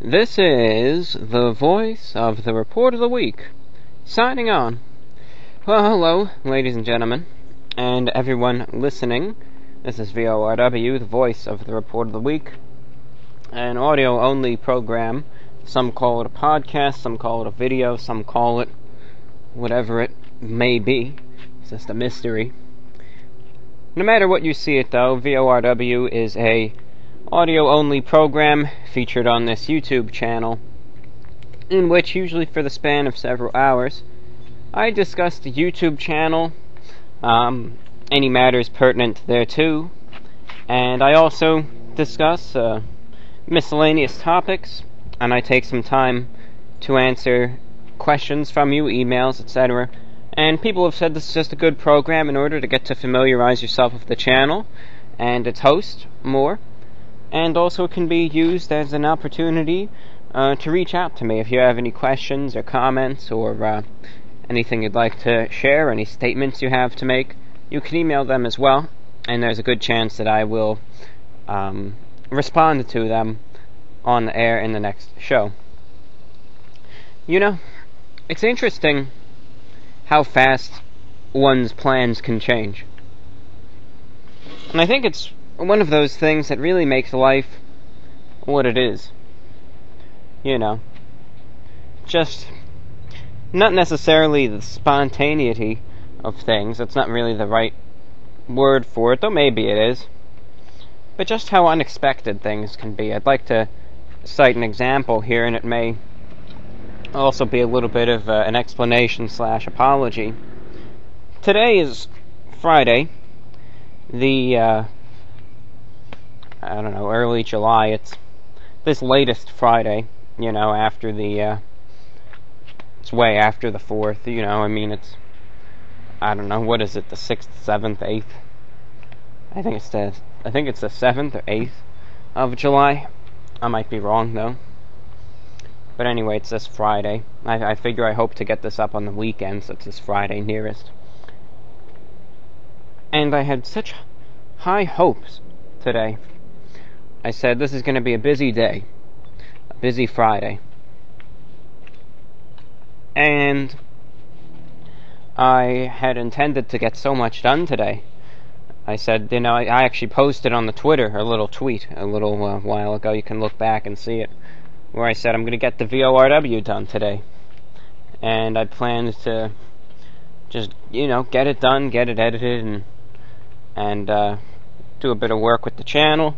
This is the voice of the report of the week, signing on. Well, hello, ladies and gentlemen, and everyone listening. This is VORW, the voice of the report of the week, an audio-only program. Some call it a podcast, some call it a video, some call it whatever it may be. It's just a mystery. No matter what you see it, though, VORW is a audio-only program featured on this YouTube channel, in which, usually for the span of several hours, I discuss the YouTube channel, any matters pertinent thereto, and I also discuss miscellaneous topics, and I take some time to answer questions from you, emails, etc. And people have said this is just a good program in order to get to familiarize yourself with the channel and its host more. And also it can be used as an opportunity to reach out to me if you have any questions or comments or anything you'd like to share, any statements you have to make. You can email them as well, and there's a good chance that I will respond to them on the air in the next show. You know, it's interesting how fast one's plans can change. And I think it's one of those things that really makes life what it is. You know, just not necessarily the spontaneity of things, that's not really the right word for it, though maybe it is, but just how unexpected things can be. I'd like to cite an example here, and it may also be a little bit of an explanation/apology. Today is Friday, the early July. It's this latest Friday, after it's way after the 4th, it's, what is it, the 6th, 7th, 8th? I think it's the 7th or 8th of July. I might be wrong, though. But anyway, it's this Friday. I figure I hope to get this up on the weekend, so it's this Friday nearest. And I had such high hopes today. I said, this is going to be a busy day, a busy Friday. And I had intended to get so much done today. I said, I actually posted on the Twitter a little tweet a little while ago. You can look back and see it, where I said I'm going to get the VORW done today. And I planned to just, get it done, get it edited, and do a bit of work with the channel.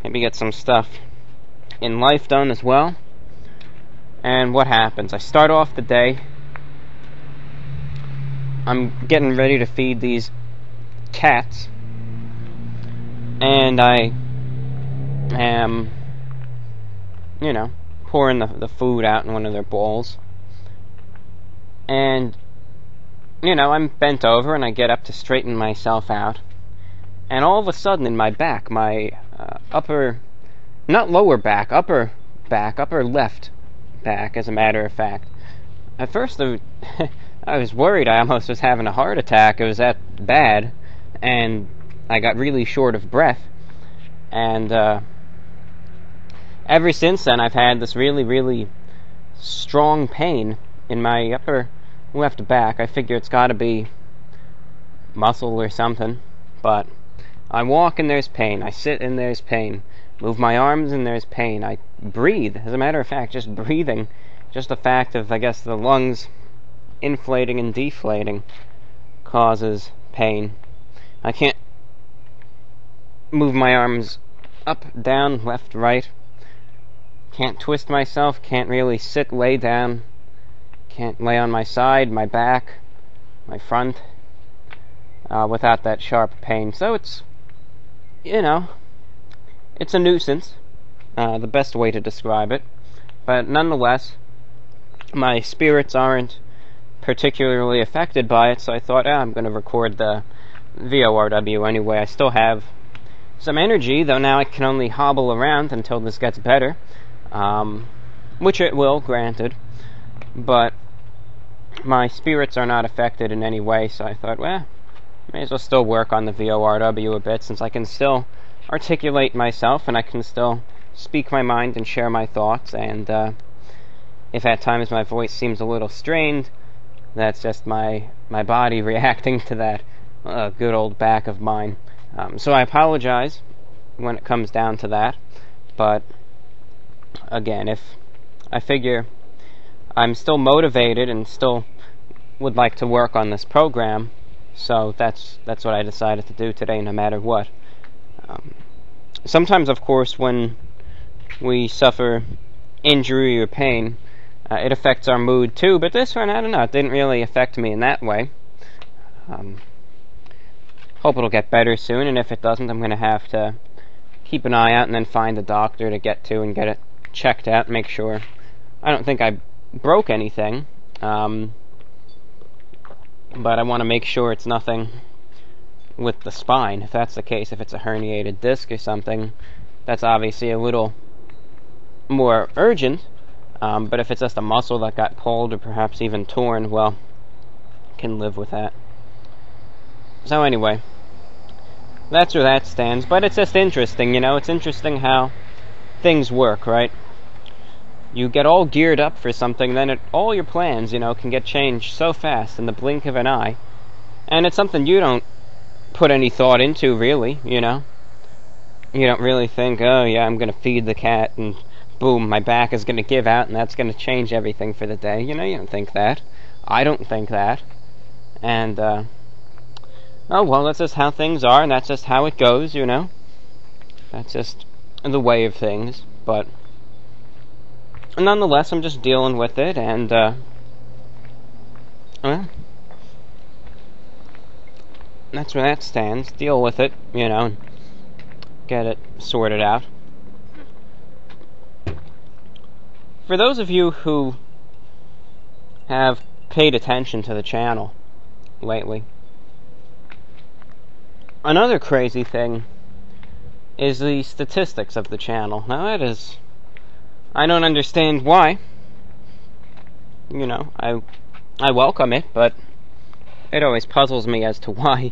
Maybe get some stuff in life done as well. And what happens? I start off the day. I'm getting ready to feed these cats. And I am, pouring the food out in one of their bowls. And, I'm bent over and I get up to straighten myself out. And all of a sudden in my back, my upper left back, as a matter of fact. At first, I was worried. I almost was having a heart attack. It was that bad, and I got really short of breath. And ever since then, I've had this really, really strong pain in my upper left back. I figure it's got to be muscle or something, but I walk and there's pain. I sit and there's pain. Move my arms and there's pain. I breathe. As a matter of fact, just breathing, just the fact of, I guess, the lungs inflating and deflating causes pain. I can't move my arms up, down, left, right. Can't twist myself. Can't really sit, lay down. Can't lay on my side, my back, my front, without that sharp pain. So it's, it's a nuisance, the best way to describe it. But nonetheless, my spirits aren't particularly affected by it, so I thought, I'm going to record the VORW anyway. I still have some energy, though now I can only hobble around until this gets better, which it will, granted. But my spirits are not affected in any way, so I thought, may as well still work on the VORW a bit, since I can still articulate myself and I can still speak my mind and share my thoughts, and if at times my voice seems a little strained, that's just my body reacting to that good old back of mine. So I apologize when it comes down to that, but again, if I figure I'm still motivated and still would like to work on this program, so that's what I decided to do today, no matter what. Sometimes, of course, when we suffer injury or pain, it affects our mood too, but this one, I don't know, it didn't really affect me in that way. Hope it'll get better soon, and if it doesn't, I'm going to have to keep an eye out and then find a doctor to get to and get it checked out, make sure. I don't think I broke anything, but I want to make sure it's nothing with the spine. If that's the case, if it's a herniated disc or something, that's obviously a little more urgent, but if it's just a muscle that got pulled or perhaps even torn, well, can live with that. So anyway, that's where that stands, but it's just interesting, you know, it's interesting how things work, right? You get all geared up for something, then all your plans, you know, can get changed so fast in the blink of an eye, and it's something you don't put any thought into, really, you know? You don't really think, oh yeah, I'm gonna feed the cat, and boom, my back is gonna give out, and that's gonna change everything for the day. You know, you don't think that. I don't think that. And, oh well, that's just how things are, and that's just how it goes, you know? That's just the way of things, but nonetheless, I'm just dealing with it, and, well, that's where that stands. Deal with it, you know, and get it sorted out. For those of you who have paid attention to the channel lately, another crazy thing is the statistics of the channel. Now that is, I don't understand why. You know, I welcome it, but it always puzzles me as to why,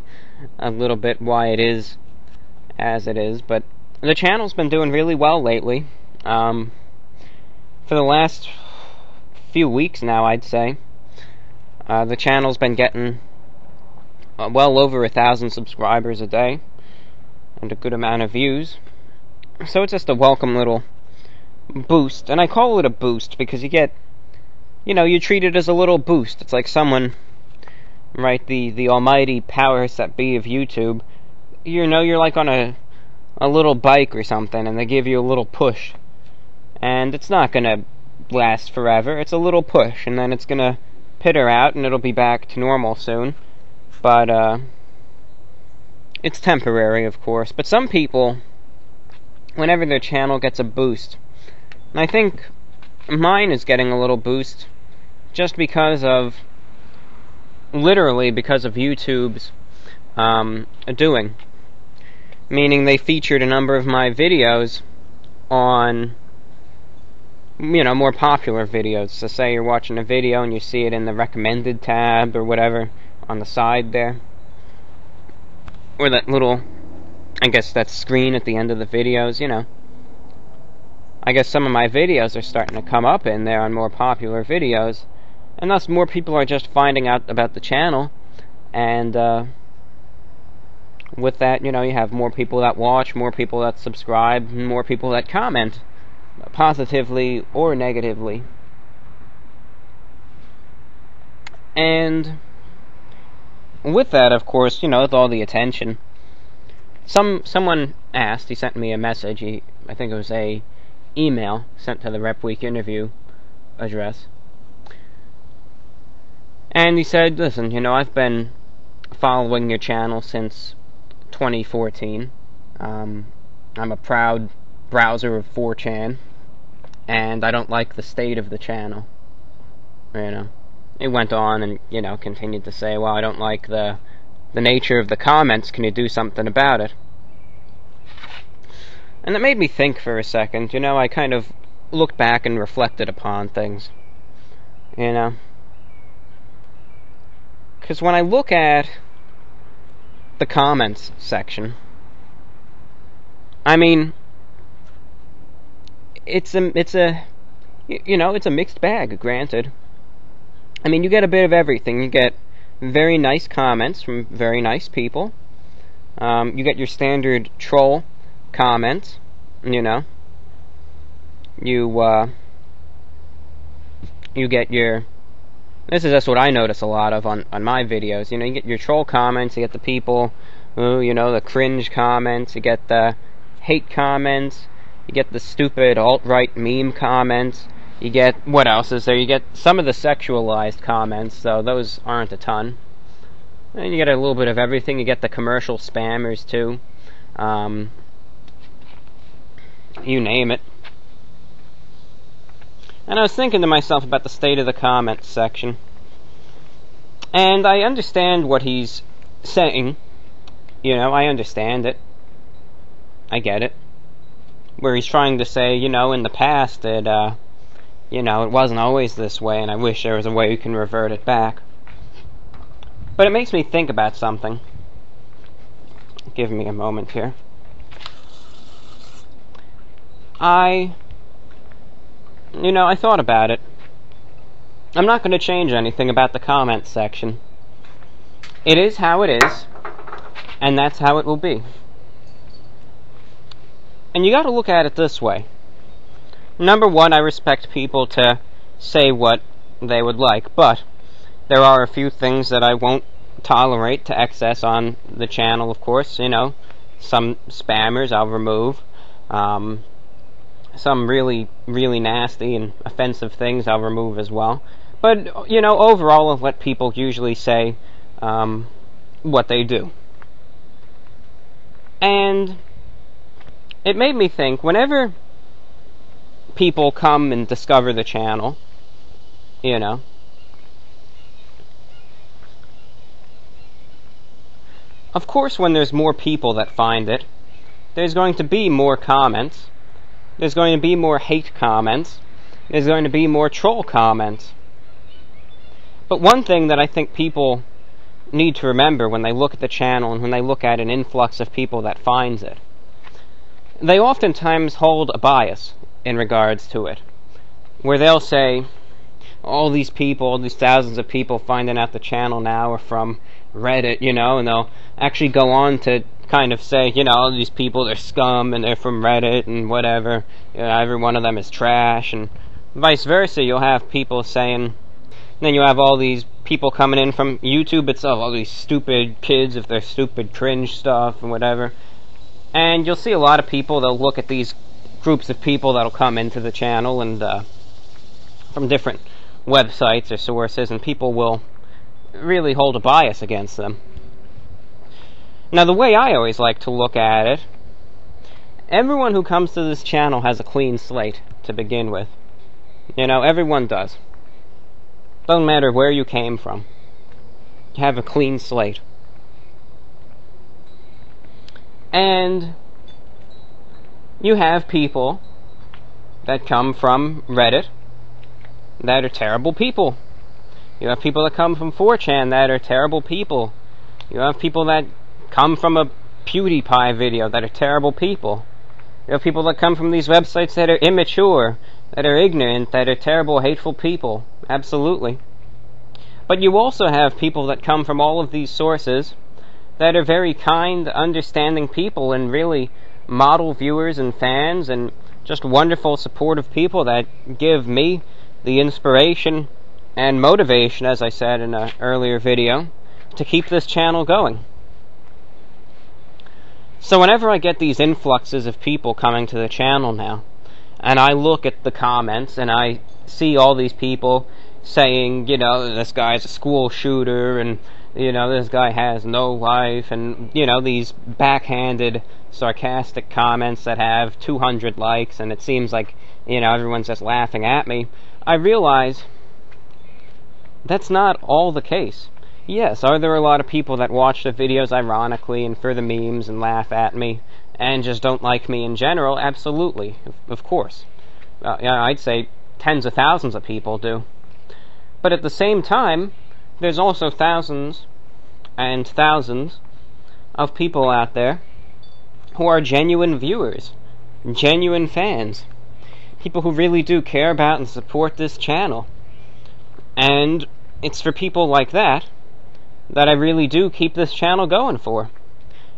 a little bit, why it is as it is. But the channel's been doing really well lately. For the last few weeks now, I'd say, the channel's been getting well over 1,000 subscribers a day and a good amount of views. So it's just a welcome little boost, and I call it a boost because you get, you know, you treat it as a little boost. It's like someone, right, the almighty powers that be of YouTube, you know, you're like on a little bike or something, and they give you a little push, and it's not gonna last forever. It's a little push, and then it's gonna peter out, and it'll be back to normal soon. But it's temporary, of course. But some people, whenever their channel gets a boost, and I think mine is getting a little boost just because of, literally because of YouTube's doing. Meaning they featured a number of my videos on, you know, more popular videos. So say you're watching a video and you see it in the recommended tab or whatever on the side there, or that little, I guess, that screen at the end of the videos, you know. I guess some of my videos are starting to come up in there on more popular videos, and thus more people are just finding out about the channel, and with that, you know, you have more people that watch, more people that subscribe, and more people that comment, positively or negatively. And with that, of course, you know, with all the attention, someone asked, he sent me a message, I think it was a email sent to the Rep Week interview address, and he said, listen, you know, I've been following your channel since 2014. I'm a proud browser of 4chan, and I don't like the state of the channel. You know, it went on and, you know, continued to say, well, I don't like the nature of the comments, can you do something about it? And it made me think for a second. You know, I kind of looked back and reflected upon things, you know, because when I look at the comments section, I mean, it's a it's a mixed bag, granted. I mean, you get a bit of everything. You get very nice comments from very nice people. You get your standard troll comments, you know. You get your... This is just what I notice a lot of on my videos. You know, you get your troll comments, you get the people who, the cringe comments, you get the hate comments, you get the stupid alt-right meme comments, you get... What else is there? You get some of the sexualized comments, so those aren't a ton. And you get a little bit of everything. You get the commercial spammers, too. You name it. And I was thinking to myself about the state of the comments section. And I understand what he's saying. I understand it. I get it. Where he's trying to say, in the past that, it wasn't always this way, and I wish there was a way we can revert it back. But it makes me think about something. Give me a moment here. I thought about it. I'm not going to change anything about the comments section. It is how it is, and that's how it will be. And you got to look at it this way. Number one, I respect people to say what they would like, but there are a few things that I won't tolerate to excess on the channel, of course. Some spammers I'll remove. Some really, really nasty and offensive things I'll remove as well. But, overall I'll let people usually say what they do. And it made me think, whenever people come and discover the channel, of course when there's more people that find it, there's going to be more comments. There's going to be more hate comments. There's going to be more troll comments. But one thing that I think people need to remember when they look at the channel and when they look at an influx of people that finds it, they oftentimes hold a bias in regards to it, where they'll say, all these people, all these thousands of people finding out the channel now are from Reddit, and they'll actually go on to kind of say, all these people, they're scum, and they're from Reddit, and whatever, every one of them is trash, and vice versa. You'll have people saying, then you have all these people coming in from YouTube itself, all these stupid kids with their stupid cringe stuff, and whatever, and you'll see a lot of people, they'll look at these groups of people that'll come into the channel, and from different websites or sources, and people will really hold a bias against them. Now, the way I always like to look at it, everyone who comes to this channel has a clean slate to begin with. Everyone does. Doesn't matter where you came from. You have a clean slate. And you have people that come from Reddit that are terrible people. You have people that come from 4chan that are terrible people. You have people that come from a PewDiePie video that are terrible people. You have people that come from these websites that are immature, that are ignorant, that are terrible, hateful people. Absolutely. But you also have people that come from all of these sources that are very kind, understanding people, and really model viewers and fans, and just wonderful, supportive people that give me the inspiration and motivation, as I said in an earlier video, to keep this channel going. So whenever I get these influxes of people coming to the channel now, and I look at the comments, and I see all these people saying, this guy's a school shooter, and, this guy has no life, and, these backhanded, sarcastic comments that have 200 likes, and it seems like, everyone's just laughing at me, I realize that's not all the case. Yes, are there a lot of people that watch the videos ironically and for the memes and laugh at me and just don't like me in general? Absolutely, of course. I'd say tens of thousands of people do. But at the same time, there's also thousands and thousands of people out there who are genuine viewers, genuine fans, people who really do care about and support this channel. And it's for people like that I really do keep this channel going for.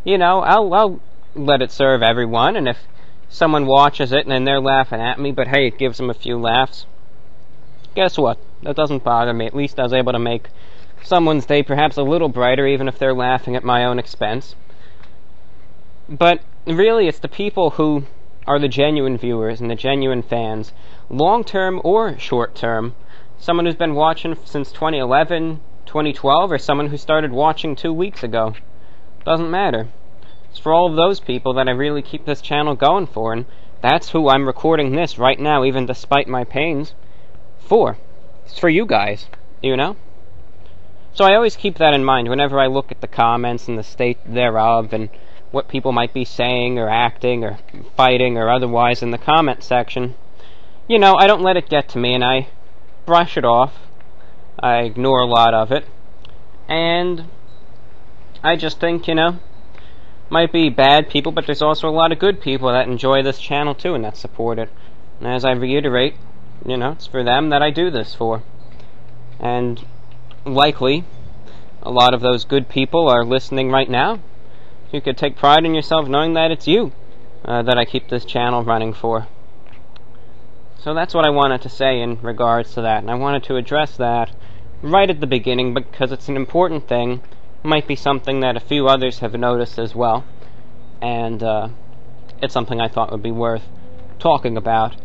You know, I'll let it serve everyone, and if someone watches it and then they're laughing at me, but hey, it gives them a few laughs, guess what? That doesn't bother me. At least I was able to make someone's day perhaps a little brighter, even if they're laughing at my own expense. But really, it's the people who are the genuine viewers and the genuine fans, long-term or short-term. Someone who's been watching since 2011, 2012, or someone who started watching 2 weeks ago. Doesn't matter. It's for all of those people that I really keep this channel going for, and that's who I'm recording this right now, even despite my pains, for. It's for you guys, you know? So I always keep that in mind whenever I look at the comments and the state thereof, and what people might be saying or acting or fighting or otherwise in the comment section. You know, I don't let it get to me, and I brush it off. I ignore a lot of it, and I just think, you know, might be bad people, but there's also a lot of good people that enjoy this channel too and that support it. And as I reiterate, you know, it's for them that I do this for. And likely a lot of those good people are listening right now. You could take pride in yourself knowing that it's you that I keep this channel running for. So that's what I wanted to say in regards to that, and I wanted to address that right at the beginning because it's an important thing. It might be something that a few others have noticed as well, and it's something I thought would be worth talking about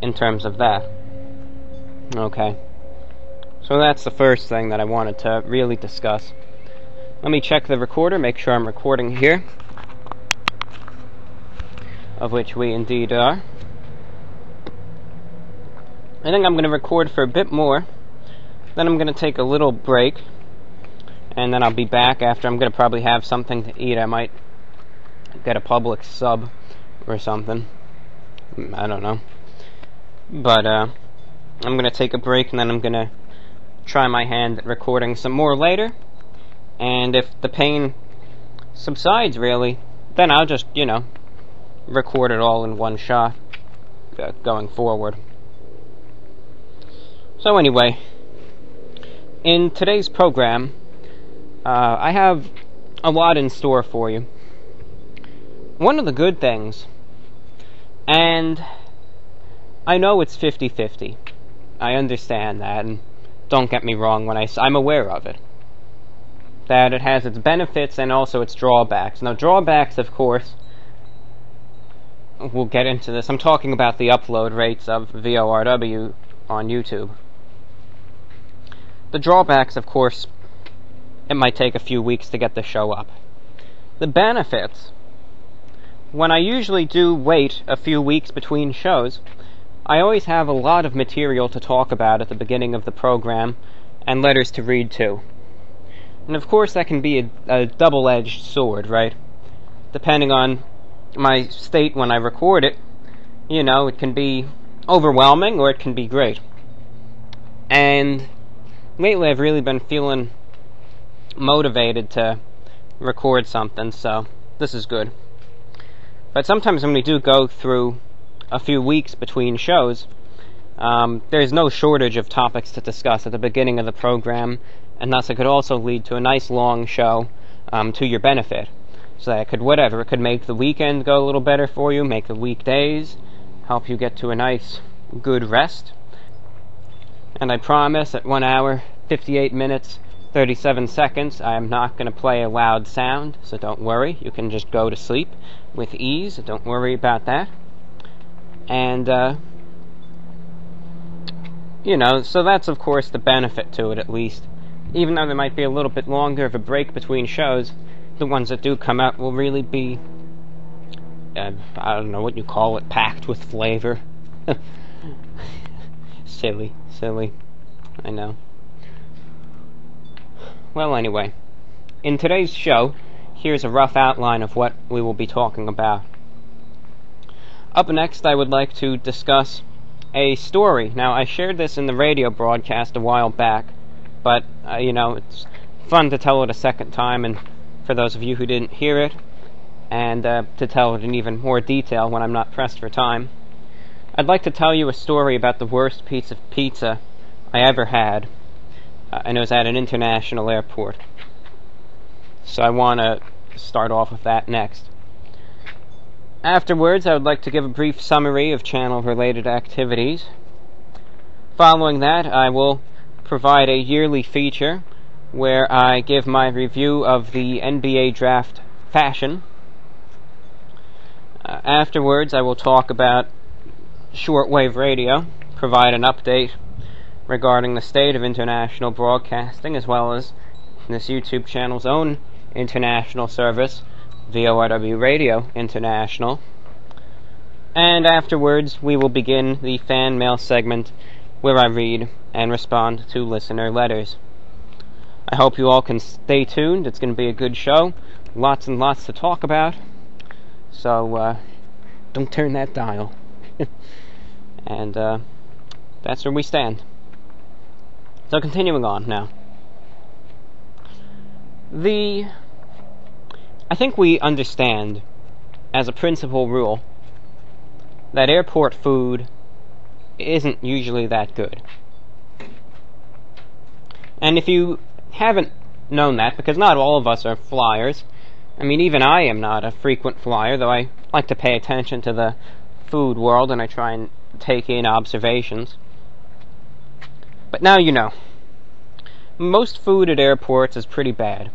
in terms of that. Okay, so that's the first thing that I wanted to really discuss. Let me check the recorder, make sure I'm recording here, of which we indeed are. I think I'm going to record for a bit more, then I'm going to take a little break, and then I'll be back after. I'm going to probably have something to eat. I might get a Publix sub or something. I don't know. But I'm going to take a break, and then I'm going to try my hand at recording some more later. And if the pain subsides, really, then I'll just, you know, record it all in one shot going forward. So anyway, in today's program, I have a lot in store for you. One of the good things, and I know it's 50-50. I understand that, and don't get me wrong when I'm aware of it. That it has its benefits and also its drawbacks. Now, drawbacks, of course, we'll get into this. I'm talking about the upload rates of VORW on YouTube. The drawbacks, of course, it might take a few weeks to get the show up. The benefits, when I usually do wait a few weeks between shows, I always have a lot of material to talk about at the beginning of the program, and letters to read too. And of course that can be a double-edged sword, right? Depending on my state when I record it, you know, it can be overwhelming or it can be great. And lately I've really been feeling motivated to record something, so this is good. But sometimes when we do go through a few weeks between shows, there's no shortage of topics to discuss at the beginning of the program, and thus it could also lead to a nice long show to your benefit. So that it could make the weekend go a little better for you, make the weekdays, help you get to a nice, good rest. And I promise at 1 hour, 58 minutes, 37 seconds, I am not going to play a loud sound, so don't worry. You can just go to sleep with ease. Don't worry about that. And, you know, so that's, of course, the benefit to it, at least. Even though there might be a little bit longer of a break between shows, the ones that do come out will really be, I don't know what you call it, packed with flavor. Silly. I know. Well, anyway, in today's show, here's a rough outline of what we will be talking about. Up next, I would like to discuss a story. Now, I shared this in the radio broadcast a while back, but, you know, it's fun to tell it a second time, and for those of you who didn't hear it, and to tell it in even more detail when I'm not pressed for time. I'd like to tell you a story about the worst piece of pizza I ever had, and it was at an international airport. So I want to start off with that next. Afterwards, I would like to give a brief summary of channel-related activities. Following that, I will provide a yearly feature where I give my review of the NBA draft fashion. Afterwards, I will talk about shortwave radio, provide an update regarding the state of international broadcasting, as well as this YouTube channel's own international service, VORW Radio International. And afterwards, we will begin the fan mail segment where I read and respond to listener letters. I hope you all can stay tuned. It's going to be a good show. Lots and lots to talk about. So, don't turn that dial. And, that's where we stand. So, continuing on now. I think we understand, as a principal rule, that airport food isn't usually that good. And if you haven't known that, because not all of us are flyers, I mean, even I am not a frequent flyer, though I like to pay attention to the food world and I try and take in observations. But now you know. Most food at airports is pretty bad.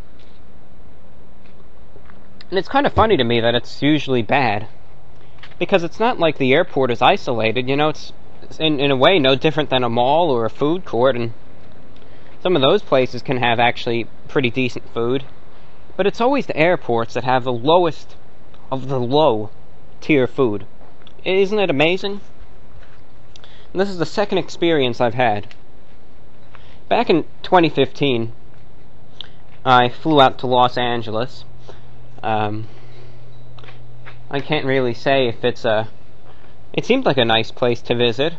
And it's kind of funny to me that it's usually bad, because it's not like the airport is isolated, you know, it's in a way no different than a mall or a food court, and some of those places can have actually pretty decent food, but it's always the airports that have the lowest of the low tier food. Isn't it amazing? And this is the second experience I've had. Back in 2015, I flew out to Los Angeles. I can't really say if it seemed like a nice place to visit,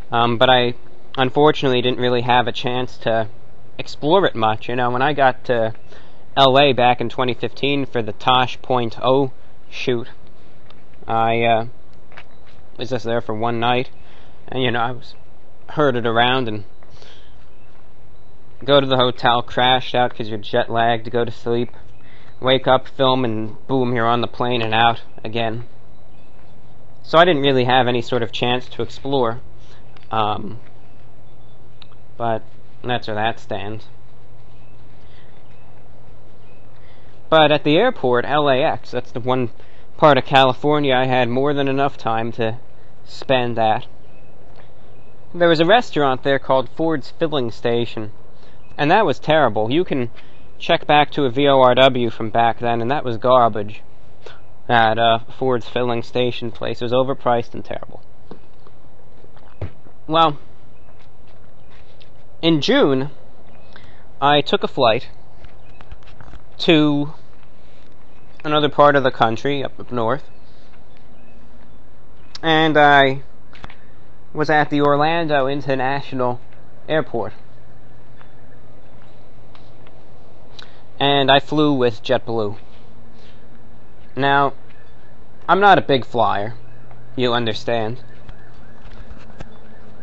but I unfortunately didn't really have a chance to explore it much. You know, when I got to LA back in 2015 for the Tosh.0 shoot, I was just there for one night, and you know, I was herded around and go to the hotel, crashed out because you're jet lagged, go to sleep, wake up, film, and boom, you're on the plane and out again. So I didn't really have any sort of chance to explore. But that's where that stands. But at the airport, LAX, that's the one part of California I had more than enough time to spend at. There was a restaurant there called Ford's Filling Station, and that was terrible. You can check back to a VORW from back then, and that was garbage. That Ford's Filling Station place was overpriced and terrible. Well, in June, I took a flight to another part of the country, up north, and I was at the Orlando International Airport. And I flew with JetBlue. Now, I'm not a big flyer, you'll understand,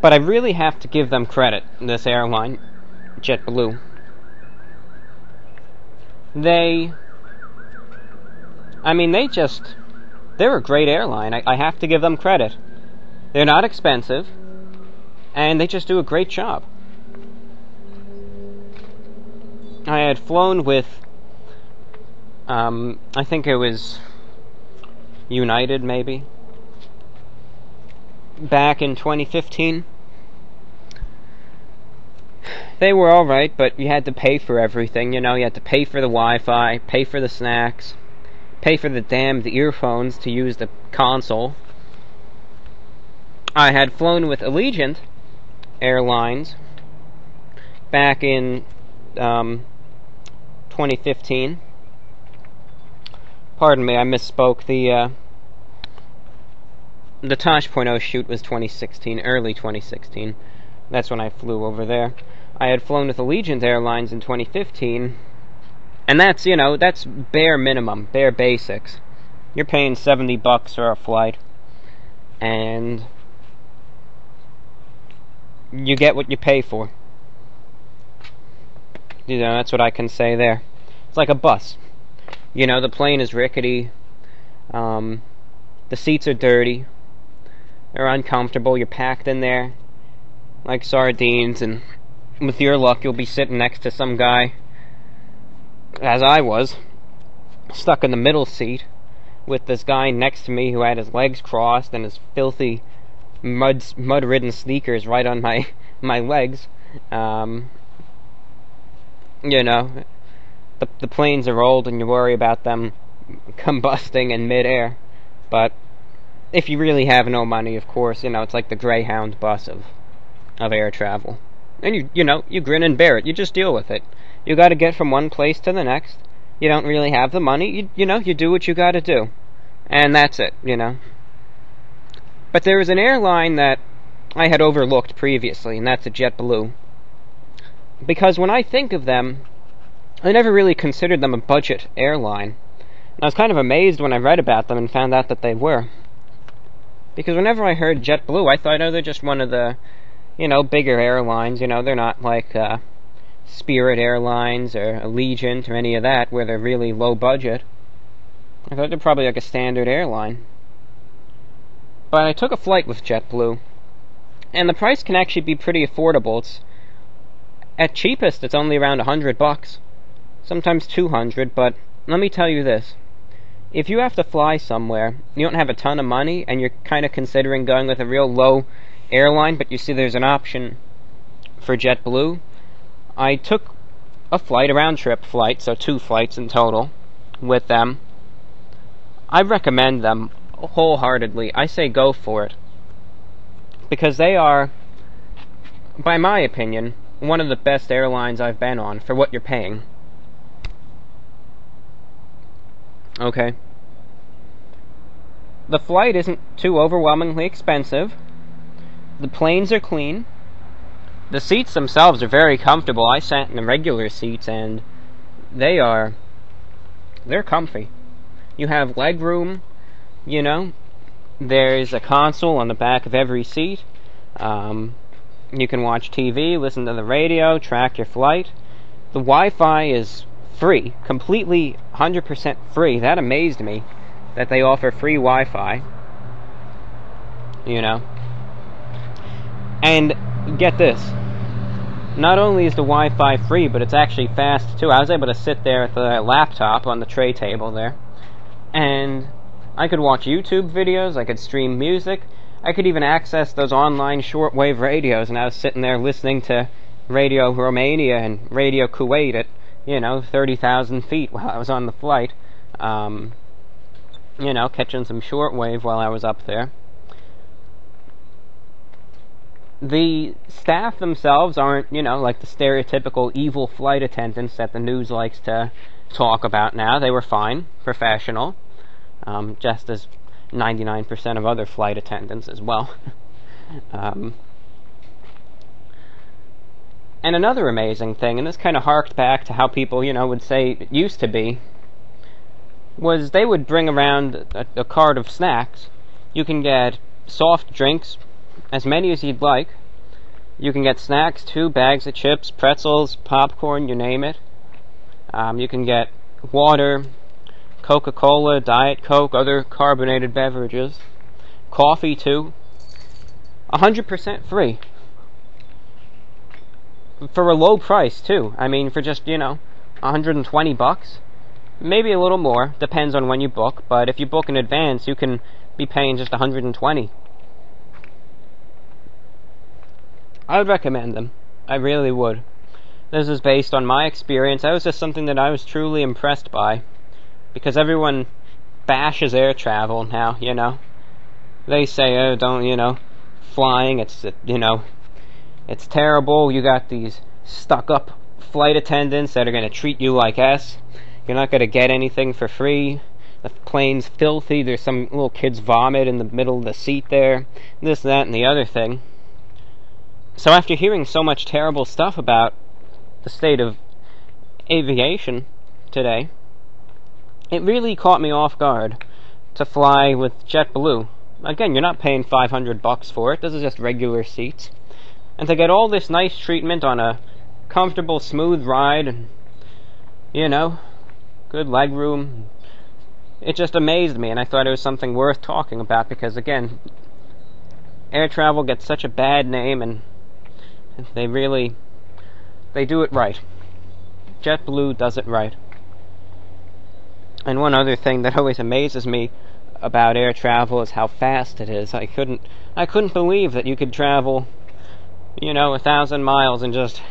but I really have to give them credit, this airline, JetBlue. They're a great airline. I have to give them credit. They're not expensive, and they just do a great job. I had flown with, I think it was United, maybe, back in 2015. They were alright, but you had to pay for everything, you know, you had to pay for the Wi-Fi, pay for the snacks, pay for the damned earphones to use the console. I had flown with Allegiant Airlines back in 2015. Pardon me, I misspoke. The Tosh.0 shoot was 2016, early 2016. That's when I flew over there. I had flown with Allegiant Airlines in 2015, and that's, you know, that's bare minimum, bare basics. You're paying $70 for a flight, and you get what you pay for. You know, that's what I can say there. It's like a bus. You know, the plane is rickety. The seats are dirty. They're uncomfortable. You're packed in there like sardines, and with your luck, you'll be sitting next to some guy, as I was, stuck in the middle seat with this guy next to me who had his legs crossed and his filthy mud-ridden sneakers right on my legs. You know, the planes are old and you worry about them combusting in midair. But if you really have no money, of course, you know, it's like the Greyhound bus of air travel. And you know, you grin and bear it. You just deal with it. You got to get from one place to the next. You don't really have the money. You know, you do what you got to do. And that's it, you know. But there was an airline that I had overlooked previously, and that's a JetBlue. Because when I think of them, I never really considered them a budget airline. And I was kind of amazed when I read about them and found out that they were. Because whenever I heard JetBlue, I thought, oh, they're just one of the, you know, bigger airlines. You know, they're not like Spirit Airlines or Allegiant or any of that, where they're really low budget. I thought they're probably like a standard airline. But I took a flight with JetBlue, and the price can actually be pretty affordable. It's, at cheapest, it's only around $100, sometimes $200, but let me tell you this. If you have to fly somewhere, you don't have a ton of money, and you're kind of considering going with a real low airline, but you see there's an option for JetBlue, I took a flight, a round-trip flight, so 2 flights in total, with them. I recommend them wholeheartedly. I say go for it. Because they are, by my opinion, one of the best airlines I've been on for what you're paying. Okay. The flight isn't too overwhelmingly expensive. The planes are clean. The seats themselves are very comfortable. I sat in the regular seats and they're comfy. You have leg room, you know. There's a console on the back of every seat. You can watch TV, listen to the radio, track your flight. The Wi-Fi is free, completely 100% free. That amazed me, that they offer free Wi-Fi. You know. And get this. Not only is the Wi-Fi free, but it's actually fast too. I was able to sit there at the laptop on the tray table there, and I could watch YouTube videos, I could stream music, I could even access those online shortwave radios, and I was sitting there listening to Radio Romania and Radio Kuwait at, you know, 30,000 feet while I was on the flight. You know, catching some shortwave while I was up there. The staff themselves aren't, you know, like the stereotypical evil flight attendants that the news likes to talk about now. They were fine, professional, just as 99% of other flight attendants as well. And another amazing thing, and this kind of harked back to how people, you know, would say it used to be, was they would bring around a cart of snacks. You can get soft drinks, as many as you'd like. You can get snacks too, bags of chips, pretzels, popcorn, you name it. You can get water, Coca-Cola, Diet Coke, other carbonated beverages. Coffee too. 100% free. For a low price too. I mean, for just, you know, $120. Maybe a little more, depends on when you book, but if you book in advance, you can be paying just $120. I would recommend them. I really would. This is based on my experience. That was just something that I was truly impressed by. Because everyone bashes air travel now, you know. They say, oh, don't, you know, flying, it's, you know, it's terrible. You got these stuck-up flight attendants that are going to treat you like S. You're not going to get anything for free. The plane's filthy. There's some little kid's vomit in the middle of the seat there. This, that, and the other thing. So after hearing so much terrible stuff about the state of aviation today, it really caught me off guard to fly with JetBlue. Again, you're not paying $500 for it. This is just regular seats. and to get all this nice treatment on a comfortable, smooth ride, and, you know, good leg room, it just amazed me, and I thought it was something worth talking about, because, again, air travel gets such a bad name, and they do it right. JetBlue does it right. And one other thing that always amazes me about air travel is how fast it is. I couldn't believe that you could travel, 1,000 miles in just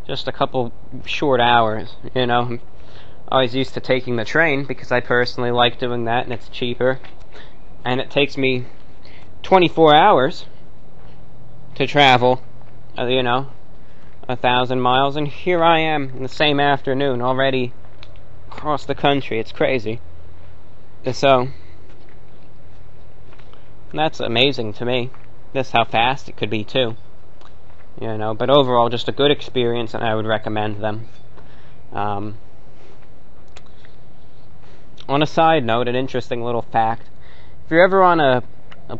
a couple short hours, I'm always used to taking the train, because I personally like doing that, and it's cheaper. And it takes me 24 hours to travel, 1,000 miles, and here I am in the same afternoon already across the country. It's crazy. So that's amazing to me. That's how fast it could be too. But overall, just a good experience, and I would recommend them. On a side note, an interesting little fact: if you're ever on a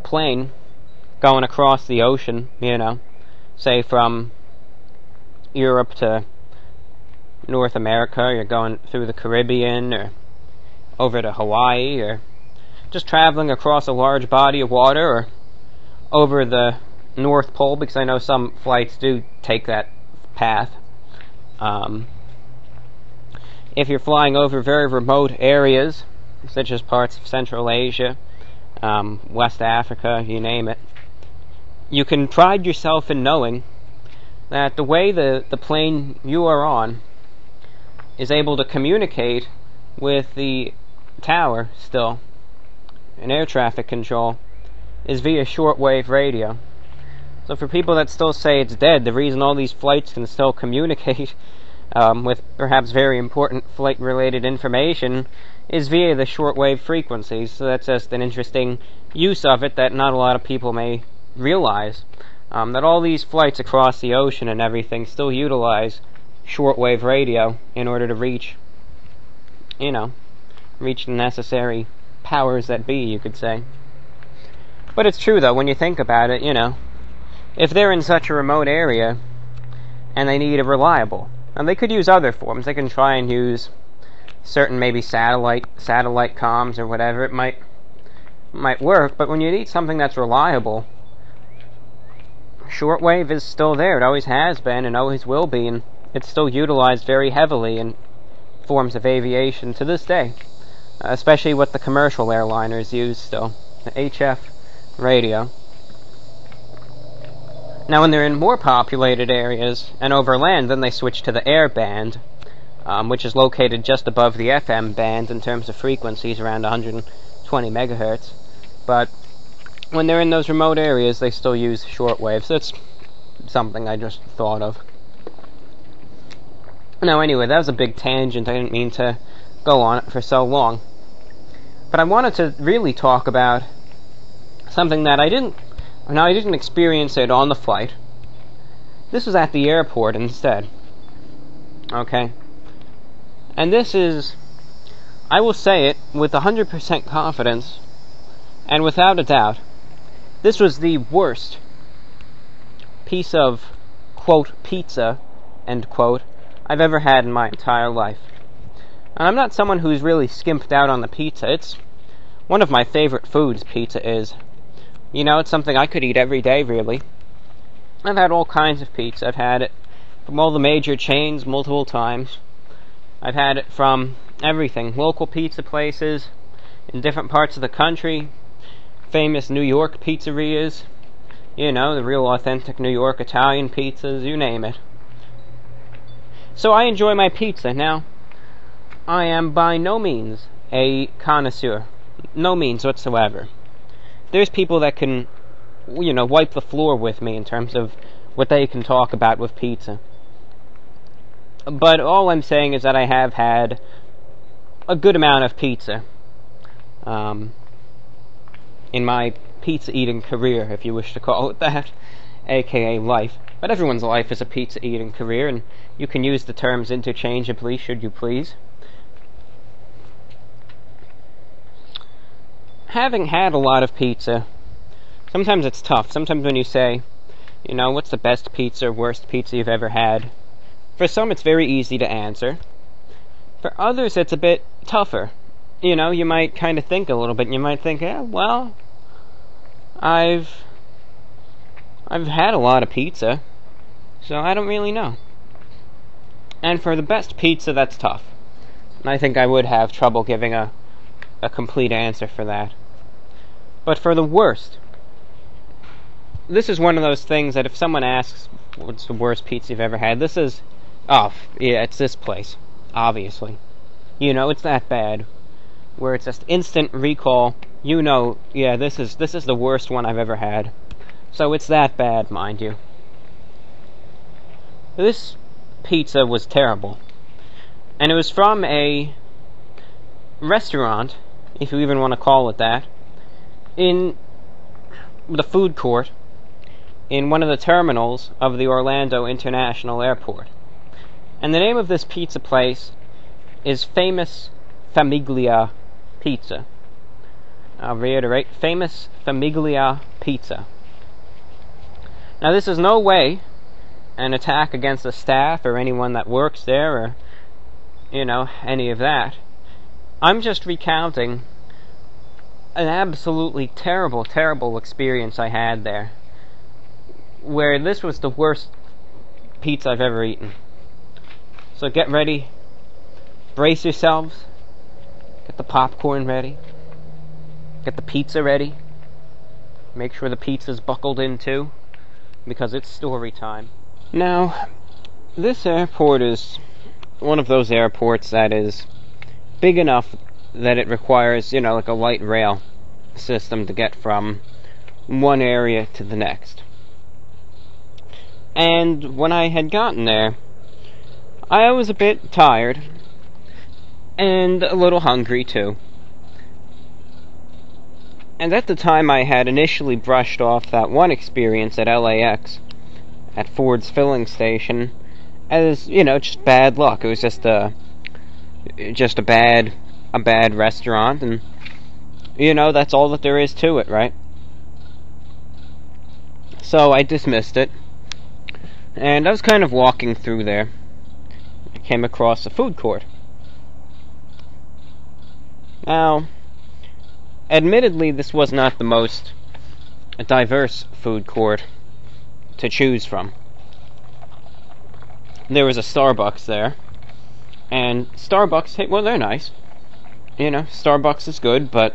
plane going across the ocean, say from Europe to North America, or you're going through the Caribbean, or over to Hawaii, or just traveling across a large body of water, or over the North Pole, because I know some flights do take that path. If you're flying over very remote areas, such as parts of Central Asia, West Africa, you name it, you can pride yourself in knowing that the way the plane you are on is able to communicate with the tower still in air traffic control is via shortwave radio. So for people that still say it's dead, the reason all these flights can still communicate with perhaps very important flight-related information is via the shortwave frequencies. So that's just an interesting use of it that not a lot of people may realize. That all these flights across the ocean and everything still utilize shortwave radio in order to reach the necessary powers that be, you could say. But it's true, though, when you think about it, if they're in such a remote area and they need a reliable, and they could use other forms, they can try and use certain maybe satellite comms or whatever, it might work, but when you need something that's reliable, shortwave is still there. It always has been and always will be, and it's still utilized very heavily in forms of aviation to this day, especially what the commercial airliners use still, the HF radio. Now when they're in more populated areas and over land, then they switch to the air band, which is located just above the FM band in terms of frequencies, around 120 megahertz. But when they're in those remote areas, they still use shortwave. So it's something I just thought of. Now anyway, that was a big tangent. I didn't mean to go on it for so long. But I wanted to really talk about something that I didn't experience it on the flight. This was at the airport instead. Okay? And this is, I will say it with 100% confidence, and without a doubt, this was the worst piece of, quote, pizza, end quote, I've ever had in my entire life. And I'm not someone who's really skimped out on the pizza. It's one of my favorite foods, pizza is. It's something I could eat every day, really. I've had all kinds of pizza. I've had it from all the major chains multiple times. I've had it from everything. Local pizza places in different parts of the country. Famous New York pizzerias. The real authentic New York Italian pizzas, you name it. So I enjoy my pizza. Now, I am by no means a connoisseur. No means whatsoever. There's people that can, wipe the floor with me in terms of what they can talk about with pizza. But all I'm saying is that I have had a good amount of pizza in my pizza eating career, if you wish to call it that, aka life. But everyone's life is a pizza eating career, and you can use the terms interchangeably, should you please. Having had a lot of pizza, sometimes it's tough. Sometimes when you say, You know, what's the best pizza, worst pizza you've ever had? For some, it's very easy to answer. For others, it's a bit tougher. You know, you might kind of think a little bit, and you might think, yeah, well, I've had a lot of pizza, so I don't really know. And for the best pizza, that's tough. And I think I would have trouble giving a complete answer for that. But for the worst, this is one of those things that if someone asks, what's the worst pizza you've ever had, this is, oh, yeah, it's this place, obviously. You know, it's that bad. Where it's just instant recall, you know, yeah, this is the worst one I've ever had. So it's that bad, mind you. This pizza was terrible. And it was from a restaurant, if you even want to call it that, in the food court in one of the terminals of the Orlando International Airport. And the name of this pizza place is Famous Famiglia Pizza. I'll reiterate, Famous Famiglia Pizza. Now, this is no way an attack against the staff or anyone that works there or, you know, any of that. I'm just recounting an absolutely terrible, terrible experience I had there, where this was the worst pizza I've ever eaten. So get ready, brace yourselves, get the popcorn ready, get the pizza ready, make sure the pizza's buckled in too, because it's story time. Now, this airport is one of those airports that is big enough that it requires, you know, like a light rail system to get from one area to the next. And when I had gotten there, I was a bit tired and a little hungry too. And at the time I had initially brushed off that one experience at LAX, at Ford's filling station, as, you know, just bad luck. It was just a bad restaurant, and, you know, that's all that there is to it, right? So I dismissed it, and I was kind of walking through there. I came across a food court. Now, admittedly, this was not the most diverse food court to choose from. There was a Starbucks there, and Starbucks, hey, well, they're nice. You know, Starbucks is good, but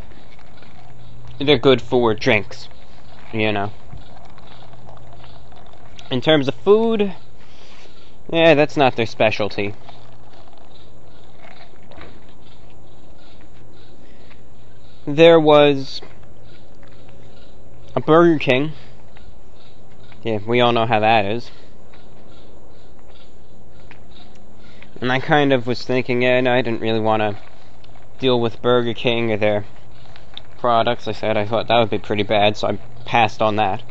they're good for drinks, you know. In terms of food, yeah, that's not their specialty. There was a Burger King. Yeah, we all know how that is. And I kind of was thinking, yeah, no, I didn't really want to deal with Burger King or their products. I thought that would be pretty bad, so I passed on that.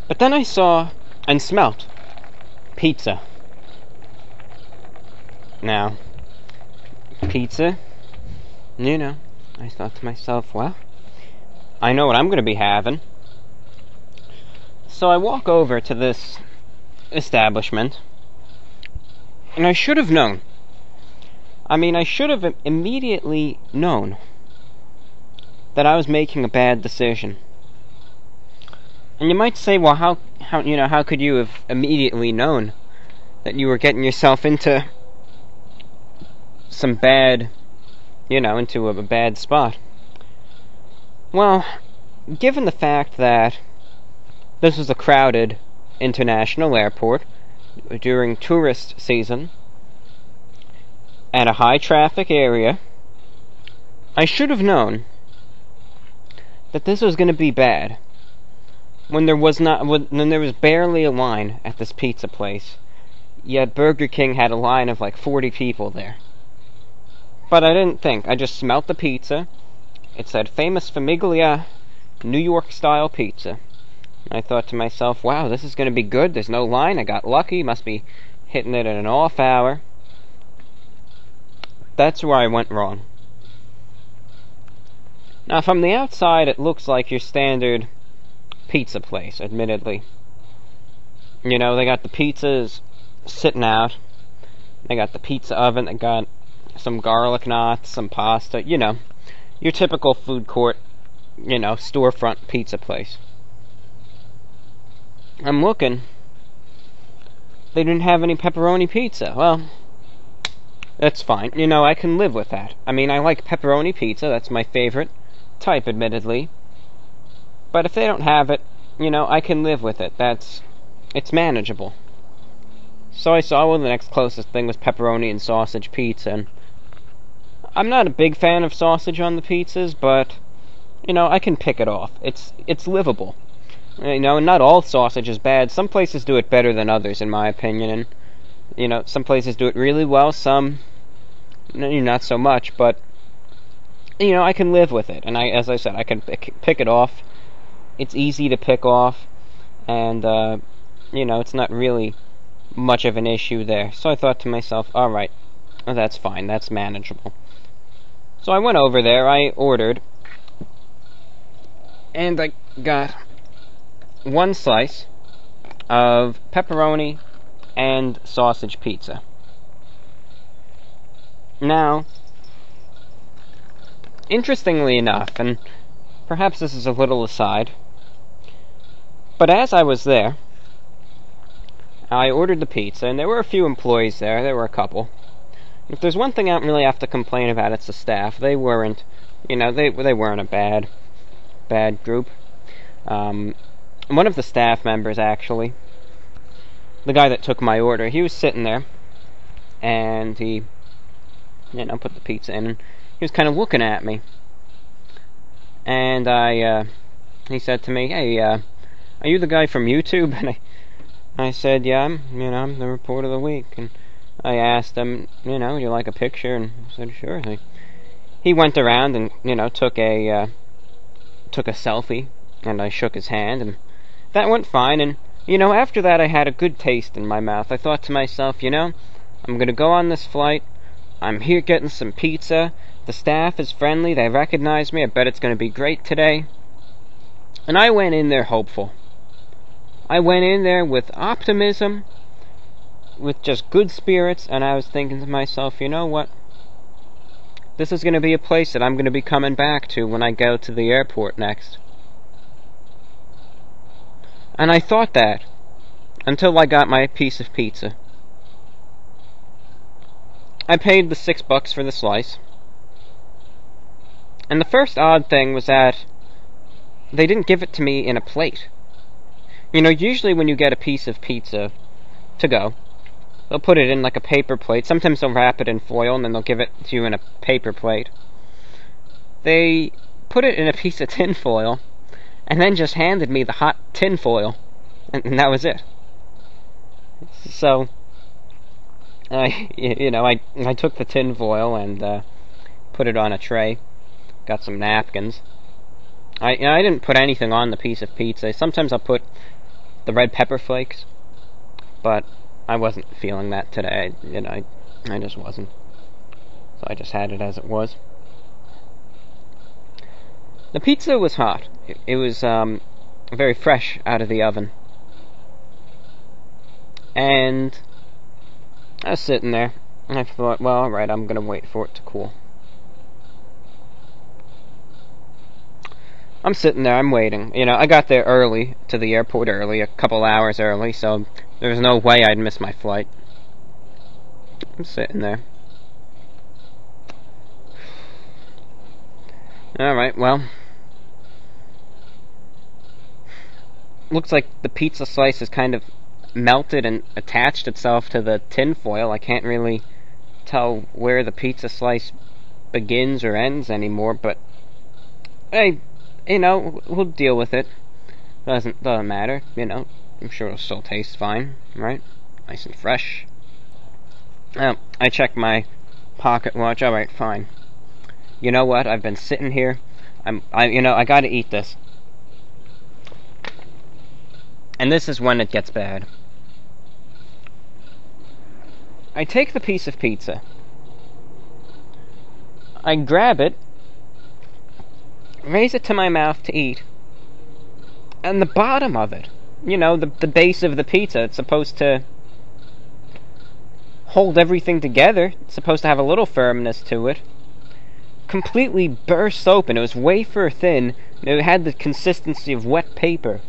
But then I saw and smelt pizza. Now, pizza, you know, I thought to myself, well, I know what I'm going to be having. So I walk over to this establishment, and I should have known. I mean, I should have immediately known that I was making a bad decision. And you might say, well, how could you have immediately known that you were getting yourself into some bad, into a bad spot? Well, given the fact that this was a crowded international airport during tourist season at a high traffic area, I should have known that this was going to be bad when there was barely a line at this pizza place, yet Burger King had a line of like 40 people there. But I didn't think. I just smelt the pizza. It said Famous Famiglia New York style pizza. I thought to myself, wow, this is going to be good. There's no line. I got lucky. Must be hitting it at an off hour. That's where I went wrong. Now, from the outside, it looks like your standard pizza place, admittedly. You know, they got the pizzas sitting out. They got the pizza oven. They got some garlic knots, some pasta. You know, your typical food court, you know, storefront pizza place. I'm looking. They didn't have any pepperoni pizza. Well, that's fine. You know, I can live with that. I mean, I like pepperoni pizza. That's my favorite type, admittedly. But if they don't have it, you know, I can live with it. It's manageable. So I saw, well, the next closest thing was pepperoni and sausage pizza. And I'm not a big fan of sausage on the pizzas, but, you know, I can pick it off. It's livable. You know, not all sausage is bad. Some places do it better than others, in my opinion. And, you know, some places do it really well, some not so much. But, you know, I can live with it. And as I said, I can pick it off. It's easy to pick off. And, you know, it's not really much of an issue there. So I thought to myself, alright, well, that's fine, that's manageable. So I went over there, I ordered, and I got one slice of pepperoni and sausage pizza. Now, interestingly enough, and perhaps this is a little aside, but as I was there, I ordered the pizza, and there were a few employees there. There were a couple. If there's one thing I don't really have to complain about, it's the staff. They weren't, you know, they weren't a bad group. One of the staff members, actually, the guy that took my order, he was sitting there, and he, you know, put the pizza in, and he was kind of looking at me. And he said to me, "Hey, are you the guy from YouTube?" And I said, "Yeah, I'm the reporter of the week." And I asked him, you know, "Would you like a picture?" And he said, "Sure." He went around and, you know, took a selfie, and I shook his hand, and that went fine. And, you know, after that I had a good taste in my mouth. I thought to myself, you know, I'm gonna go on this flight. I'm here getting some pizza. The staff is friendly. They recognize me. I bet it's gonna be great today. And I went in there hopeful. I went in there with optimism, with just good spirits, and I was thinking to myself, you know what? This is going to be a place that I'm going to be coming back to when I go to the airport next. And I thought that until I got my piece of pizza. I paid the $6 for the slice. And the first odd thing was that they didn't give it to me in a plate. You know, usually when you get a piece of pizza to go, they'll put it in like a paper plate. Sometimes they'll wrap it in foil and then they'll give it to you in a paper plate. They put it in a piece of tin foil and then just handed me the hot tin foil. And that was it. So, I took the tin foil and put it on a tray. Got some napkins. I didn't put anything on the piece of pizza. Sometimes I'll put the red pepper flakes, but I wasn't feeling that today. I just wasn't. So I just had it as it was. The pizza was hot. It was very fresh out of the oven. And I was sitting there, and I thought, well, alright, I'm gonna wait for it to cool. I'm sitting there, I'm waiting. You know, I got there early, to the airport early, a couple hours early, so there was no way I'd miss my flight. I'm sitting there. Alright, well. Looks like the pizza slice is kind of melted and attached itself to the tin foil. I can't really tell where the pizza slice begins or ends anymore, but hey, you know, we'll deal with it. Doesn't matter, you know. I'm sure it'll still taste fine, right? Nice and fresh. I checked my pocket watch. Alright, fine. You know what? I've been sitting here. I gotta eat this. And this is when it gets bad. I take the piece of pizza. I grab it, raise it to my mouth to eat, And the bottom of it, you know, the base of the pizza, it's supposed to hold everything together. It's supposed to have a little firmness to it. Completely burst open. It was wafer thin. It had the consistency of wet paper.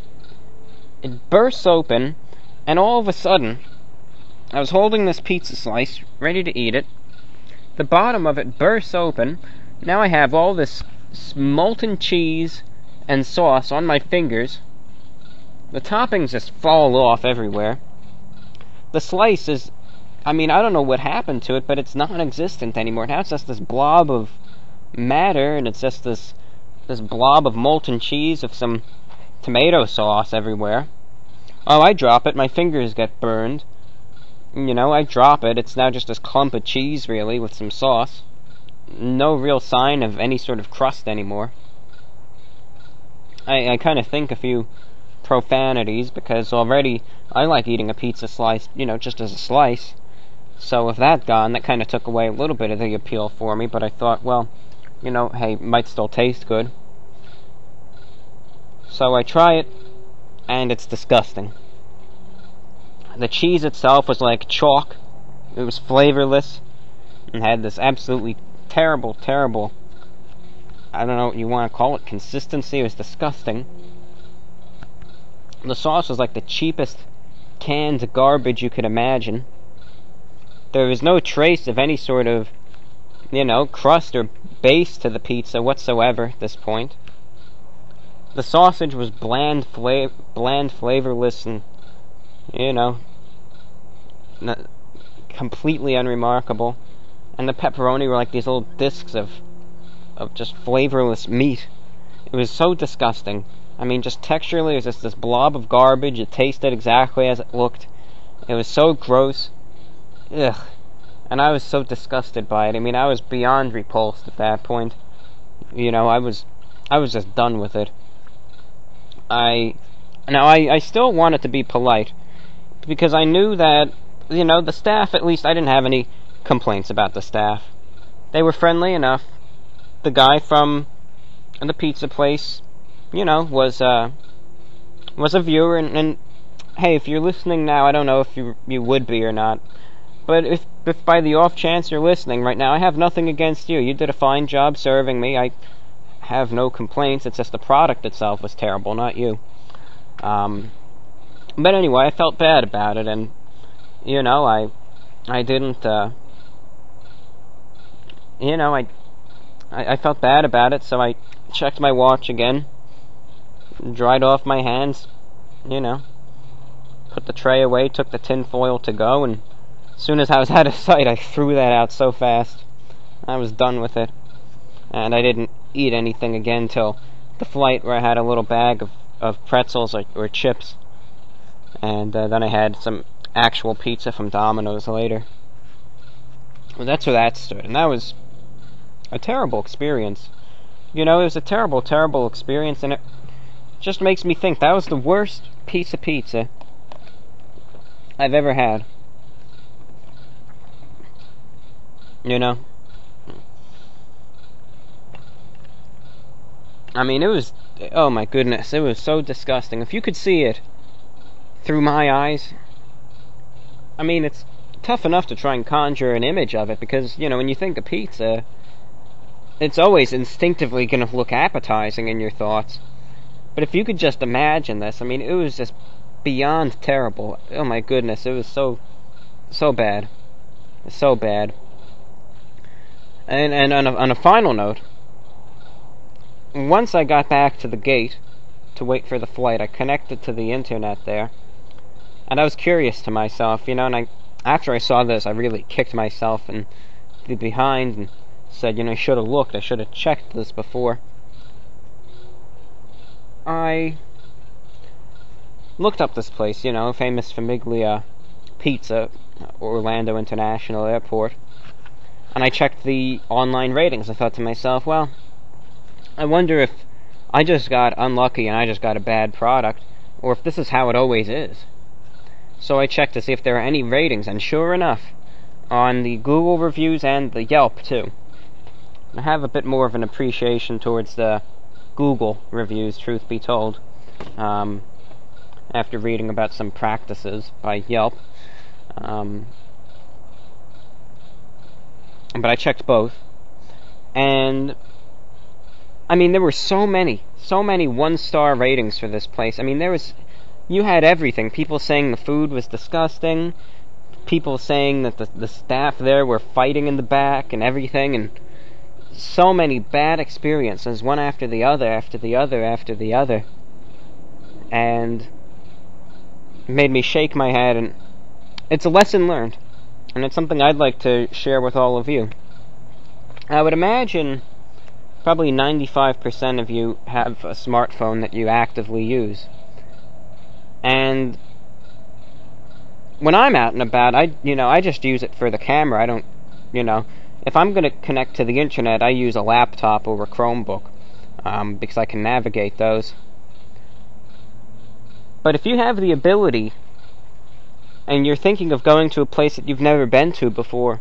It bursts open, and all of a sudden, I was holding this pizza slice, ready to eat it. The bottom of it bursts open. Now I have all this molten cheese and sauce on my fingers. The toppings just fall off everywhere. The slice is, I mean, I don't know what happened to it, but it's non-existent anymore. Now it's just this blob of matter, and it's just this blob of molten cheese with some tomato sauce everywhere. Oh, I drop it, my fingers get burned. You know, I drop it, it's now just this clump of cheese, really, with some sauce. No real sign of any sort of crust anymore. I kind of think a few profanities, because already I like eating a pizza slice, you know, just as a slice. So with that gone, that kind of took away a little bit of the appeal for me, but I thought, well, you know, hey, might still taste good. So I try it, and it's disgusting. The cheese itself was like chalk. It was flavorless, and had this absolutely terrible, I don't know what you want to call it, consistency. It was disgusting. The sauce was like the cheapest canned garbage you could imagine. There was no trace of any sort of, you know, crust or base to the pizza whatsoever at this point. The sausage was bland, flavorless, and, you know, completely unremarkable. And the pepperoni were like these little discs of just flavorless meat. It was so disgusting. I mean, just texturally, it was just this blob of garbage. It tasted exactly as it looked. It was so gross. Ugh. And I was so disgusted by it. I mean, I was beyond repulsed at that point. You know, I was just done with it. I still wanted to be polite, because I knew that, you know, the staff, at least I didn't have any complaints about the staff. They were friendly enough. The guy from the pizza place, you know, was a viewer, and hey, if you're listening now, I don't know if you would be or not, but if by the off chance you're listening right now, I have nothing against you. You did a fine job serving me. I have no complaints. It's just the product itself was terrible, not you. But anyway, I felt bad about it, and, you know, I didn't, you know, I felt bad about it, so I checked my watch again, dried off my hands, you know, put the tray away, took the tin foil to go, and as soon as I was out of sight, I threw that out so fast. I was done with it. And I didn't eat anything again till the flight, where I had a little bag of pretzels or chips. And then I had some actual pizza from Domino's later. Well, that's where that stood. And that was a terrible experience. You know, it was a terrible experience, and it just makes me think that was the worst piece of pizza I've ever had. You know? I mean, it was, oh my goodness, it was so disgusting. If you could see it through my eyes, I mean, it's tough enough to try and conjure an image of it, because, you know, when you think of pizza, it's always instinctively going to look appetizing in your thoughts. But if you could just imagine this, I mean, it was just beyond terrible. Oh my goodness, it was so bad. So bad. And on a final note, once I got back to the gate to wait for the flight, I connected to the internet there, and I was curious to myself, you know, and after I saw this, I really kicked myself in the behind and said, you know, I should have looked, I should have checked this before. I looked up this place, you know, famous Famiglia Pizza, Orlando International Airport, and I checked the online ratings. I thought to myself, well, I wonder if I just got unlucky and I just got a bad product, or if this is how it always is. So I checked to see if there are any ratings, and sure enough, on the Google reviews and the Yelp too. I have a bit more of an appreciation towards the Google reviews, truth be told. after reading about some practices by Yelp. But I checked both, and I mean, there were so many one-star ratings for this place. I mean, you had everything. People saying the food was disgusting, people saying that the staff there were fighting in the back and everything, and so many bad experiences, one after the other, after the other, after the other. And it made me shake my head, and it's a lesson learned. And it's something I'd like to share with all of you. I would imagine probably 95% of you have a smartphone that you actively use. And when I'm out and about, I just use it for the camera. I don't, if I'm going to connect to the internet, I use a laptop or a Chromebook, because I can navigate those. But if you have the ability, and you're thinking of going to a place that you've never been to before,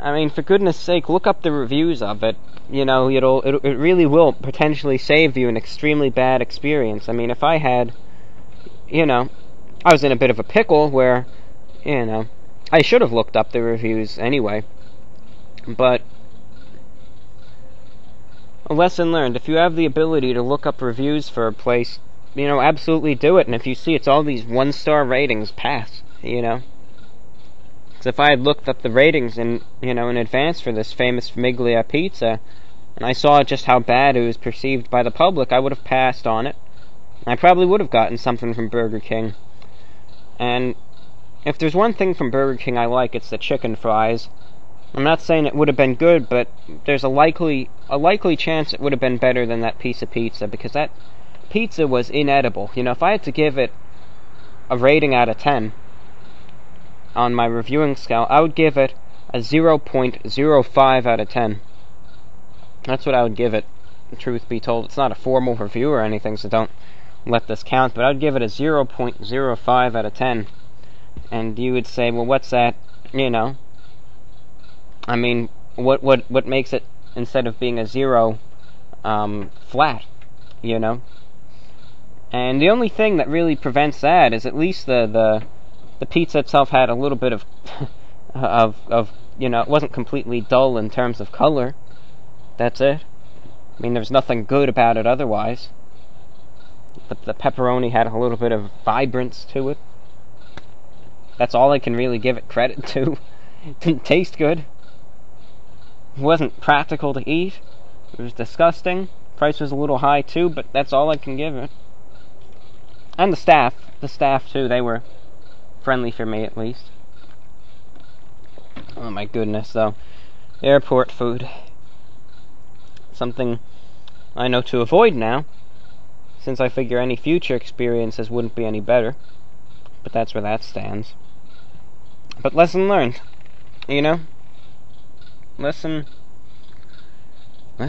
I mean, for goodness sake, look up the reviews of it. It really will potentially save you an extremely bad experience. I mean, if I had, I was in a bit of a pickle where, I should have looked up the reviews anyway. But a lesson learned: if you have the ability to look up reviews for a place, absolutely do it. And if you see it's all these one-star ratings, pass. Because if I had looked up the ratings in advance for this famous Famiglia pizza, and I saw just how bad it was perceived by the public, I would have passed on it. I probably would have gotten something from Burger King. And if there's one thing from Burger King I like, it's the chicken fries. I'm not saying it would have been good, but there's a likely chance it would have been better than that piece of pizza, because that pizza was inedible. If I had to give it a rating out of 10 on my reviewing scale, I would give it a 0.05 out of 10. That's what I would give it, truth be told. It's not a formal review or anything, so don't let this count, but I'd give it a 0.05 out of 10. And you would say, well, what's that? I mean, what makes it, instead of being a 0, flat, And the only thing that really prevents that is at least the pizza itself had a little bit of it wasn't completely dull in terms of color. That's it. I mean, there's nothing good about it otherwise. But the pepperoni had a little bit of vibrance to it. That's all I can really give it credit to. It didn't taste good. It wasn't practical to eat. It was disgusting. Price was a little high too, but that's all I can give it. And the staff too, they were friendly for me at least. Oh my goodness, though. Airport food. Something I know to avoid now, since I figure any future experiences wouldn't be any better. But that's where that stands. But lesson learned. Lesson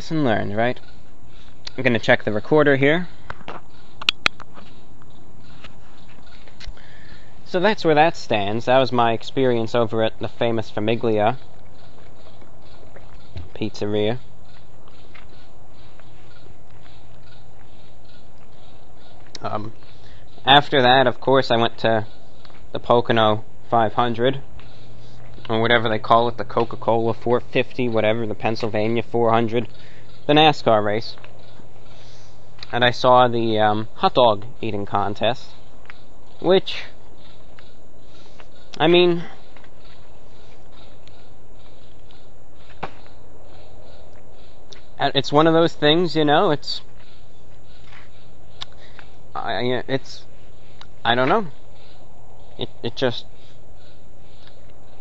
learned, right? I'm gonna check the recorder here. So that's where that stands. That was my experience over at the famous Famiglia pizzeria. After that, of course, I went to the Pocono 500, or whatever they call it, the Coca-Cola 450, whatever, the Pennsylvania 400, the NASCAR race. And I saw the hot dog eating contest, which, I mean, it's one of those things, I don't know.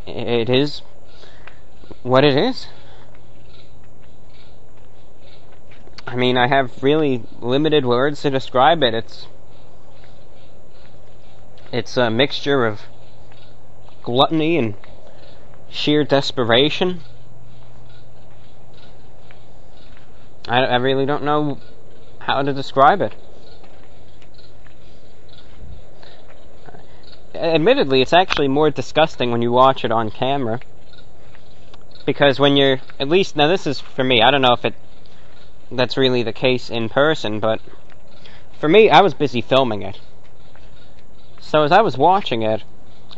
It is what it is. I mean, I have really limited words to describe it. It's a mixture of gluttony and sheer desperation. I really don't know how to describe it. Admittedly, it's actually more disgusting when you watch it on camera. Because when you're, at least, now this is for me, I don't know if that's really the case in person, but for me, I was busy filming it. So as I was watching it,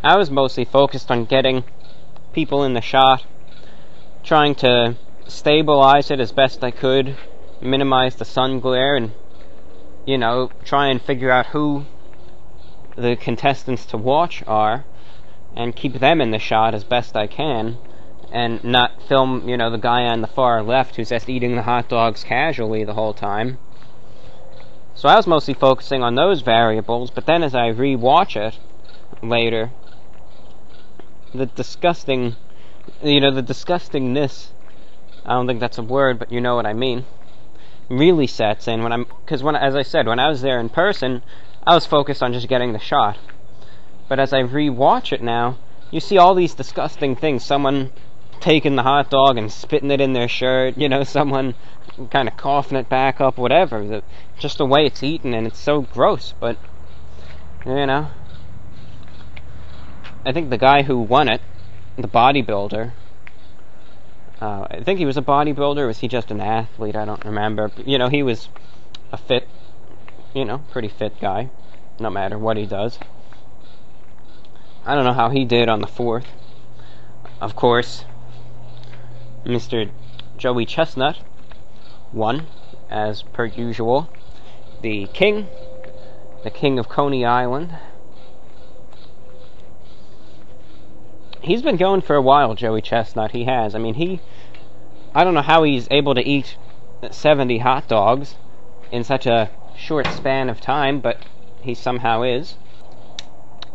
I was mostly focused on getting people in the shot, trying to stabilize it as best I could, minimize the sun glare, and, you know, try and figure out who the contestants to watch are, and keep them in the shot as best I can, and not film, you know, the guy on the far left who's just eating the hot dogs casually the whole time. So I was mostly focusing on those variables, but then as I re-watch it later, the disgustingness, I don't think that's a word, but you know what I mean, really sets in because as I said, when I was there in person, I was focused on just getting the shot. But as I re-watch it now, you see all these disgusting things. Someone taking the hot dog and spitting it in their shirt, you know, someone kind of coughing it back up, whatever. Just the way it's eaten, and it's so gross. But, you know, I think the guy who won it, the bodybuilder, I think he was a bodybuilder, or was he just an athlete? I don't remember. But, you know, he was a fit, you know, pretty fit guy, no matter what he does. I don't know how he did on the 4th. Of course, Mr. Joey Chestnut won, as per usual. The king of Coney Island. He's been going for a while, Joey Chestnut, he has. I mean, I don't know how he's able to eat 70 hot dogs in such a short span of time, but he somehow is.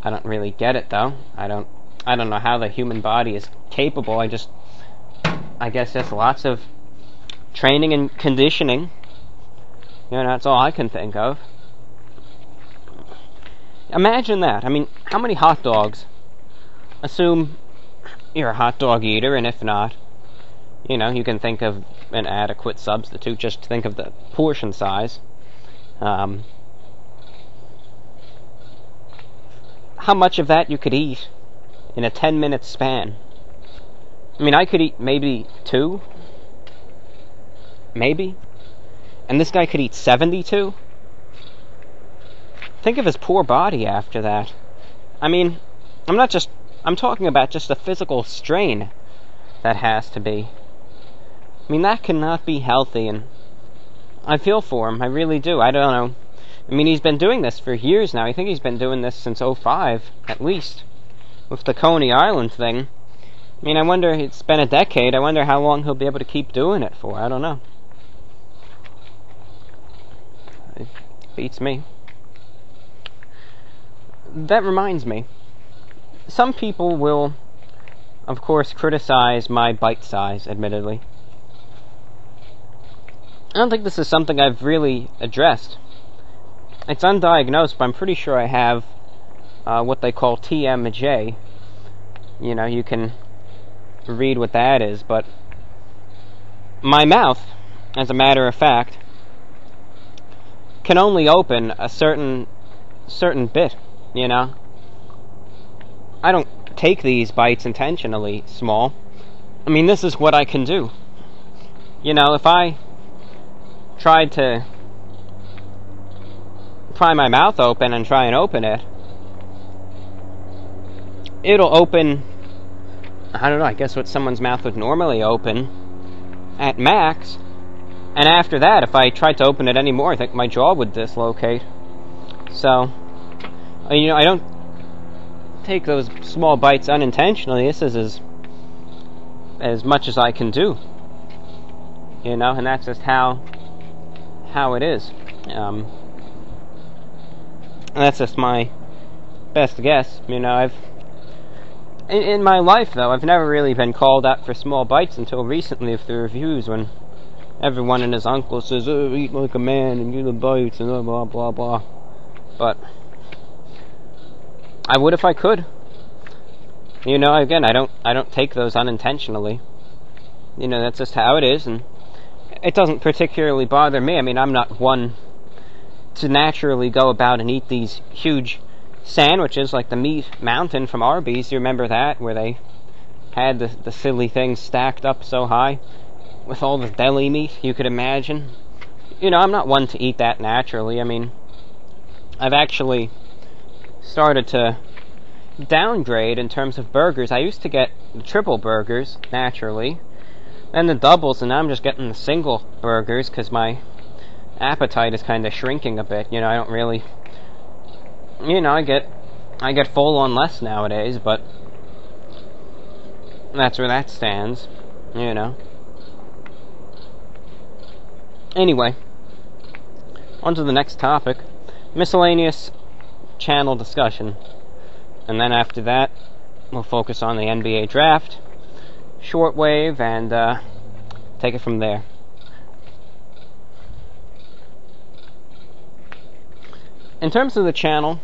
I don't really get it, though. I don't know how the human body is capable. I guess there's lots of training and conditioning. You know, that's all I can think of. Imagine that. I mean, how many hot dogs? Assume you're a hot dog eater, and if not, you know, you can think of an adequate substitute. Just think of the portion size. How much of that you could eat in a 10-minute span? I mean, I could eat maybe 2, maybe, and this guy could eat 72. Think of his poor body after that. I mean, I'm talking about just the physical strain that has to be. I mean, that cannot be healthy, and I feel for him. I really do. I don't know. I mean, he's been doing this for years now. I think he's been doing this since '05, at least, with the Coney Island thing. I mean, I wonder, it's been a decade. I wonder how long he'll be able to keep doing it for. I don't know. It beats me. That reminds me. Some people will, of course, criticize my bite size, admittedly. I don't think this is something I've really addressed. It's undiagnosed, but I'm pretty sure I have what they call TMJ. You know, you can read what that is, but my mouth, as a matter of fact, can only open a certain bit, you know? I don't take these bites intentionally small. I mean, this is what I can do. You know, if I tried to pry my mouth open and try and open it, it'll open, I don't know, I guess what someone's mouth would normally open at max, and after that, if I tried to open it anymore, I think my jaw would dislocate. So, you know, I don't take those small bites unintentionally. This is as much as I can do, you know, and that's just how it is. That's just my best guess. You know, in my life, though, I've never really been called out for small bites until recently with the reviews, when everyone and his uncle says, "Oh, eat like a man and get the bites," and blah blah blah. But I would if I could. You know, again, I don't take those unintentionally. You know, that's just how it is, and it doesn't particularly bother me. I mean, I'm not one to naturally go about and eat these huge sandwiches like the Meat Mountain from Arby's. You remember that, where they had the silly things stacked up so high with all the deli meat you could imagine? You know, I'm not one to eat that naturally. I mean, I've actually started to downgrade in terms of burgers. I used to get the triple burgers, naturally, and the doubles, and now I'm just getting the single burgers because my appetite is kind of shrinking a bit. You know, I don't really... You know, I get full on less nowadays, but that's where that stands, you know. Anyway, on to the next topic. Miscellaneous channel discussion. And then after that, we'll focus on the NBA draft, Shortwave, and take it from there. In terms of the channel,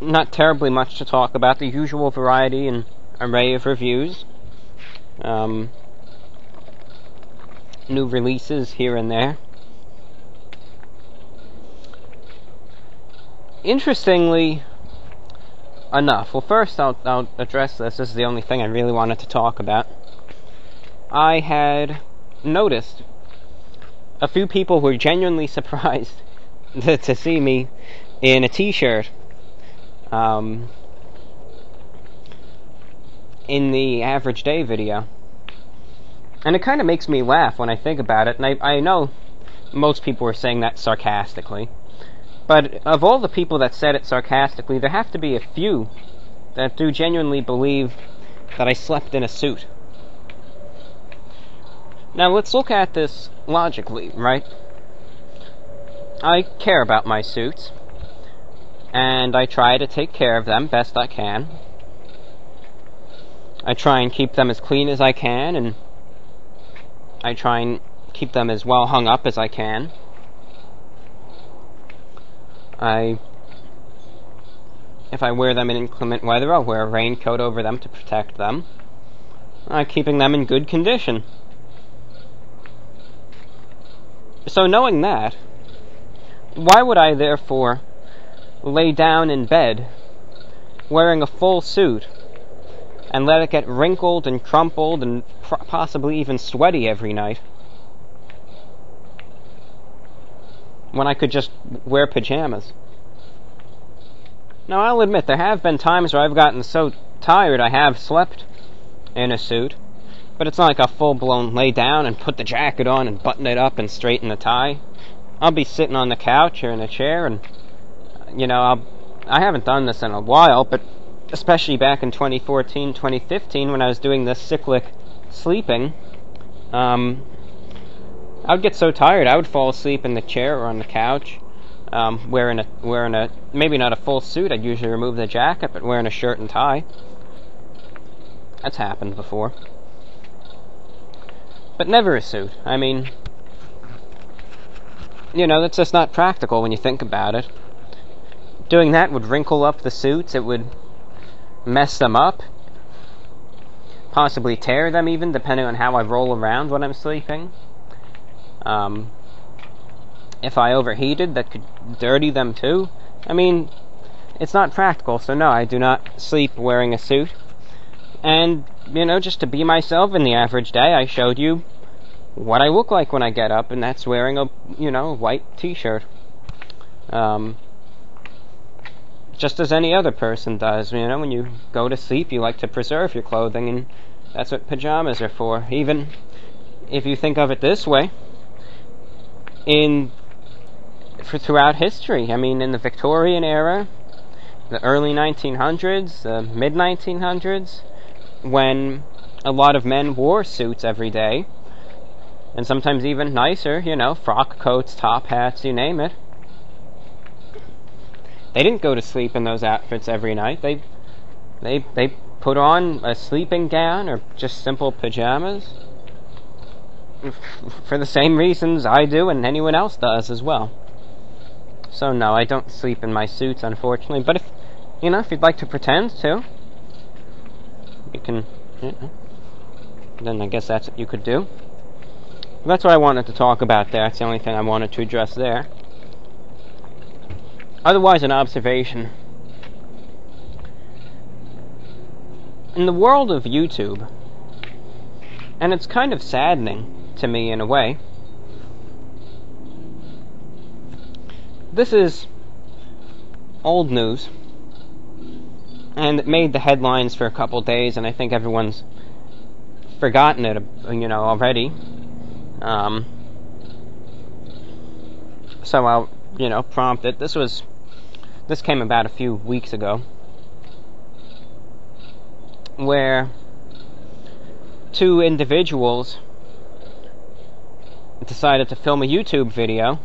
not terribly much to talk about. The usual variety and array of reviews. New releases here and there. Interestingly enough, well, first I'll address this. This is the only thing I really wanted to talk about. I had noticed a few people were genuinely surprised to see me in a t-shirt in the Average Day video. And it kind of makes me laugh when I think about it, and I know most people were saying that sarcastically. But of all the people that said it sarcastically, there have to be a few that do genuinely believe that I slept in a suit. Now, let's look at this logically, right? I care about my suits, and I try to take care of them best I can. I try and keep them as clean as I can, and I try and keep them as well hung up as I can. If I wear them in inclement weather, I'll wear a raincoat over them to protect them, keeping them in good condition. So knowing that, why would I therefore lay down in bed wearing a full suit and let it get wrinkled and crumpled and possibly even sweaty every night, when I could just wear pajamas? Now, I'll admit, there have been times where I've gotten so tired I have slept in a suit, but it's not like a full-blown lay down and put the jacket on and button it up and straighten the tie. I'll be sitting on the couch or in a chair, and, you know, I haven't done this in a while, but especially back in 2014, 2015, when I was doing this cyclic sleeping, I would get so tired I would fall asleep in the chair or on the couch, wearing a maybe not a full suit. I'd usually remove the jacket, but wearing a shirt and tie. That's happened before, but never a suit. I mean, you know, that's just not practical when you think about it. Doing that would wrinkle up the suits. It would mess them up, possibly tear them even, depending on how I roll around when I'm sleeping. If I overheated, that could dirty them too. I mean, it's not practical, so no, I do not sleep wearing a suit. And, you know, just to be myself in the average day, I showed you what I look like when I get up, and that's wearing a, you know, white t-shirt. Just as any other person does. You know, when you go to sleep, you like to preserve your clothing, and that's what pajamas are for. Even if you think of it this way, throughout history, I mean, in the Victorian era, the early 1900s, the mid-1900s, when a lot of men wore suits every day, and sometimes even nicer, you know, frock coats, top hats, you name it. They didn't go to sleep in those outfits every night. They put on a sleeping gown or just simple pajamas for the same reasons I do and anyone else does as well. So no, I don't sleep in my suits, unfortunately. But if you'd like to pretend to, you can, you know, then I guess that's what you could do. That's what I wanted to talk about there. That's the only thing I wanted to address there. Otherwise, an observation. In the world of YouTube, and it's kind of saddening to me in a way, this is old news, and it made the headlines for a couple days, and I think everyone's forgotten it, already. So I'll, prompt it. This came about a few weeks ago, where two individuals decided to film a YouTube video,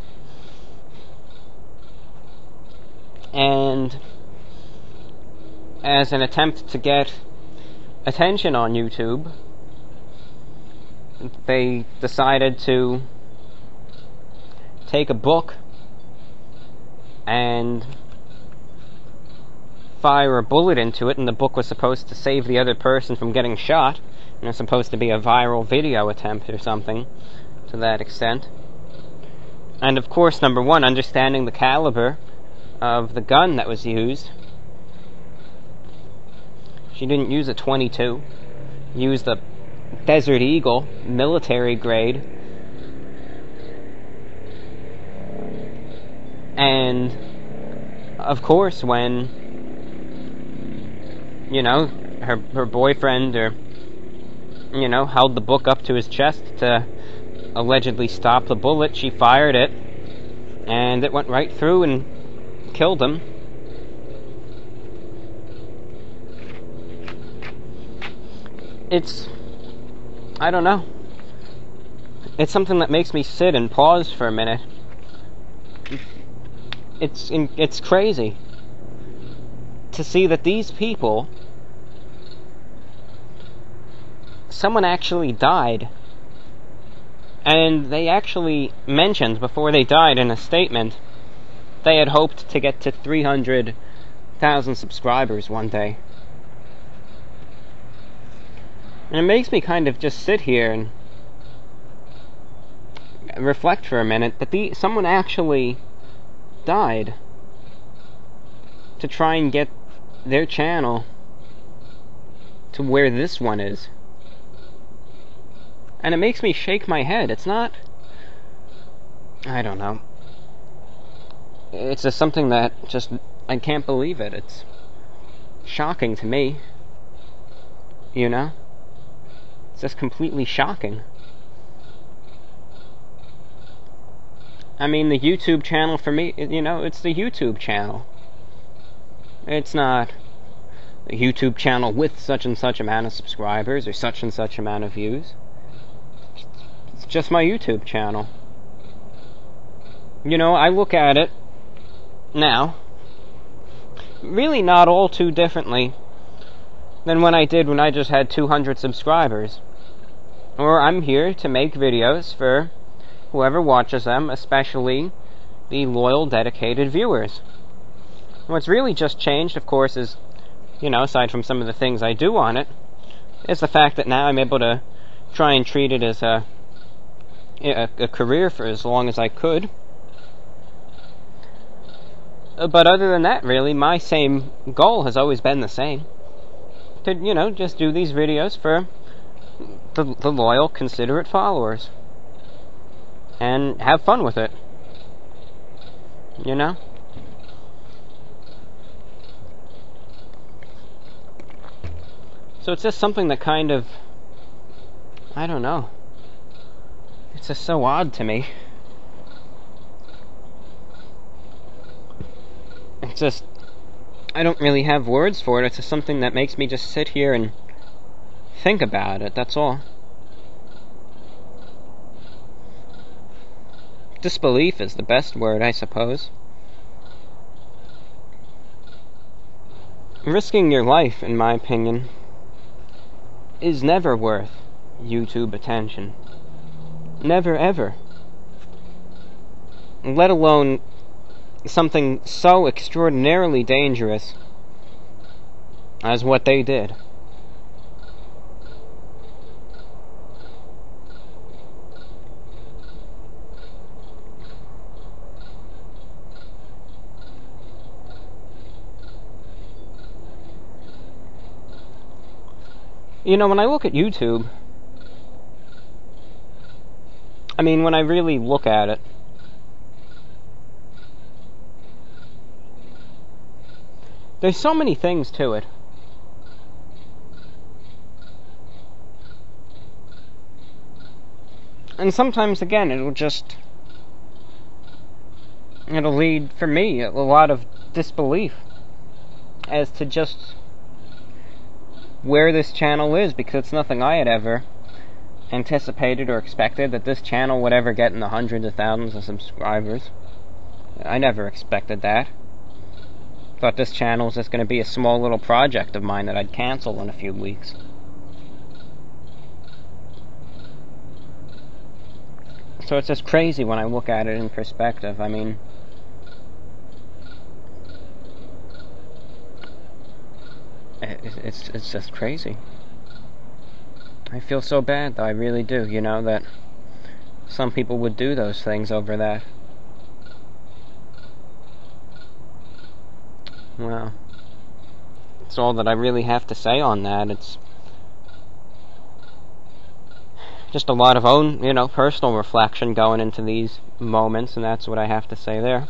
and as an attempt to get attention on YouTube, they decided to take a book and fire a bullet into it, and the book was supposed to save the other person from getting shot, and it was supposed to be a viral video attempt or something to that extent. And of course, number one, understanding the caliber of the gun that was used. She didn't use a .22, used a Desert Eagle, military grade. And of course, when her boyfriend held the book up to his chest to allegedly stop the bullet, she fired it, and it went right through and killed him. I don't know. It's something that makes me sit and pause for a minute. It's crazy to see that these people, someone actually died, and they actually mentioned before they died in a statement they had hoped to get to 300,000 subscribers one day. And it makes me kind of just sit here and reflect for a minute that someone actually died to try and get their channel to where this one is. And it makes me shake my head. It's not... I don't know. It's just something that I can't believe it. It's shocking to me. It's just completely shocking. I mean, the YouTube channel for me, it's the YouTube channel. It's not a YouTube channel with such and such amount of subscribers or such and such amount of views. It's just my YouTube channel. I look at it now really not all too differently than when I did when I just had 200 subscribers. Or I'm here to make videos for whoever watches them, especially the loyal, dedicated viewers. What's really just changed, of course, is, aside from some of the things I do on it, is the fact that now I'm able to try and treat it as a career for as long as I could. But other than that, really, my same goal has always been the same. To, just do these videos for the loyal, considerate followers. And have fun with it. So it's just something that kind of... I don't know. It's just so odd to me. It's just... I don't really have words for it. It's just something that makes me just sit here and think about it, that's all. Disbelief is the best word, I suppose. Risking your life, in my opinion, is never worth YouTube attention. Never, ever. Let alone something so extraordinarily dangerous as what they did. When I look at YouTube, when I really look at it, There's so many things to it. And sometimes, again, it'll lead, for me, a lot of disbelief as to just where this channel is, because it's nothing I had ever anticipated or expected, that this channel would ever get in the hundreds of thousands of subscribers. I never expected that. Thought this channel was just going to be a small little project of mine that I'd cancel in a few weeks. So it's just crazy when I look at it in perspective. I mean, it's just crazy. I feel so bad, though. I really do, you know, that some people would do those things over that. Well, that's all that I really have to say on that. It's just a lot of own, you know, personal reflection going into these moments, and that's what I have to say there.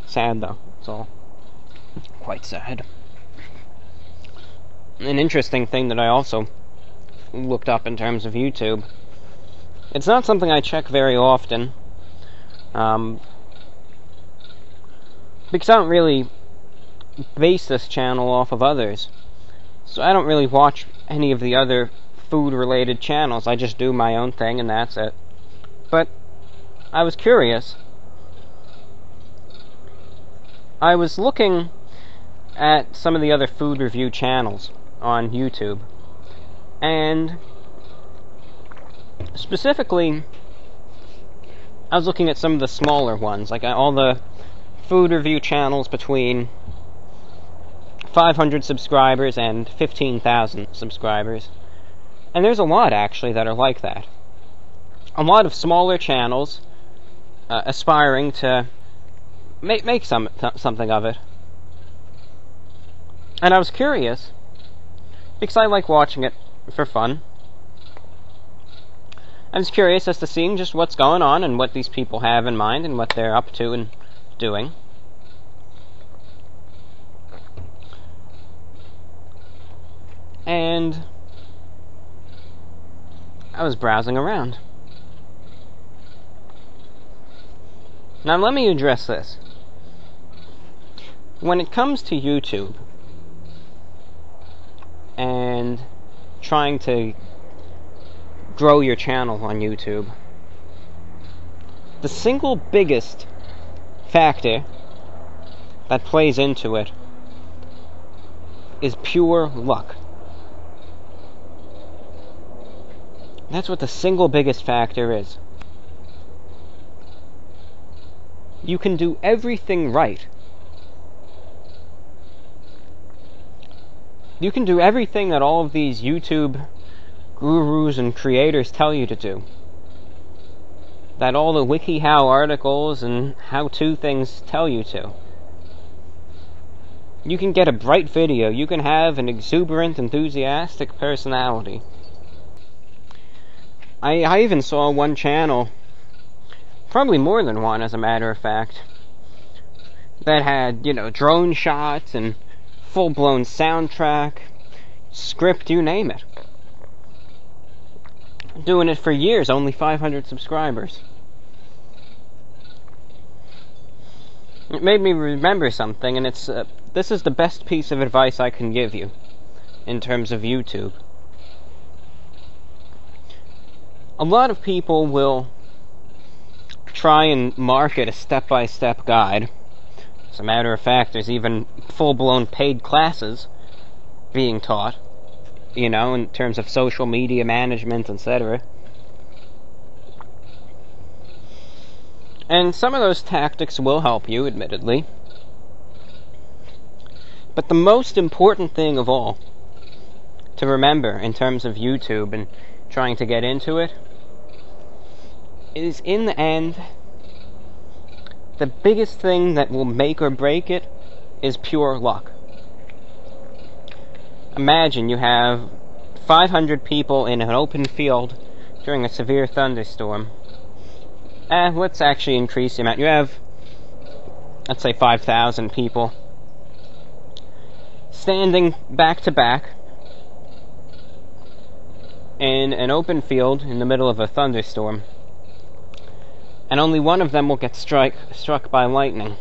Sad, though. It's all quite sad. An interesting thing that I also looked up in terms of YouTube. It's not something I check very often, because I don't really base this channel off of others. So I don't really watch any of the other food-related channels. I just do my own thing, and that's it. But I was curious. I was looking at some of the other food review channels on YouTube, and specifically, I was looking at some of the smaller ones, like all the food review channels between 500 subscribers and 15,000 subscribers. And there's a lot, actually, that are like that. A lot of smaller channels aspiring to make something of it. And I was curious, because I like watching it for fun. I was curious as to seeing just what's going on and what these people have in mind and what they're up to and doing. And I was browsing around. Now let me address this. When it comes to YouTube and trying to grow your channel on YouTube, the single biggest factor that plays into it is pure luck. That's what the single biggest factor is. You can do everything right. You can do everything that all of these YouTube gurus and creators tell you to do. That all the WikiHow articles and how-to things tell you to. You can get a bright video. You can have an exuberant, enthusiastic personality. I even saw one channel, probably more than one as a matter of fact, that had, you know, drone shots and full-blown soundtrack, script, you name it. Doing it for years, only 500 subscribers. It made me remember something, and it's this is the best piece of advice I can give you in terms of YouTube. A lot of people will try and market a step-by-step guide. As a matter of fact, there's even full-blown paid classes being taught, you know, in terms of social media management, etc. And some of those tactics will help you, admittedly. But the most important thing of all to remember in terms of YouTube and trying to get into it is, in the end, the biggest thing that will make or break it is pure luck. Imagine you have 500 people in an open field during a severe thunderstorm. Let's actually increase the amount. You have, let's say, 5,000 people standing back to back in an open field in the middle of a thunderstorm, and only one of them will get struck by lightning,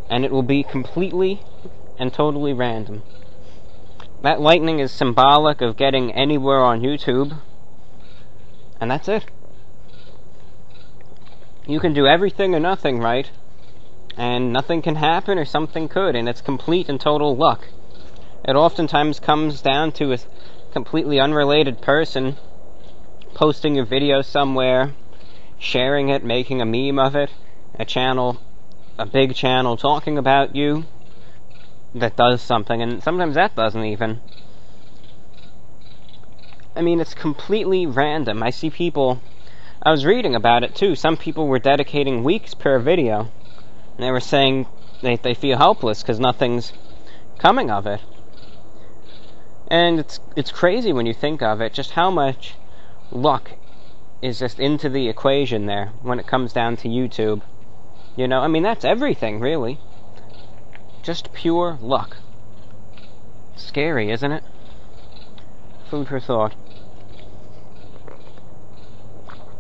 and it will be completely and totally random. That lightning is symbolic of getting anywhere on YouTube, and that's it. You can do everything or nothing right, and nothing can happen or something could, and it's complete and total luck. It oftentimes comes down to a completely unrelated person posting a video somewhere, sharing it, making a meme of it, a big channel talking about you that does something, and sometimes that doesn't even. I mean, it's completely random. I see people, I was reading about it too, some people were dedicating weeks per video, and they were saying they feel helpless because nothing's coming of it. And it's crazy when you think of it, just how much luck is just into the equation there when it comes down to YouTube. You know, I mean, that's everything, really. Just pure luck. Scary, isn't it? Food for thought.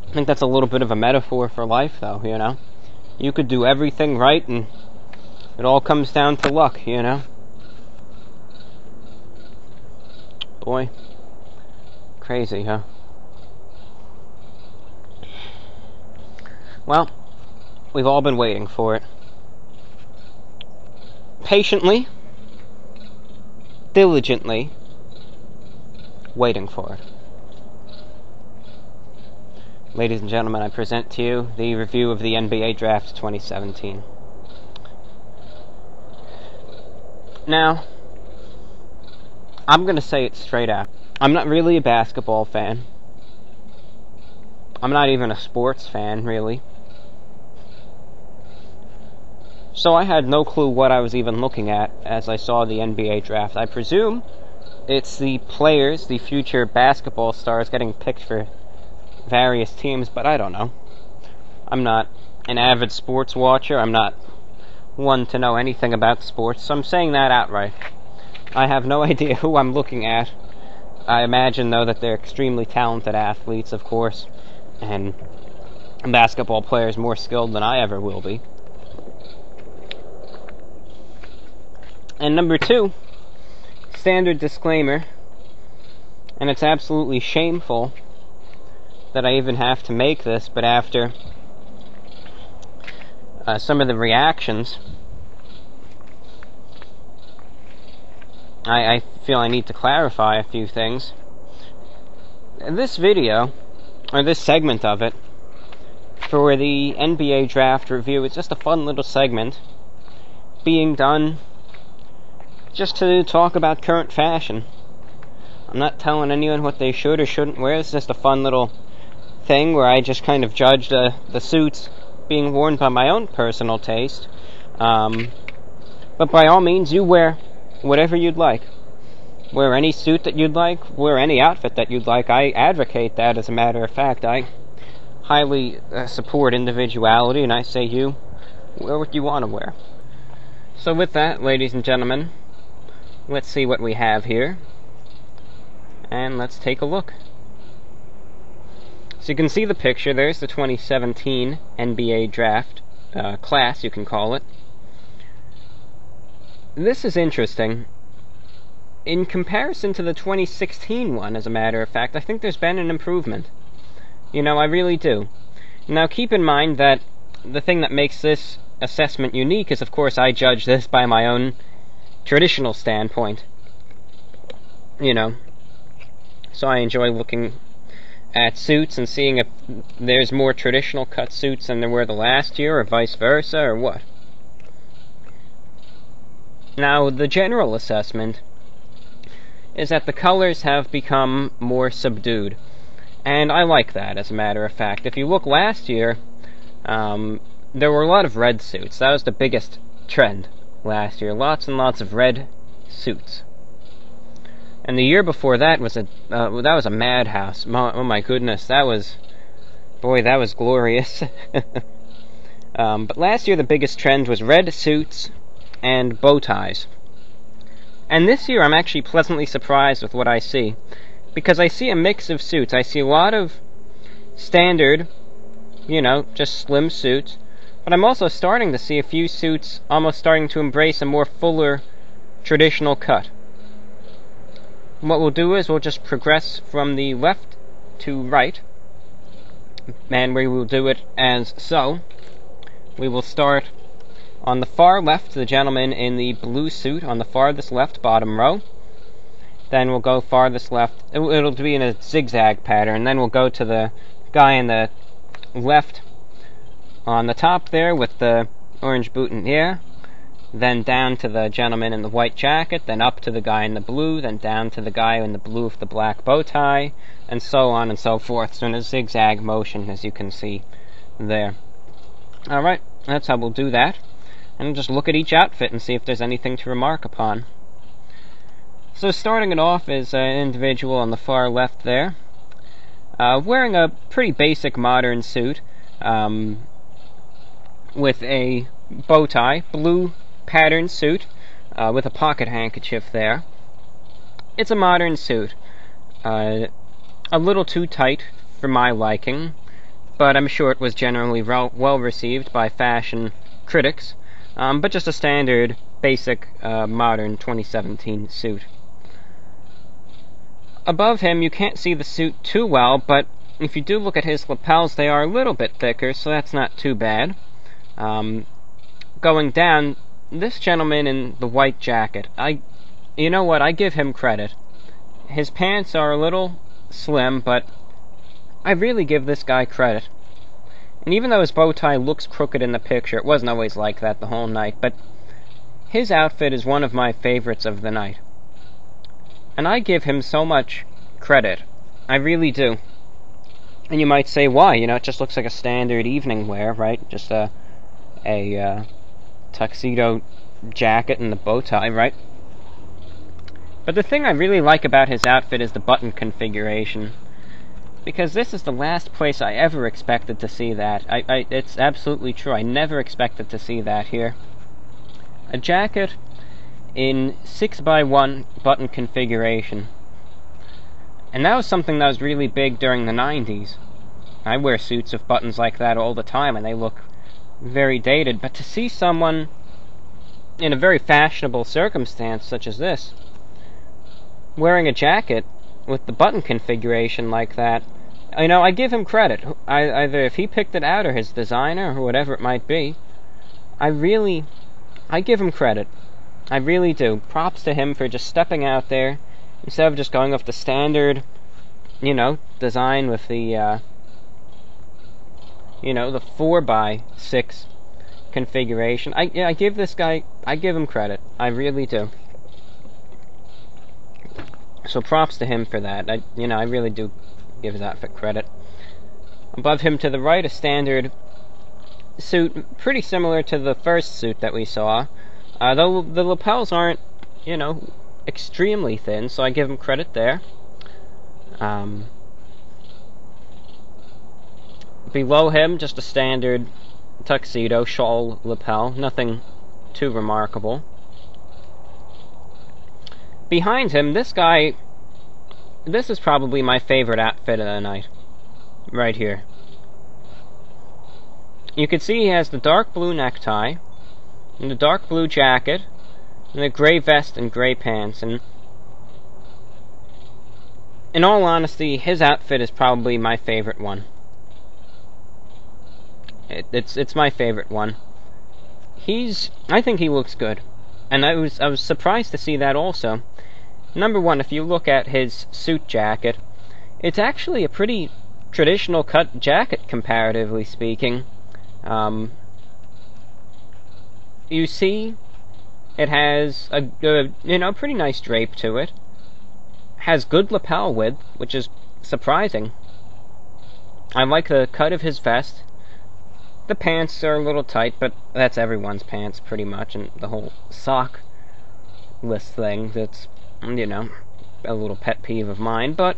I think that's a little bit of a metaphor for life, though, you know? You could do everything right, and it all comes down to luck, you know? Boy. Crazy, huh? Well, we've all been waiting for it. Patiently, diligently, waiting for it. Ladies and gentlemen, I present to you the review of the NBA Draft 2017. Now, I'm going to say it straight out. I'm not really a basketball fan. I'm not even a sports fan, really. So I had no clue what I was even looking at as I saw the NBA draft. I presume it's the players, the future basketball stars getting picked for various teams, but I don't know. I'm not an avid sports watcher. I'm not one to know anything about sports, so I'm saying that outright. I have no idea who I'm looking at. I imagine, though, that they're extremely talented athletes, of course, and basketball players more skilled than I ever will be. And number two, standard disclaimer, and it's absolutely shameful that I even have to make this, but after some of the reactions, I feel I need to clarify a few things. This video, or this segment of it, for the NBA Draft review, it's just a fun little segment being done just to talk about current fashion. I'm not telling anyone what they should or shouldn't wear. It's just a fun little thing where I just kind of judge the suits being worn by my own personal taste. But by all means, you wear whatever you'd like. Wear any suit that you'd like. Wear any outfit that you'd like. I advocate that, as a matter of fact. I highly support individuality, and I say you wear what you want to wear. So with that, ladies and gentlemen, let's see what we have here, and let's take a look. So you can see the picture. There's the 2017 NBA Draft class, you can call it. This is interesting. In comparison to the 2016 one, as a matter of fact, I think there's been an improvement. You know, I really do. Now, keep in mind that the thing that makes this assessment unique is, of course, I judge this by my own traditional standpoint. You know, so I enjoy looking at suits and seeing if there's more traditional cut suits than there were the last year, or vice versa, or what. Now, the general assessment is that the colors have become more subdued, and I like that, as a matter of fact. If you look last year, there were a lot of red suits. That was the biggest trend last year. Lots and lots of red suits. And the year before that was a madhouse. Oh my goodness, that was glorious. But last year the biggest trend was red suits and bow ties. And this year I'm actually pleasantly surprised with what I see, because I see a mix of suits. I see a lot of standard, just slim suits, but I'm also starting to see a few suits almost starting to embrace a more fuller traditional cut. What we'll do is we'll just progress from the left to right, and we will do it as so. We will start on the far left, the gentleman in the blue suit on the farthest left bottom row. Then we'll go farthest left. It'll be in a zigzag pattern. Then we'll go to the guy in the left on the top there with the orange boutonniere. Then down to the gentleman in the white jacket. Then up to the guy in the blue. Then down to the guy in the blue with the black bow tie. And so on and so forth. So in a zigzag motion, as you can see there. Alright, that's how we'll do that. And just look at each outfit and see if there's anything to remark upon. So starting it off is an individual on the far left there, wearing a pretty basic modern suit, with a bow tie, blue patterned suit, with a pocket handkerchief there. It's a modern suit, a little too tight for my liking, but I'm sure it was generally well received by fashion critics. But just a standard, basic, modern 2017 suit. Above him, you can't see the suit too well, but if you do look at his lapels, they are a little bit thicker, so that's not too bad. Going down, this gentleman in the white jacket, you know what, I give him credit. His pants are a little slim, but I really give this guy credit. And even though his bow tie looks crooked in the picture, it wasn't always like that the whole night, but his outfit is one of my favorites of the night. And I give him so much credit. I really do. And you might say, why? It just looks like a standard evening wear, right? Just a tuxedo jacket and the bow tie, right? But the thing I really like about his outfit is the button configuration. Because this is the last place I ever expected to see that. It's absolutely true. I never expected to see that here. A jacket in 6x1 button configuration. And that was something that was really big during the 90s. I wear suits with buttons like that all the time, and they look very dated. But to see someone in a very fashionable circumstance such as this, wearing a jacket with the button configuration like that, I give him credit. Either if he picked it out or his designer or whatever it might be, I give him credit. I really do. Props to him for just stepping out there instead of just going off the standard, design with the, the 4x6 configuration. I give this guy, I give him credit. I really do. So props to him for that. I really do give his outfit credit. Above him to the right, a standard suit, pretty similar to the first suit that we saw. Though the lapels aren't, extremely thin, so I give him credit there. Below him, just a standard tuxedo, shawl lapel, nothing too remarkable. Behind him, this guy, this is probably my favorite outfit of the night. Right here. You can see he has the dark blue necktie, and the dark blue jacket, and the gray vest and gray pants, and in all honesty, his outfit is probably my favorite one. It's my favorite one. I think he looks good. And I was surprised to see that also. Number one, if you look at his suit jacket, it's actually a pretty traditional cut jacket, comparatively speaking. You see, it has a pretty nice drape to it. Has good lapel width, which is surprising. I like the cut of his vest. The pants are a little tight, but that's everyone's pants, pretty much, and the whole sock list thing, that's, a little pet peeve of mine, but,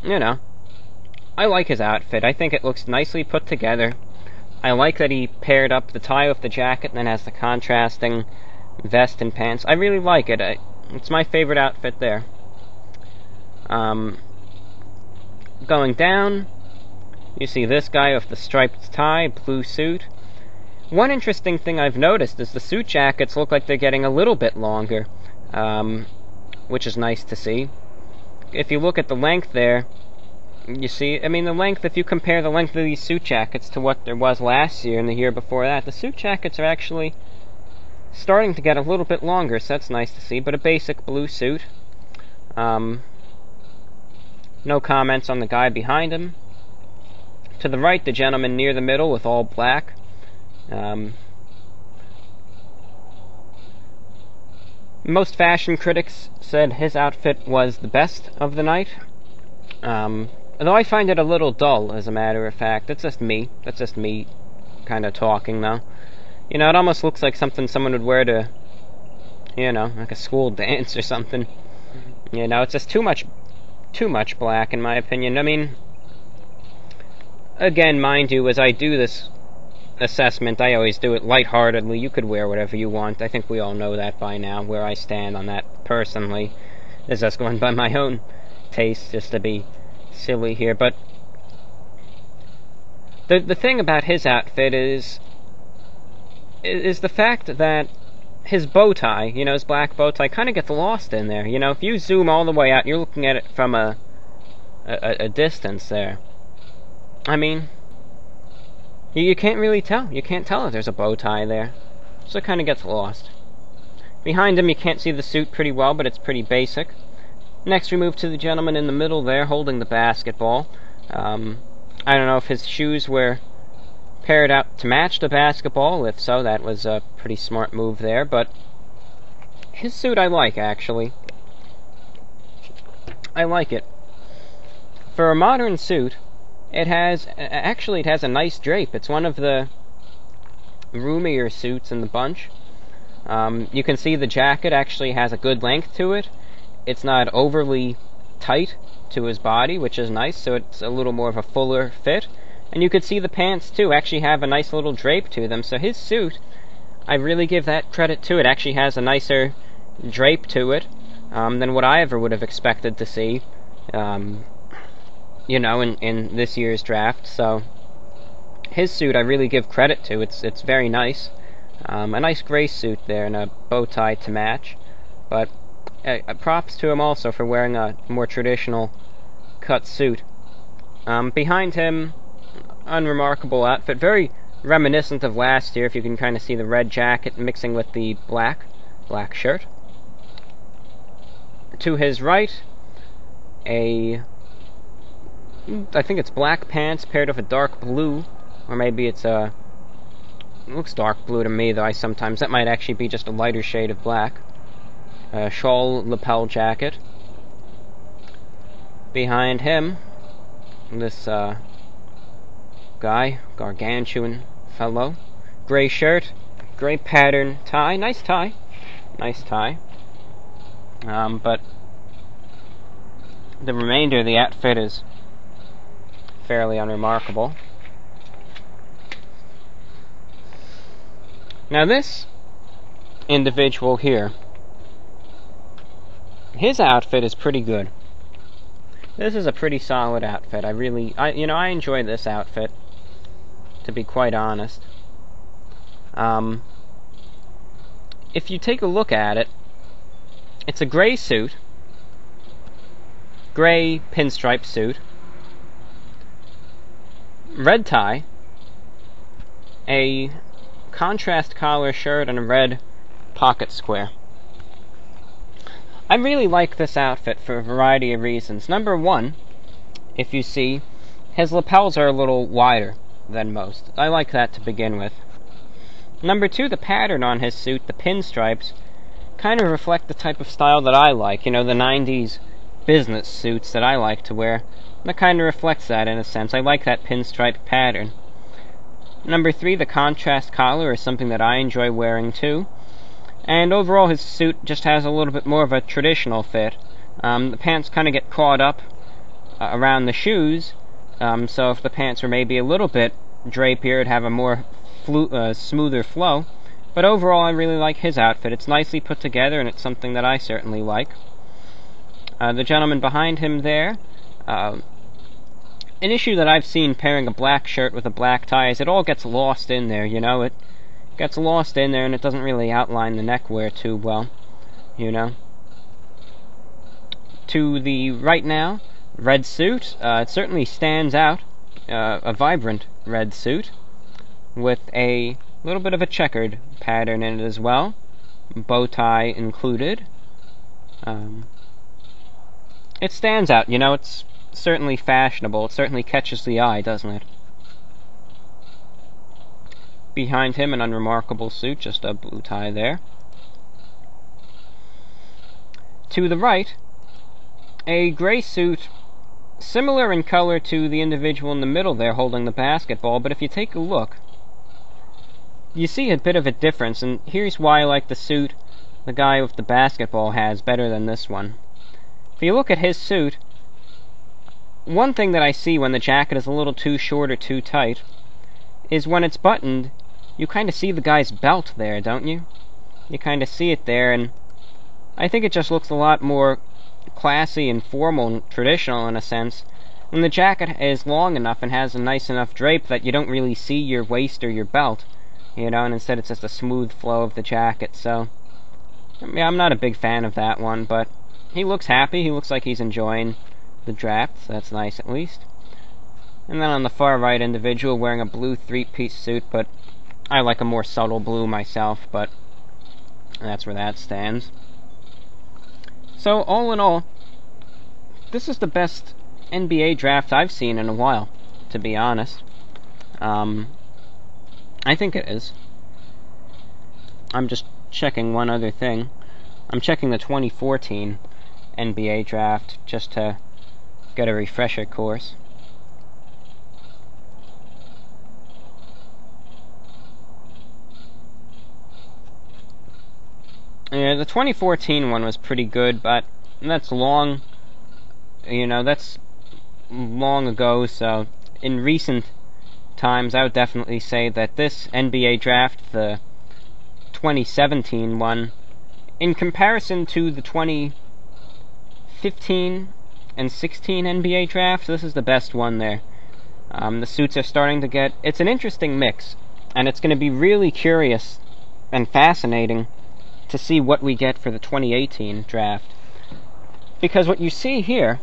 I like his outfit. I think it looks nicely put together. I like that he paired up the tie with the jacket and then has the contrasting vest and pants. I really like it. It's my favorite outfit there. Going down, you see this guy with the striped tie, blue suit. One interesting thing I've noticed is the suit jackets look like they're getting a little bit longer, which is nice to see. If you look at the length there, you see, I mean, the length, if you compare the length of these suit jackets to what there was last year and the year before that, the suit jackets are actually starting to get a little bit longer, so that's nice to see. But a basic blue suit. No comments on the guy behind him. To the right, the gentleman near the middle with all black. Most fashion critics said his outfit was the best of the night. Although I find it a little dull, as a matter of fact. That's just me. That's just me kind of talking, though. You know, it almost looks like something someone would wear to, you know, like a school dance or something. You know, it's just too much black, in my opinion. I mean, again, mind you, as I do this assessment, I always do it lightheartedly. You could wear whatever you want. I think we all know that by now, where I stand on that personally. This is just going by my own taste, just to be silly here. But the thing about his outfit is the fact that his bow tie, you know, his black bow tie, kind of gets lost in there. You know, if you zoom all the way out, you're looking at it from a distance there. I mean, you can't really tell. You can't tell if there's a bow tie there. So it kind of gets lost. Behind him, you can't see the suit pretty well, but it's pretty basic. Next, we move to the gentleman in the middle there, holding the basketball. I don't know if his shoes were paired out to match the basketball. If so, that was a pretty smart move there, but his suit I like, actually. I like it. For a modern suit, it has a nice drape. It's one of the roomier suits in the bunch. You can see the jacket actually has a good length to it. It's not overly tight to his body, which is nice, so it's a little more of a fuller fit. And you could see the pants, too, actually have a nice little drape to them. So his suit, I really give that credit to it. Actually has a nicer drape to it than what I ever would have expected to see, you know, in this year's draft. So his suit, I really give credit to. It's very nice. A nice gray suit there and a bow tie to match. But props to him also for wearing a more traditional cut suit. Behind him, unremarkable outfit, very reminiscent of last year, if you can kind of see the red jacket mixing with the black shirt. To his right, I think it's black pants paired with a dark blue, or maybe it looks dark blue to me, though that might actually be just a lighter shade of black. Shawl lapel jacket. Behind him, this guy, gargantuan fellow, gray shirt, gray pattern tie, nice tie, but the remainder of the outfit is fairly unremarkable. Now this individual here, his outfit is pretty good. This is a pretty solid outfit. I enjoy this outfit, to be quite honest. If you take a look at it, it's a gray suit, gray pinstripe suit, red tie, a contrast collar shirt, and a red pocket square. I really like this outfit for a variety of reasons. Number one, if you see, his lapels are a little wider than most. I like that to begin with. Number two, the pattern on his suit, the pinstripes, kind of reflect the type of style that I like. You know, the 90s business suits that I like to wear. That kind of reflects that in a sense. I like that pinstripe pattern. Number three, the contrast collar is something that I enjoy wearing too. And overall, his suit just has a little bit more of a traditional fit. The pants kind of get caught up around the shoes, so if the pants were maybe a little bit drapier, it'd have a more smoother flow. But overall, I really like his outfit. It's nicely put together, and it's something that I certainly like. The gentleman behind him there, an issue that I've seen pairing a black shirt with a black tie is it all gets lost in there, you know? It gets lost in there, and it doesn't really outline the neckwear too well, you know? To the right now, red suit. It certainly stands out. A vibrant red suit with a little bit of a checkered pattern in it as well, bow tie included. It stands out, you know, it's certainly fashionable, it certainly catches the eye, doesn't it? Behind him, an unremarkable suit, just a blue tie there. To the right, a gray suit, similar in color to the individual in the middle there holding the basketball, but if you take a look, you see a bit of a difference, and here's why I like the suit the guy with the basketball has better than this one. If you look at his suit, one thing that I see when the jacket is a little too short or too tight is when it's buttoned, you kind of see the guy's belt there, don't you? You kind of see it there, and I think it just looks a lot more classy and formal and traditional in a sense when the jacket is long enough and has a nice enough drape that you don't really see your waist or your belt, you know, and instead it's just a smooth flow of the jacket. So yeah, I'm not a big fan of that one, but he looks happy, he looks like he's enjoying the draft, so that's nice at least. And then on the far right, individual wearing a blue three-piece suit, but I like a more subtle blue myself, but that's where that stands. So, all in all, this is the best NBA draft I've seen in a while, to be honest. I think it is. I'm just checking one other thing. I'm checking the 2014 NBA draft just to get a refresher course. Yeah, the 2014 one was pretty good, but that's long, you know, that's long ago, so in recent times I would definitely say that this NBA draft, the 2017 one, in comparison to the 2015 and 16 NBA draft, this is the best one there. The suits are starting to get, it's an interesting mix, and it's going to be really curious and fascinating to see what we get for the 2018 draft. Because what you see here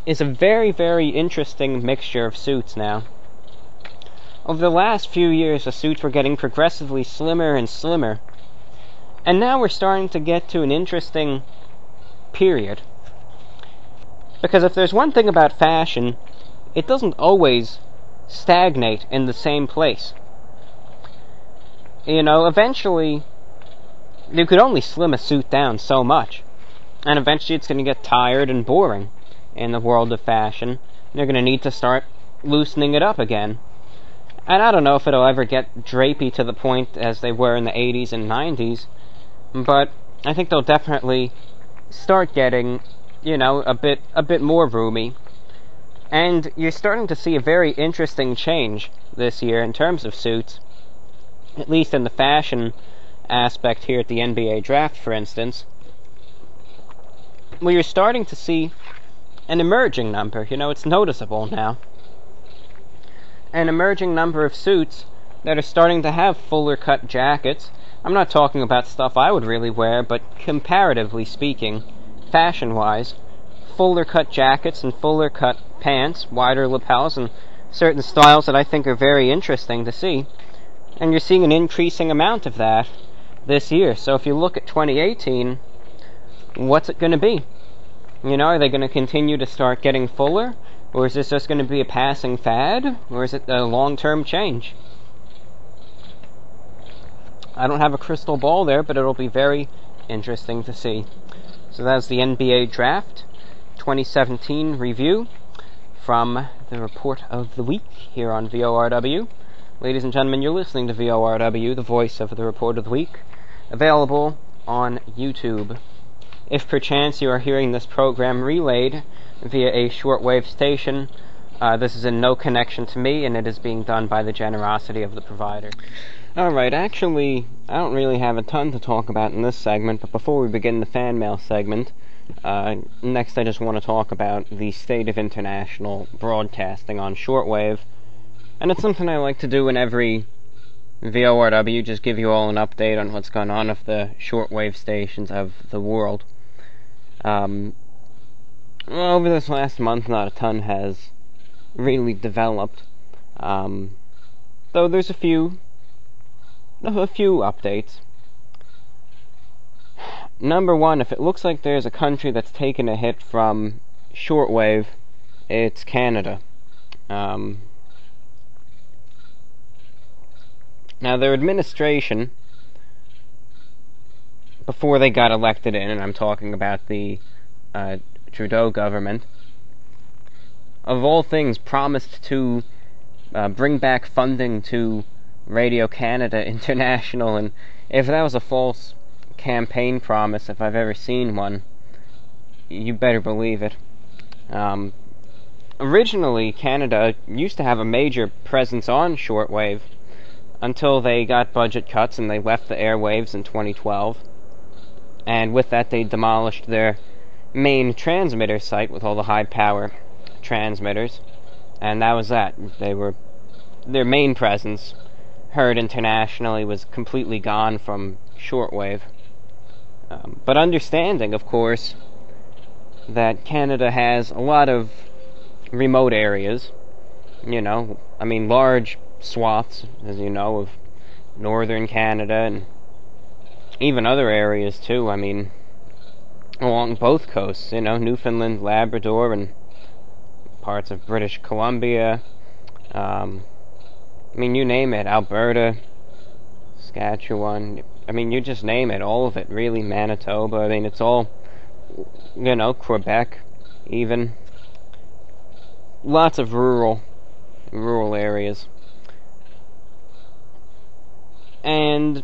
is a very, very interesting mixture of suits now. Over the last few years, the suits were getting progressively slimmer and slimmer. And now we're starting to get to an interesting period. Because if there's one thing about fashion, it doesn't always stagnate in the same place. You know, eventually you could only slim a suit down so much, and eventually it's going to get tired and boring in the world of fashion. They're going to need to start loosening it up again. And I don't know if it'll ever get drapey to the point as they were in the 80s and 90s, but I think they'll definitely start getting, you know, a bit more roomy. And you're starting to see a very interesting change this year in terms of suits, at least in the fashion aspect here at the NBA draft, for instance, where you're starting to see an emerging number, you know, it's noticeable now, an emerging number of suits that are starting to have fuller cut jackets. I'm not talking about stuff I would really wear, but comparatively speaking, fashion-wise, fuller cut jackets and fuller cut pants, wider lapels, and certain styles that I think are very interesting to see. And you're seeing an increasing amount of that this year. So if you look at 2018, what's it going to be? You know, are they going to continue to start getting fuller? Or is this just going to be a passing fad? Or is it a long-term change? I don't have a crystal ball there, but it'll be very interesting to see. So that's the NBA Draft 2017 review from the Report of the Week here on VORW. Ladies and gentlemen, you're listening to VORW, the voice of the Report of the Week, available on YouTube. If perchance you are hearing this program relayed via a shortwave station This is in no connection to me, and it is being done by the generosity of the provider. Alright, actually, I don't really have a ton to talk about in this segment, but before we begin the fan mail segment, next I just want to talk about the state of international broadcasting on shortwave. And it's something I like to do in every VORW, just give you all an update on what's going on with the shortwave stations of the world. Well, over this last month, not a ton has really developed, though there's a few updates. Number one, if it looks like there's a country that's taken a hit from shortwave, it's Canada. Now, their administration, before they got elected in, and I'm talking about the Trudeau government, of all things, promised to bring back funding to Radio Canada International, and if that was a false campaign promise, if I've ever seen one, you better believe it. Originally, Canada used to have a major presence on shortwave until they got budget cuts and they left the airwaves in 2012, and with that they demolished their main transmitter site with all the high power transmitters, and that was that. Their main presence, heard internationally, was completely gone from shortwave. But understanding, of course, that Canada has a lot of remote areas, large swaths, as you know, of northern Canada, and even other areas too, along both coasts, Newfoundland, Labrador, and parts of British Columbia, you name it, Alberta, Saskatchewan, you just name it, all of it, really, Manitoba, it's all, Quebec, even, lots of rural areas. And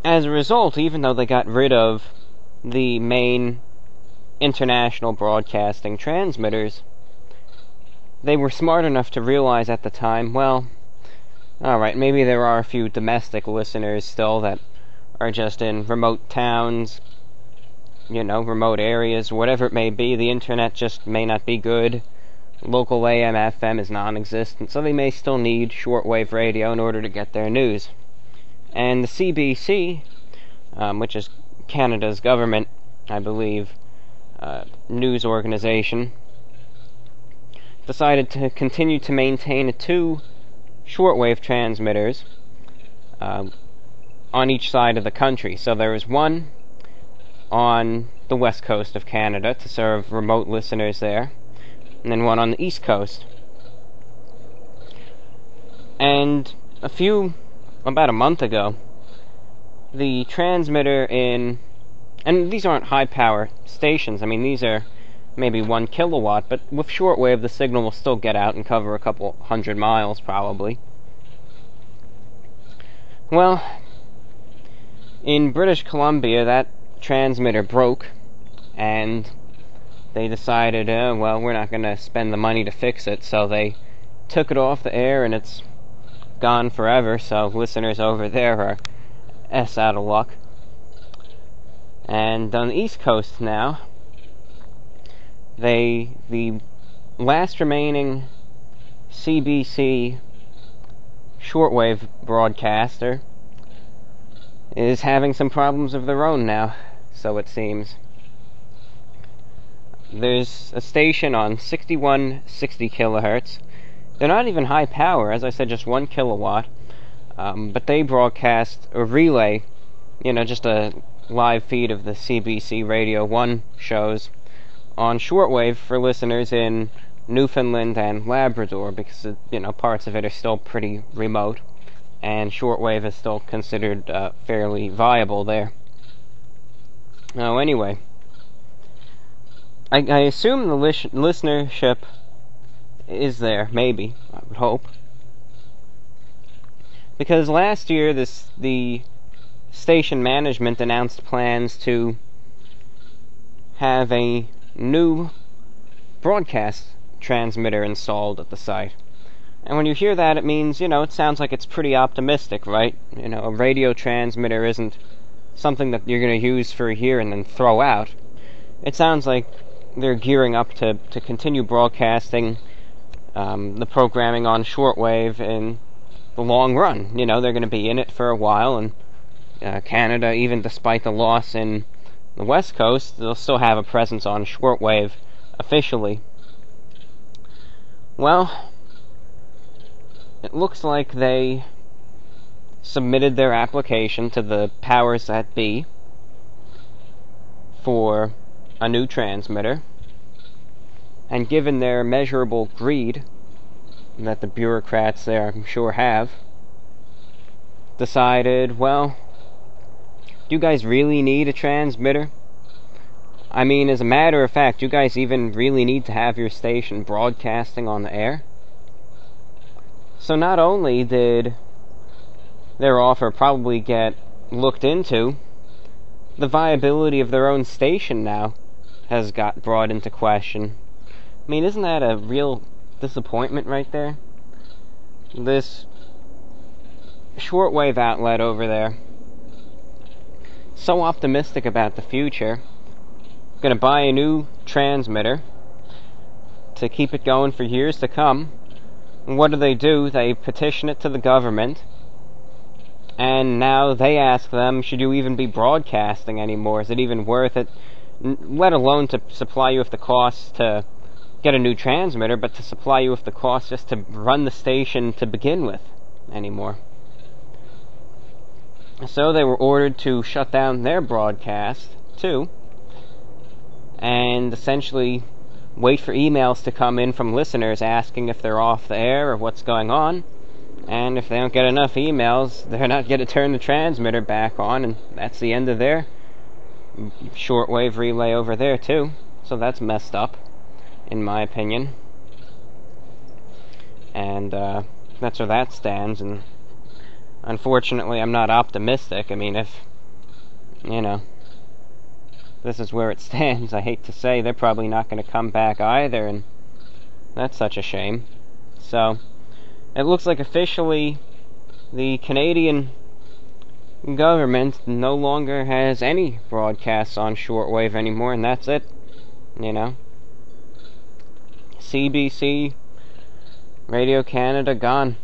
as a result, even though they got rid of the main international broadcasting transmitters, they were smart enough to realize at the time, well, alright, maybe there are a few domestic listeners still that are just in remote towns, remote areas, whatever it may be. The internet just may not be good. Local AM, FM is non-existent, so they may still need shortwave radio in order to get their news. And the CBC, which is Canada's government, I believe, news organization, decided to continue to maintain 2 shortwave transmitters on each side of the country. So there was one on the west coast of Canada to serve remote listeners there, and then one on the east coast. And about a month ago, the transmitter and these aren't high power stations, these are maybe 1 kilowatt, but with shortwave the signal will still get out and cover a couple 100 miles probably. Well, in British Columbia that transmitter broke, and they decided, we're not going to spend the money to fix it, so they took it off the air and it's gone forever, so listeners over there are out of luck. And on the east coast now, the last remaining CBC shortwave broadcaster is having some problems of their own now, so it seems. There's a station on 6160 kilohertz. They're not even high power, as I said, just 1 kilowatt, but they broadcast a relay, just a live feed of the CBC Radio 1 shows on shortwave for listeners in Newfoundland and Labrador, because parts of it are still pretty remote, and shortwave is still considered fairly viable there. Now, anyway, I assume the listenership is there, maybe, I would hope, because last year the station management announced plans to have a new broadcast transmitter installed at the site. And when you hear that, it means, it sounds like it's pretty optimistic, right? A radio transmitter isn't something that you're going to use for a year and then throw out. It sounds like they're gearing up to continue broadcasting the programming on shortwave in the long run. They're going to be in it for a while, and Canada, even despite the loss in the West Coast, they'll still have a presence on shortwave officially. Well, it looks like they submitted their application to the powers that be for a new transmitter, and given their measurable greed that the bureaucrats there, I'm sure, have, decided, well, do you guys really need a transmitter? I mean, as a matter of fact, do you guys even really need to have your station broadcasting on the air? So not only did their offer probably get looked into, the viability of their own station now has got brought into question. I mean, isn't that a real disappointment right there? This shortwave outlet over there, so optimistic about the future, gonna buy a new transmitter to keep it going for years to come. And what do? They petition it to the government, and now they ask them, should you even be broadcasting anymore? Is it even worth it? Let alone to supply you with the cost to get a new transmitter, but to supply you with the cost just to run the station to begin with anymore. So they were ordered to shut down their broadcast too, and essentially wait for emails to come in from listeners asking if they're off the air or what's going on. And if they don't get enough emails, they're not going to turn the transmitter back on, and that's the end of their shortwave relay over there too. So that's messed up, in my opinion. And that's where that stands. And unfortunately, I'm not optimistic. I mean, if this is where it stands, I hate to say, they're probably not going to come back either, and that's such a shame. So it looks like officially the Canadian government no longer has any broadcasts on shortwave anymore, and that's it. CBC, Radio Canada, gone.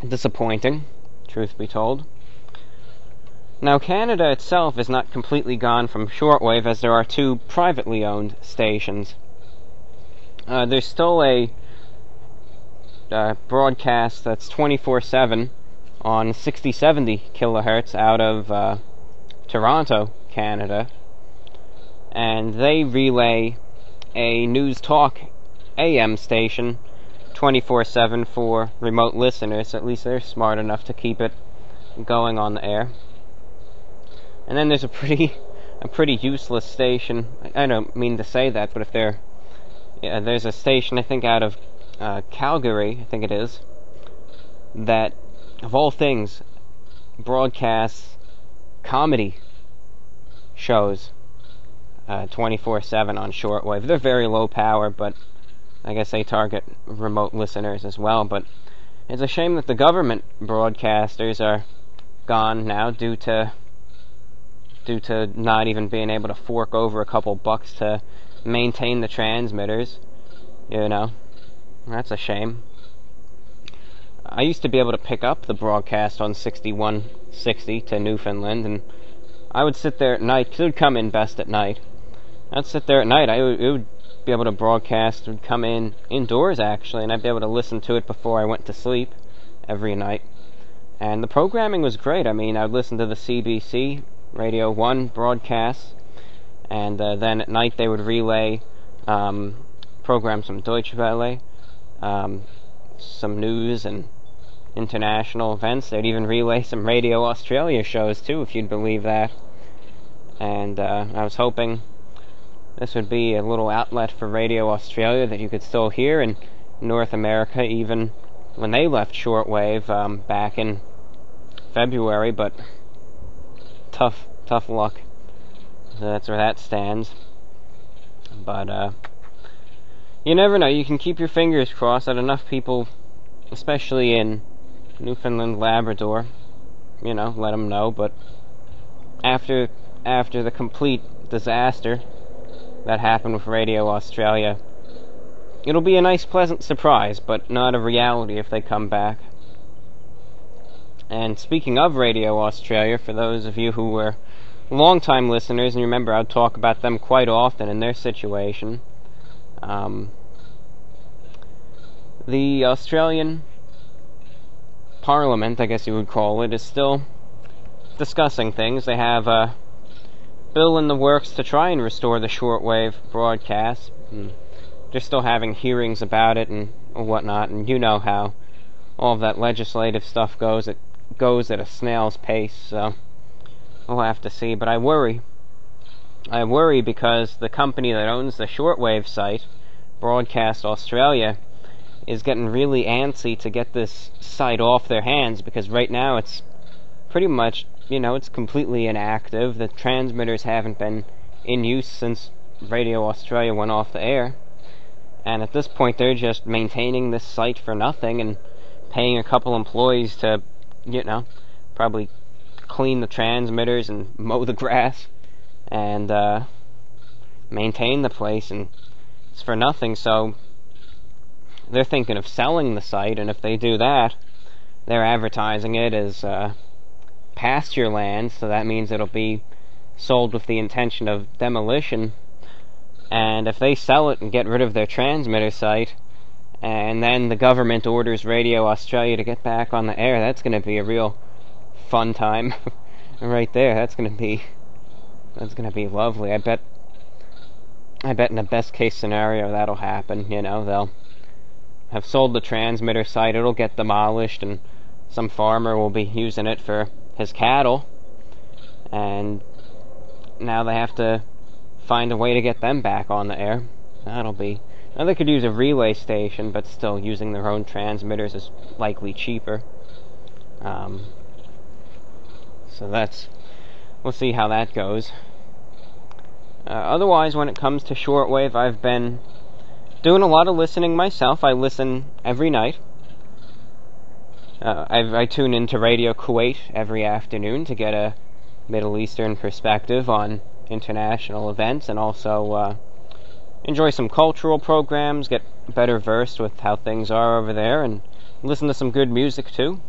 Disappointing, truth be told. Now, Canada itself is not completely gone from shortwave, as there are two privately owned stations. There's still a broadcast that's 24/7 on 6070 kilohertz out of Toronto, Canada, and they relay a news talk AM station 24/7 for remote listeners. At least they're smart enough to keep it going on the air. And then there's a pretty useless station. I don't mean to say that, but if there's a station, I think out of Calgary, I think it is, that of all things broadcasts comedy shows 24/7 on shortwave. They're very low power, but I guess they target remote listeners as well. But it's a shame that the government broadcasters are gone now due to not even being able to fork over a couple bucks to maintain the transmitters. That's a shame. I used to be able to pick up the broadcast on 6160 to Newfoundland, and I would sit there at night, 'cause it would come in best at night. I'd sit there at night, it would be able to broadcast, it would come in indoors actually, and I'd be able to listen to it before I went to sleep every night. And the programming was great. I mean, I would listen to the CBC Radio 1 broadcasts, and then at night they would relay programs from Deutsche Welle, some news and international events. They'd even relay some Radio Australia shows too, if you'd believe that. And I was hoping this would be a little outlet for Radio Australia that you could still hear in North America, even when they left shortwave back in February, but tough luck. So that's where that stands. But you never know. You can keep your fingers crossed that enough people, especially in Newfoundland, Labrador, let them know. But after the complete disaster that happened with Radio Australia, it'll be a nice, pleasant surprise, but not a reality if they come back. And speaking of Radio Australia, for those of you who were long-time listeners, and you remember I'd talk about them quite often and their situation, the Australian Parliament, I guess you would call it, is still discussing things. They have a bill in the works to try and restore the shortwave broadcast. They're still having hearings about it and whatnot, and you know how all of that legislative stuff goes. It goes at a snail's pace, so we'll have to see. But I worry because the company that owns the shortwave site, Broadcast Australia, is getting really antsy to get this site off their hands, because right now it's pretty much, it's completely inactive. The transmitters haven't been in use since Radio Australia went off the air, and at this point they're just maintaining this site for nothing and paying a couple employees to, probably clean the transmitters and mow the grass and maintain the place, and it's for nothing. So they're thinking of selling the site, and if they do that, they're advertising it as pasture land, so that means it'll be sold with the intention of demolition. And if they sell it and get rid of their transmitter site, and then the government orders Radio Australia to get back on the air, that's going to be a real fun time right there. That's going to be lovely. I bet in the best case scenario that'll happen. They'll have sold the transmitter site, it'll get demolished, and some farmer will be using it for his cattle, and now they have to find a way to get them back on the air. Now they could use a relay station, but still, using their own transmitters is likely cheaper. So we'll see how that goes. Otherwise, when it comes to shortwave, I've been doing a lot of listening myself. I listen every night. I tune into Radio Kuwait every afternoon to get a Middle Eastern perspective on international events, and also enjoy some cultural programs, get better versed with how things are over there, and listen to some good music too.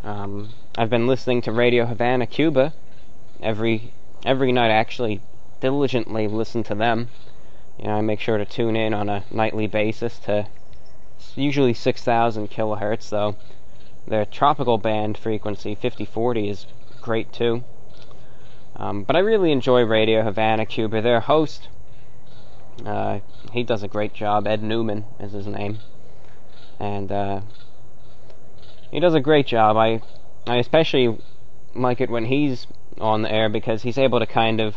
I've been listening to Radio Havana, Cuba every night. I actually diligently listen to them. I make sure to tune in on a nightly basis to usually 6,000 kilohertz, though their tropical band frequency 5040 is great too. But I really enjoy Radio Havana, Cuba. Their host, he does a great job. Ed Newman is his name, and he does a great job. I especially like it when he's on the air, because he's able to kind of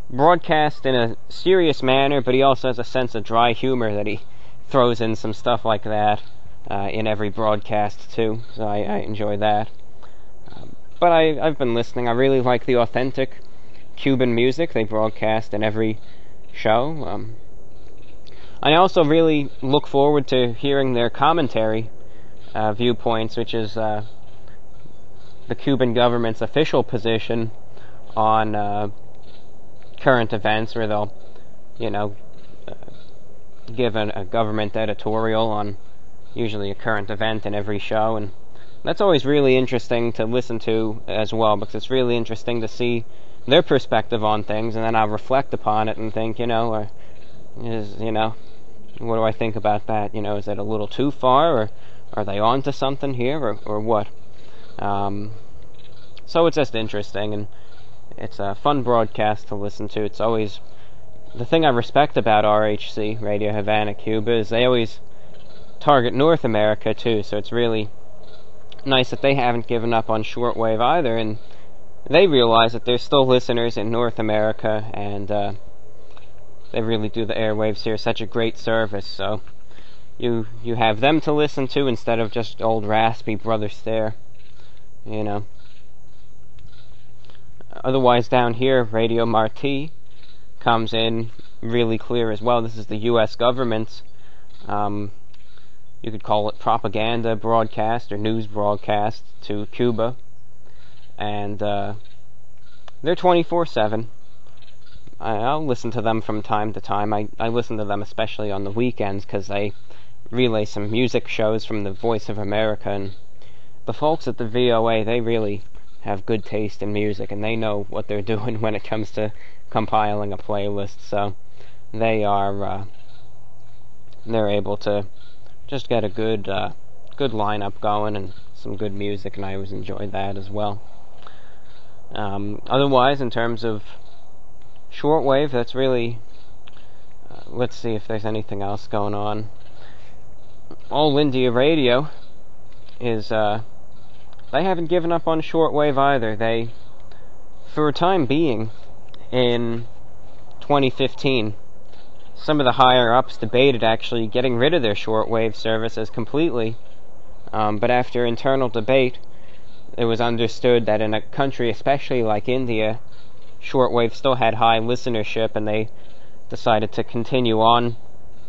broadcast in a serious manner, but he also has a sense of dry humor that he throws in some stuff like that in every broadcast too, so I enjoy that. But I've been listening. I really like the authentic Cuban music they broadcast in every show. I also really look forward to hearing their commentary viewpoints, which is the Cuban government's official position on current events, where they'll, give a government editorial on usually a current event in every show, and that's always really interesting to listen to as well, because it's really interesting to see their perspective on things, and then I'll reflect upon it and think, what do I think about that? Is it a little too far, or are they on to something here, or what? So it's just interesting, and it's a fun broadcast to listen to. It's always, the thing I respect about RHC, Radio Havana, Cuba, is they always target North America too, so it's really nice that they haven't given up on shortwave either, and they realize that there's still listeners in North America, and they really do the airwaves here such a great service, so you have them to listen to instead of just old raspy Brother Stare, Otherwise, down here, Radio Marti comes in really clear as well. This is the U.S. government's, you could call it propaganda broadcast or news broadcast to Cuba, and they're 24/7. I'll listen to them from time to time. I listen to them especially on the weekends because they relay some music shows from the Voice of America, and the folks at the VOA, they really have good taste in music, and they know what they're doing when it comes to compiling a playlist, so they're able to just get a good lineup going and some good music, and I always enjoy that as well. Otherwise, in terms of shortwave, that's really, let's see if there's anything else going on. All India Radio is, they haven't given up on shortwave either. They, for a time being, in 2015, some of the higher-ups debated actually getting rid of their shortwave services completely, but after internal debate, it was understood that in a country especially like India, shortwave still had high listenership, and they decided to continue on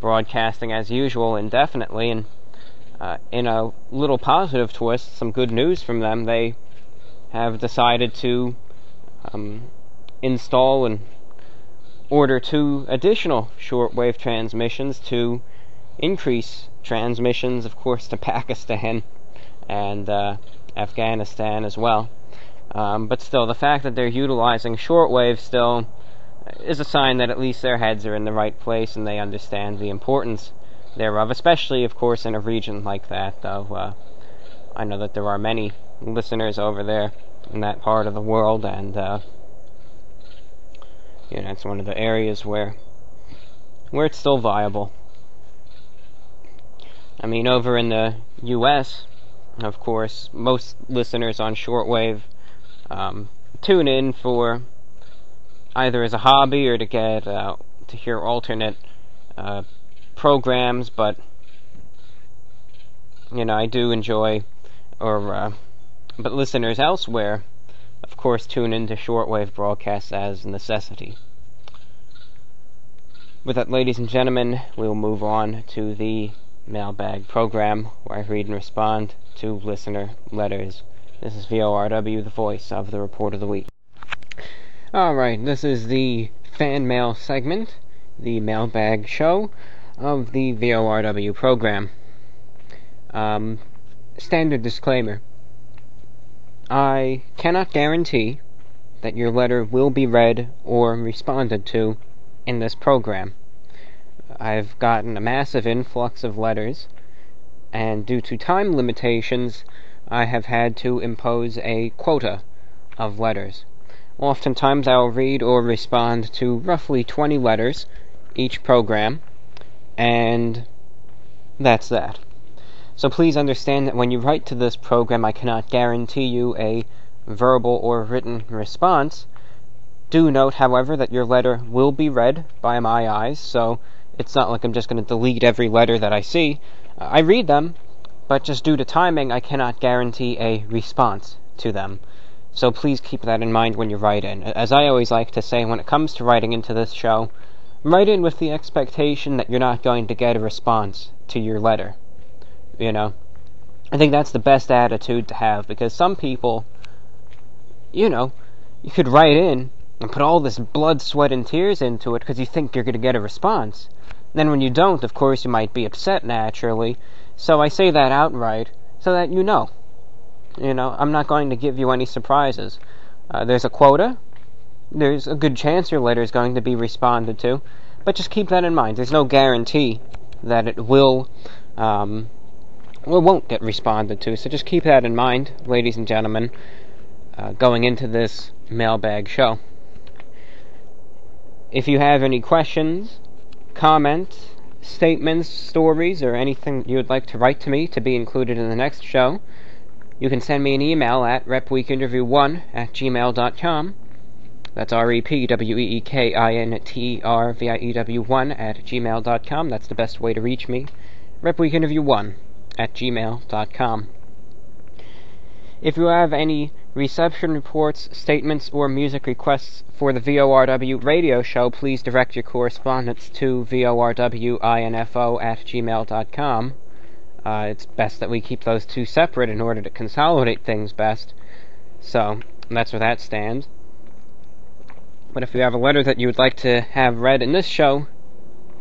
broadcasting as usual indefinitely. And in a little positive twist, some good news from them, they have decided to install and order 2 additional shortwave transmissions to increase transmissions, of course, to Pakistan and Afghanistan as well. But still, the fact that they're utilizing shortwave still is a sign that at least their heads are in the right place and they understand the importance thereof, especially, of course, in a region like that, though. I know that there are many listeners over there in that part of the world, and you know, it's one of the areas where it's still viable. I mean, over in the U.S., of course, most listeners on shortwave tune in for either as a hobby or to get to hear alternate programs, but you know, I do enjoy, but listeners elsewhere, of course, tune into shortwave broadcasts as a necessity. With that, ladies and gentlemen, we'll move on to the mailbag program, where I read and respond to listener letters. This is VORW, the voice of the Report of the Week. Alright, this is the fan mail segment, the mailbag show of the VORW program. Standard disclaimer. I cannot guarantee that your letter will be read or responded to in this program. I've gotten a massive influx of letters, and due to time limitations, I have had to impose a quota of letters. Oftentimes I'll read or respond to roughly 20 letters each program, and that's that. So please understand that when you write to this program, I cannot guarantee you a verbal or written response. Do note, however, that your letter will be read by my eyes, so it's not like I'm just going to delete every letter that I see. I read them, but just due to timing, I cannot guarantee a response to them. So please keep that in mind when you write in. As I always like to say, when it comes to writing into this show, write in with the expectation that you're not going to get a response to your letter. You know, I think that's the best attitude to have, because some people, you know, you could write in and put all this blood, sweat, and tears into it because you think you're going to get a response. And then when you don't, of course, you might be upset naturally. So I say that outright so that you know. You know, I'm not going to give you any surprises. There's a quota. There's a good chance your letter is going to be responded to. But just keep that in mind. There's no guarantee that it will or won't get responded to. So just keep that in mind, ladies and gentlemen, going into this mailbag show. If you have any questions, comments, statements, stories, or anything you would like to write to me to be included in the next show, you can send me an email at repweekinterview1@gmail.com. That's repweekinterview1@gmail.com. That's the best way to reach me. repweekinterview1@gmail.com. If you have any reception reports, statements, or music requests for the VORW radio show, please direct your correspondence to vorwinfo@gmail.com. It's best that we keep those two separate in order to consolidate things best. So, that's where that stands. But if you have a letter that you would like to have read in this show,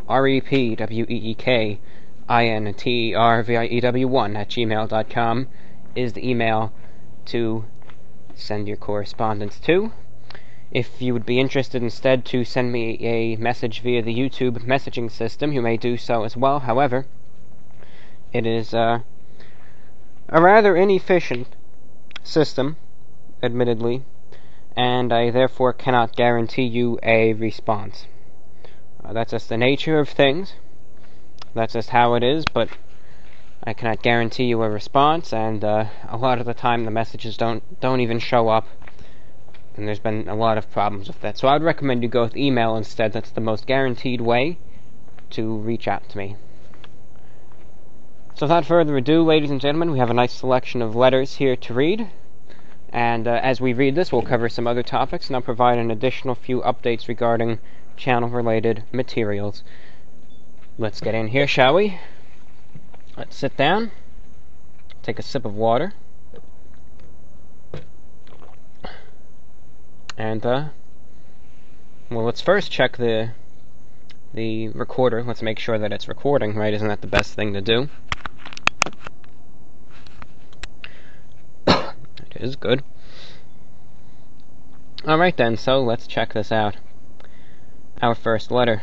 repweekinterview1@gmail.com is the email to send your correspondence to. If you would be interested instead to send me a message via the YouTube messaging system, you may do so as well. However, it is a rather inefficient system, admittedly, and I therefore cannot guarantee you a response. That's just the nature of things. That's just how it is, but I cannot guarantee you a response, and a lot of the time the messages don't even show up, and there's been a lot of problems with that. So I would recommend you go with email instead. That's the most guaranteed way to reach out to me. So without further ado, ladies and gentlemen, we have a nice selection of letters here to read, and as we read this, we'll cover some other topics, and I'll provide an additional few updates regarding channel-related materials. Let's get in here, shall we? Let's sit down, take a sip of water, and, well, let's first check the recorder. Let's make sure that it's recording, right? Isn't that the best thing to do? It is good. Alright then, so let's check this out. Our first letter.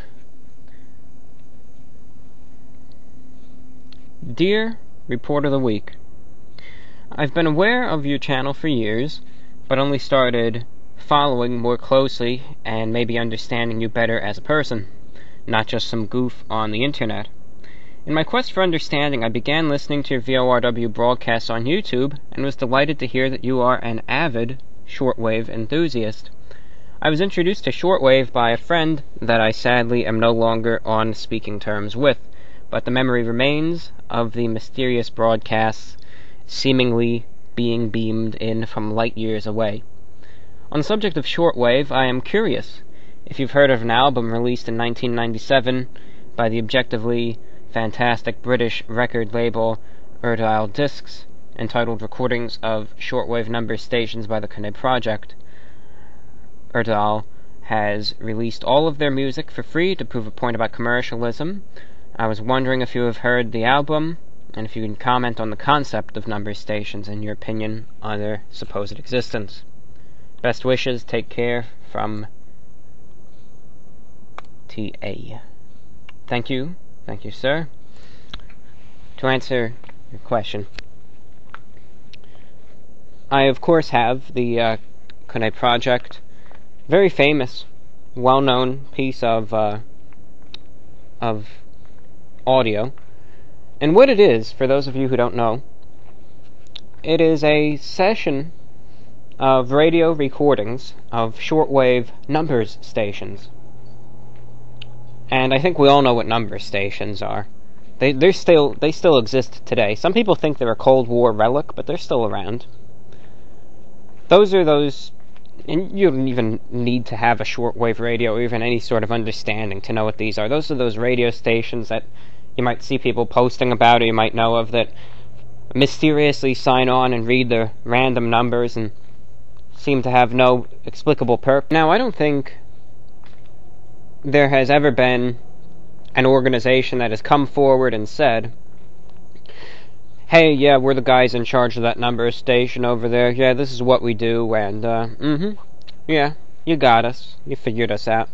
Dear Report of the Week, I've been aware of your channel for years, but only started following more closely and maybe understanding you better as a person, not just some goof on the internet. In my quest for understanding, I began listening to your VORW broadcasts on YouTube and was delighted to hear that you are an avid shortwave enthusiast. I was introduced to shortwave by a friend that I sadly am no longer on speaking terms with, but the memory remains of the mysterious broadcasts seemingly being beamed in from light years away. On the subject of shortwave, I am curious if you've heard of an album released in 1997 by the objectively fantastic British record label Erdile Discs, entitled Recordings of Shortwave Number Stations by the Connect Project. Erdile has released all of their music for free to prove a point about commercialism. I was wondering if you have heard the album, and if you can comment on the concept of number stations and your opinion on their supposed existence. Best wishes, take care, from T.A. Thank you, sir. To answer your question, I of course have the Kone Project, very famous, well-known piece of audio. And what it is, for those of you who don't know, it is a session of radio recordings of shortwave numbers stations. And I think we all know what number stations are. They still exist today. Some people think they're a Cold War relic, but they're still around. Those are those, and you don't even need to have a shortwave radio or even any sort of understanding to know what these are. Those are those radio stations that you might see people posting about, or you might know of, that mysteriously sign on and read the random numbers and seem to have no explicable purpose. Now, I don't think there has ever been an organization that has come forward and said, hey, yeah, we're the guys in charge of that number station over there, yeah, this is what we do, and, yeah, you got us, you figured us out.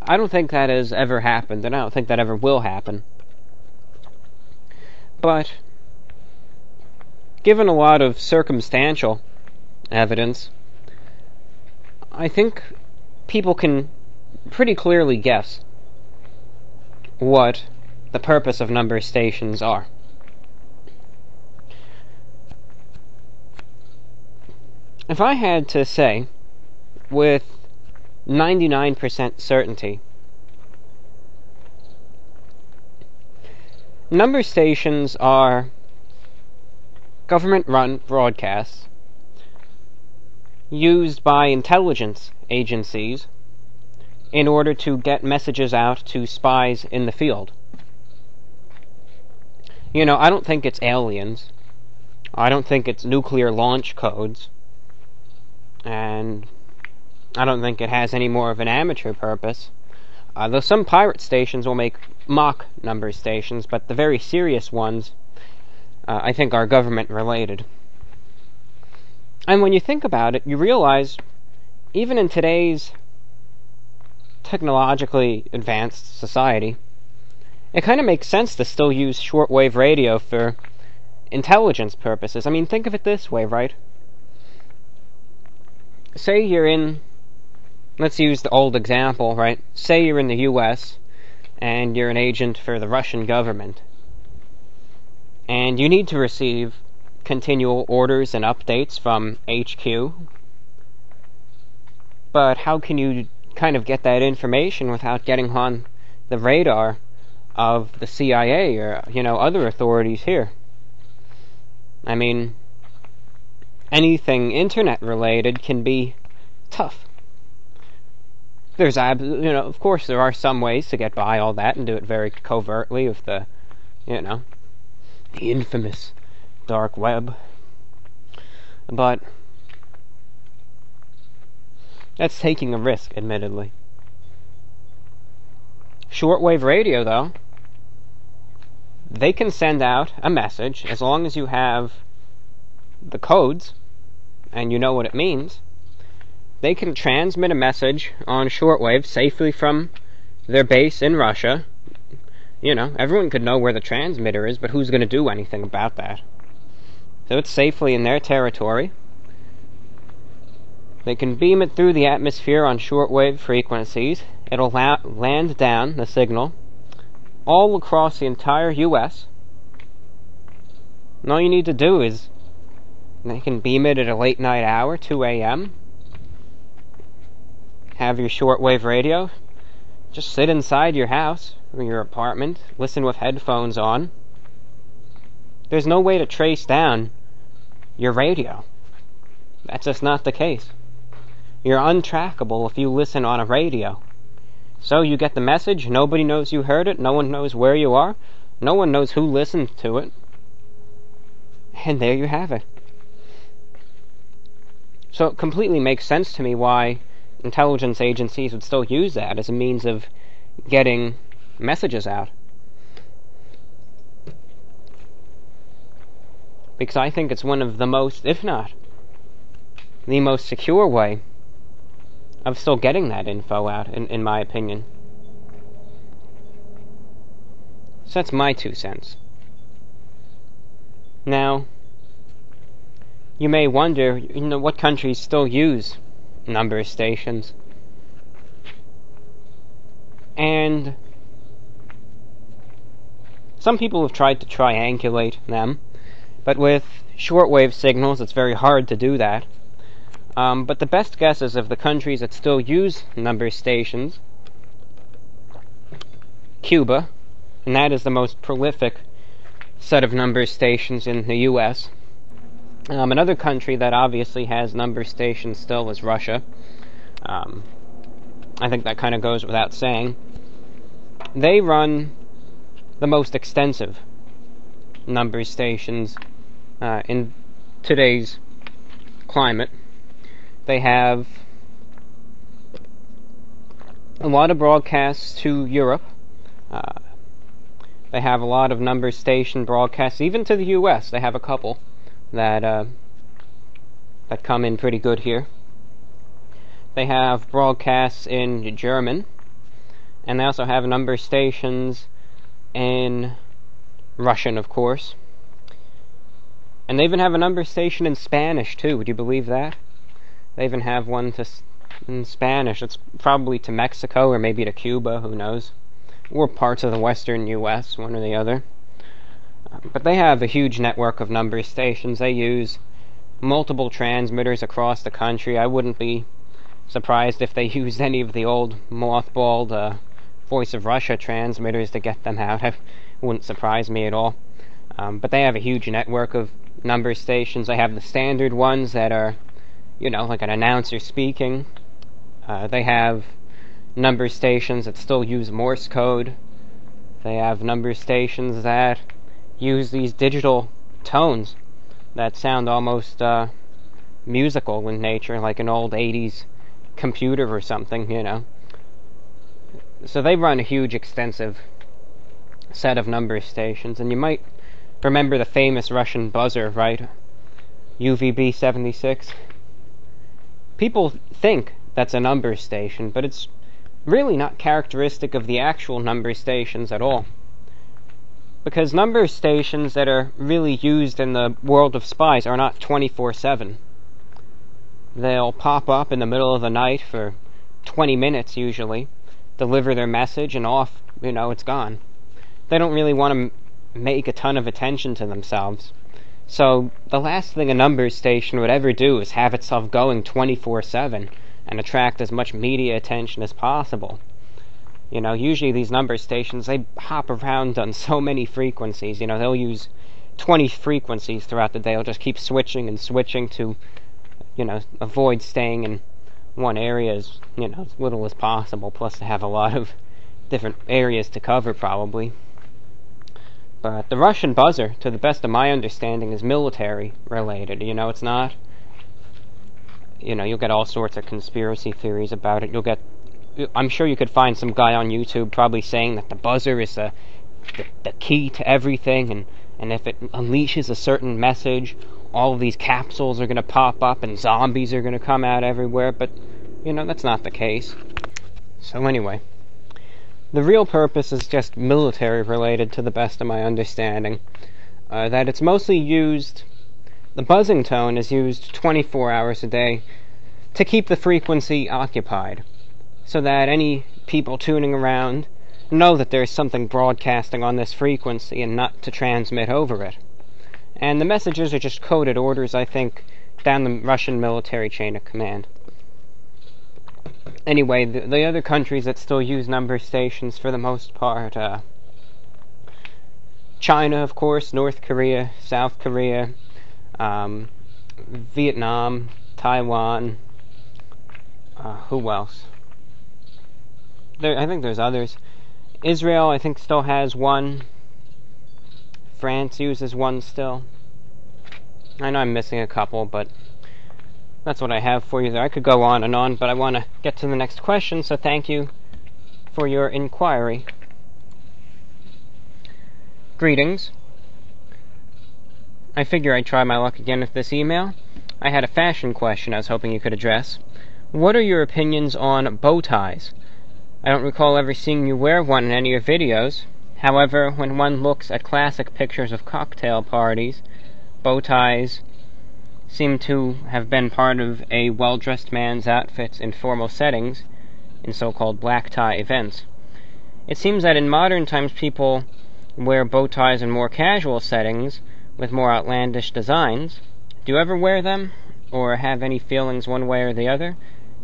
I don't think that has ever happened, and I don't think that ever will happen. But, given a lot of circumstantial evidence, I think people can pretty clearly guess what the purpose of number stations are. If I had to say, with 99% certainty, number stations are government-run broadcasts used by intelligence agencies in order to get messages out to spies in the field. You know, I don't think it's aliens. I don't think it's nuclear launch codes. And I don't think it has any more of an amateur purpose. Though some pirate stations will make mock number stations, but the very serious ones, I think, are government-related. And when you think about it, you realize, even in today's technologically advanced society, it kind of makes sense to still use shortwave radio for intelligence purposes. I mean, think of it this way, right? Say you're in, let's use the old example, right? Say you're in the US, and you're an agent for the Russian government, and you need to receive continual orders and updates from HQ, but how can you kind of get that information without getting on the radar of the CIA or, you know, other authorities here? I mean, anything internet related can be tough. There's, you know, of course there are some ways to get by all that and do it very covertly with the, you know, the infamous dark web. But that's taking a risk, admittedly. Shortwave radio, though, they can send out a message as long as you have the codes and you know what it means. They can transmit a message on shortwave safely from their base in Russia. You know, everyone could know where the transmitter is, but who's going to do anything about that? So it's safely in their territory. They can beam it through the atmosphere on shortwave frequencies. It'll land down the signal all across the entire US. And all you need to do is, they can beam it at a late night hour, 2 a.m. Have your shortwave radio. Just sit inside your house or your apartment, listen with headphones on. There's no way to trace down your radio. That's just not the case. You're untrackable if you listen on a radio. So you get the message, nobody knows you heard it, no one knows where you are, no one knows who listened to it. And there you have it. So it completely makes sense to me why intelligence agencies would still use that as a means of getting messages out. Because I think it's one of the most, if not the most secure way of still getting that info out, in my opinion. So that's my 2 cents. Now, you may wonder, you know, what countries still use number stations. And some people have tried to triangulate them, but with shortwave signals it's very hard to do that. But the best guesses of the countries that still use number stations: Cuba, and that is the most prolific set of number stations in the US. Another country that obviously has number stations still is Russia. I think that kind of goes without saying. They run the most extensive number stations in today's climate. They have a lot of broadcasts to Europe. They have a lot of number station broadcasts, even to the US. They have a couple that come in pretty good here. They have broadcasts in German, and they also have number stations in Russian, of course. And they even have a number station in Spanish, too. Would you believe that? They even have one in Spanish. It's probably to Mexico or maybe to Cuba, who knows. Or parts of the western US, one or the other. But they have a huge network of number stations. They use multiple transmitters across the country. I wouldn't be surprised if they used any of the old mothballed Voice of Russia transmitters to get them out. It wouldn't surprise me at all. But they have a huge network of number stations. They have the standard ones that are you know, like an announcer speaking. They have number stations that still use Morse code. They have number stations that use these digital tones that sound almost musical in nature, like an old 80s computer or something, you know. So they run a huge, extensive set of number stations, and you might remember the famous Russian buzzer, right? UVB 76. People think that's a number station, but it's really not characteristic of the actual number stations at all. Because number stations that are really used in the world of spies are not 24/7. They'll pop up in the middle of the night for 20 minutes usually, deliver their message, and off, you know, it's gone. They don't really want to make a ton of attention to themselves. So the last thing a number station would ever do is have itself going 24/7 and attract as much media attention as possible. You know, usually these number stations, they hop around on so many frequencies. You know, they'll use 20 frequencies throughout the day. They'll just keep switching and switching to, you know, avoid staying in one area as, you know, as little as possible. Plus they have a lot of different areas to cover, probably. But the Russian buzzer, to the best of my understanding, is military related. You know, it's not, you know, you'll get all sorts of conspiracy theories about it. I'm sure you could find some guy on YouTube probably saying that the buzzer is the key to everything, and if it unleashes a certain message, all of these capsules are going to pop up and zombies are going to come out everywhere, but, you know, that's not the case. So anyway, the real purpose is just military related, to the best of my understanding. That it's mostly used, the buzzing tone is used 24 hours a day to keep the frequency occupied, so that any people tuning around know that there's something broadcasting on this frequency and not to transmit over it. And the messages are just coded orders, I think, down the Russian military chain of command. Anyway, the other countries that still use number stations for the most part, China, of course, North Korea, South Korea, Vietnam, Taiwan, who else? I think there's others. Israel, I think, still has one. France uses one still. I know I'm missing a couple, but that's what I have for you there. I could go on and on, but I want to get to the next question, so thank you for your inquiry. Greetings. I figure I'd try my luck again with this email. I had a fashion question I was hoping you could address. What are your opinions on bow ties? I don't recall ever seeing you wear one in any of your videos. However, when one looks at classic pictures of cocktail parties, bow ties seem to have been part of a well-dressed man's outfits in formal settings, in so-called black tie events. It seems that in modern times people wear bow ties in more casual settings with more outlandish designs. Do you ever wear them, or have any feelings one way or the other?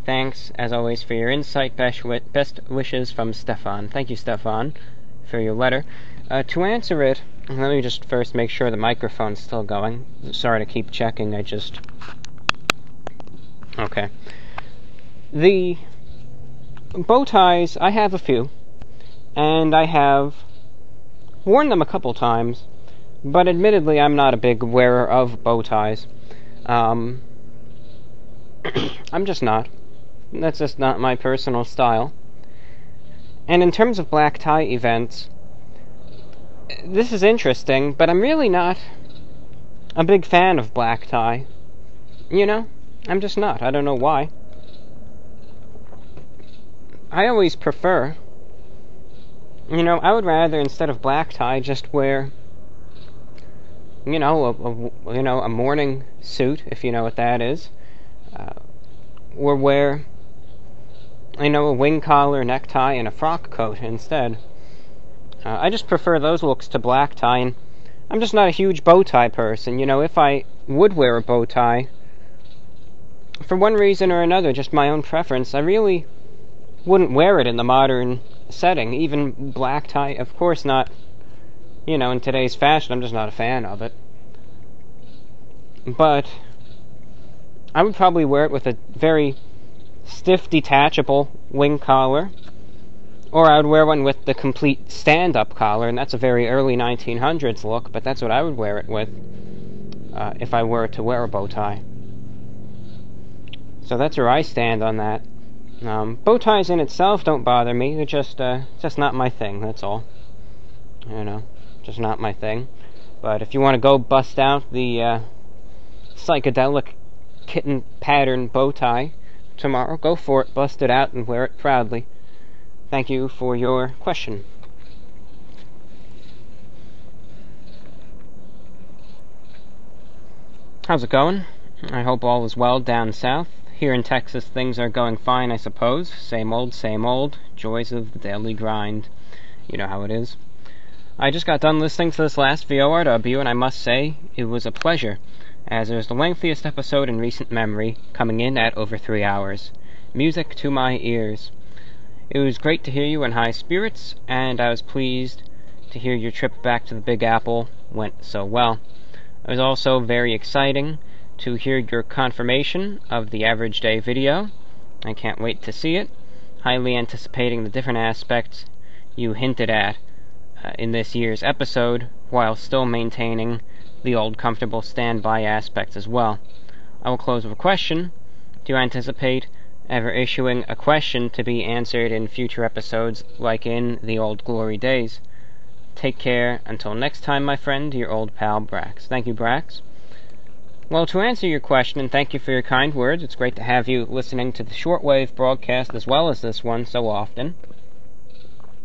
Thanks, as always, for your insight. Best wishes from Stefan. Thank you, Stefan, for your letter. To answer it, let me just first make sure the microphone's still going. Sorry to keep checking, Okay. The bow ties, I have a few, and I have worn them a couple times, but admittedly I'm not a big wearer of bow ties. I'm just not. That's just not my personal style. And in terms of black tie events, this is interesting, but I'm really not a big fan of black tie. You know? I'm just not. I don't know why. I always prefer, you know, I would rather, instead of black tie, just wear, you know, a morning suit, if you know what that is, or wear, you know, a wing collar, necktie, and a frock coat instead. I just prefer those looks to black tie, and I'm just not a huge bow tie person. You know, if I would wear a bow tie, for one reason or another, just my own preference, I really wouldn't wear it in the modern setting. Even black tie, of course not, you know, in today's fashion, I'm just not a fan of it. But I would probably wear it with a very stiff, detachable wing collar, or I would wear one with the complete stand-up collar, and that's a very early 1900s look, but that's what I would wear it with if I were to wear a bow tie. So that's where I stand on that. Bow ties in itself don't bother me. They're just not my thing, that's all. You know, just not my thing. But if you want to go bust out the psychedelic kitten pattern bow tie tomorrow, go for it, bust it out, and wear it proudly. Thank you for your question. How's it going? I hope all is well down south. Here in Texas, things are going fine, I suppose. Same old, joys of the daily grind. You know how it is. I just got done listening to this last VORW, and I must say, it was a pleasure, as it was the lengthiest episode in recent memory, coming in at over 3 hours. Music to my ears. It was great to hear you in high spirits, and I was pleased to hear your trip back to the Big Apple went so well. It was also very exciting to hear your confirmation of the Average Day video. I can't wait to see it. Highly anticipating the different aspects you hinted at in this year's episode, while still maintaining the old comfortable standby aspects as well. I will close with a question. Do you anticipate ever issuing a question to be answered in future episodes like in the old glory days? Take care until next time, my friend, your old pal Brax. Thank you, Brax. Well, to answer your question, and thank you for your kind words, it's great to have you listening to the Shortwave broadcast as well as this one so often.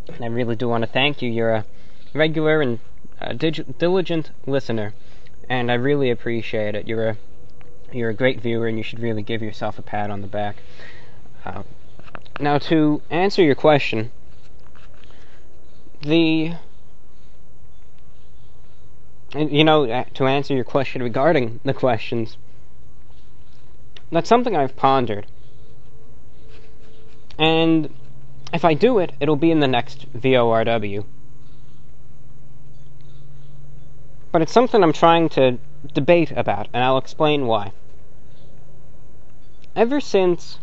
And I really do want to thank you. You're a regular and diligent listener, and I really appreciate it. You're a great viewer, and you should really give yourself a pat on the back. Now, to answer your question, to answer your question regarding the questions, that's something I've pondered. And if I do it, it'll be in the next VORW. But it's something I'm trying to debate about, and I'll explain why. Ever since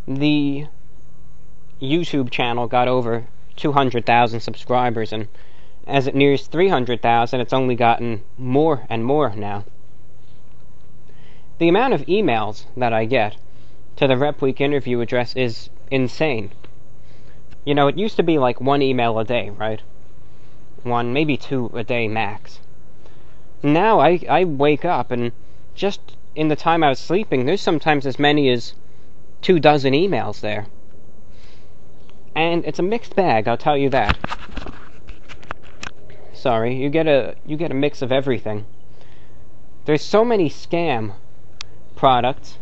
the YouTube channel got over 200,000 subscribers, and as it nears 300,000, it's only gotten more and more now. The amount of emails that I get to the Rep Week interview address is insane. You know, it used to be like 1 email a day, right? 1, maybe 2 a day max. Now I wake up, and just in the time I was sleeping, there's sometimes as many as 24 emails there. And it's a mixed bag, I'll tell you that. Sorry, you get a mix of everything. There's so many scam products.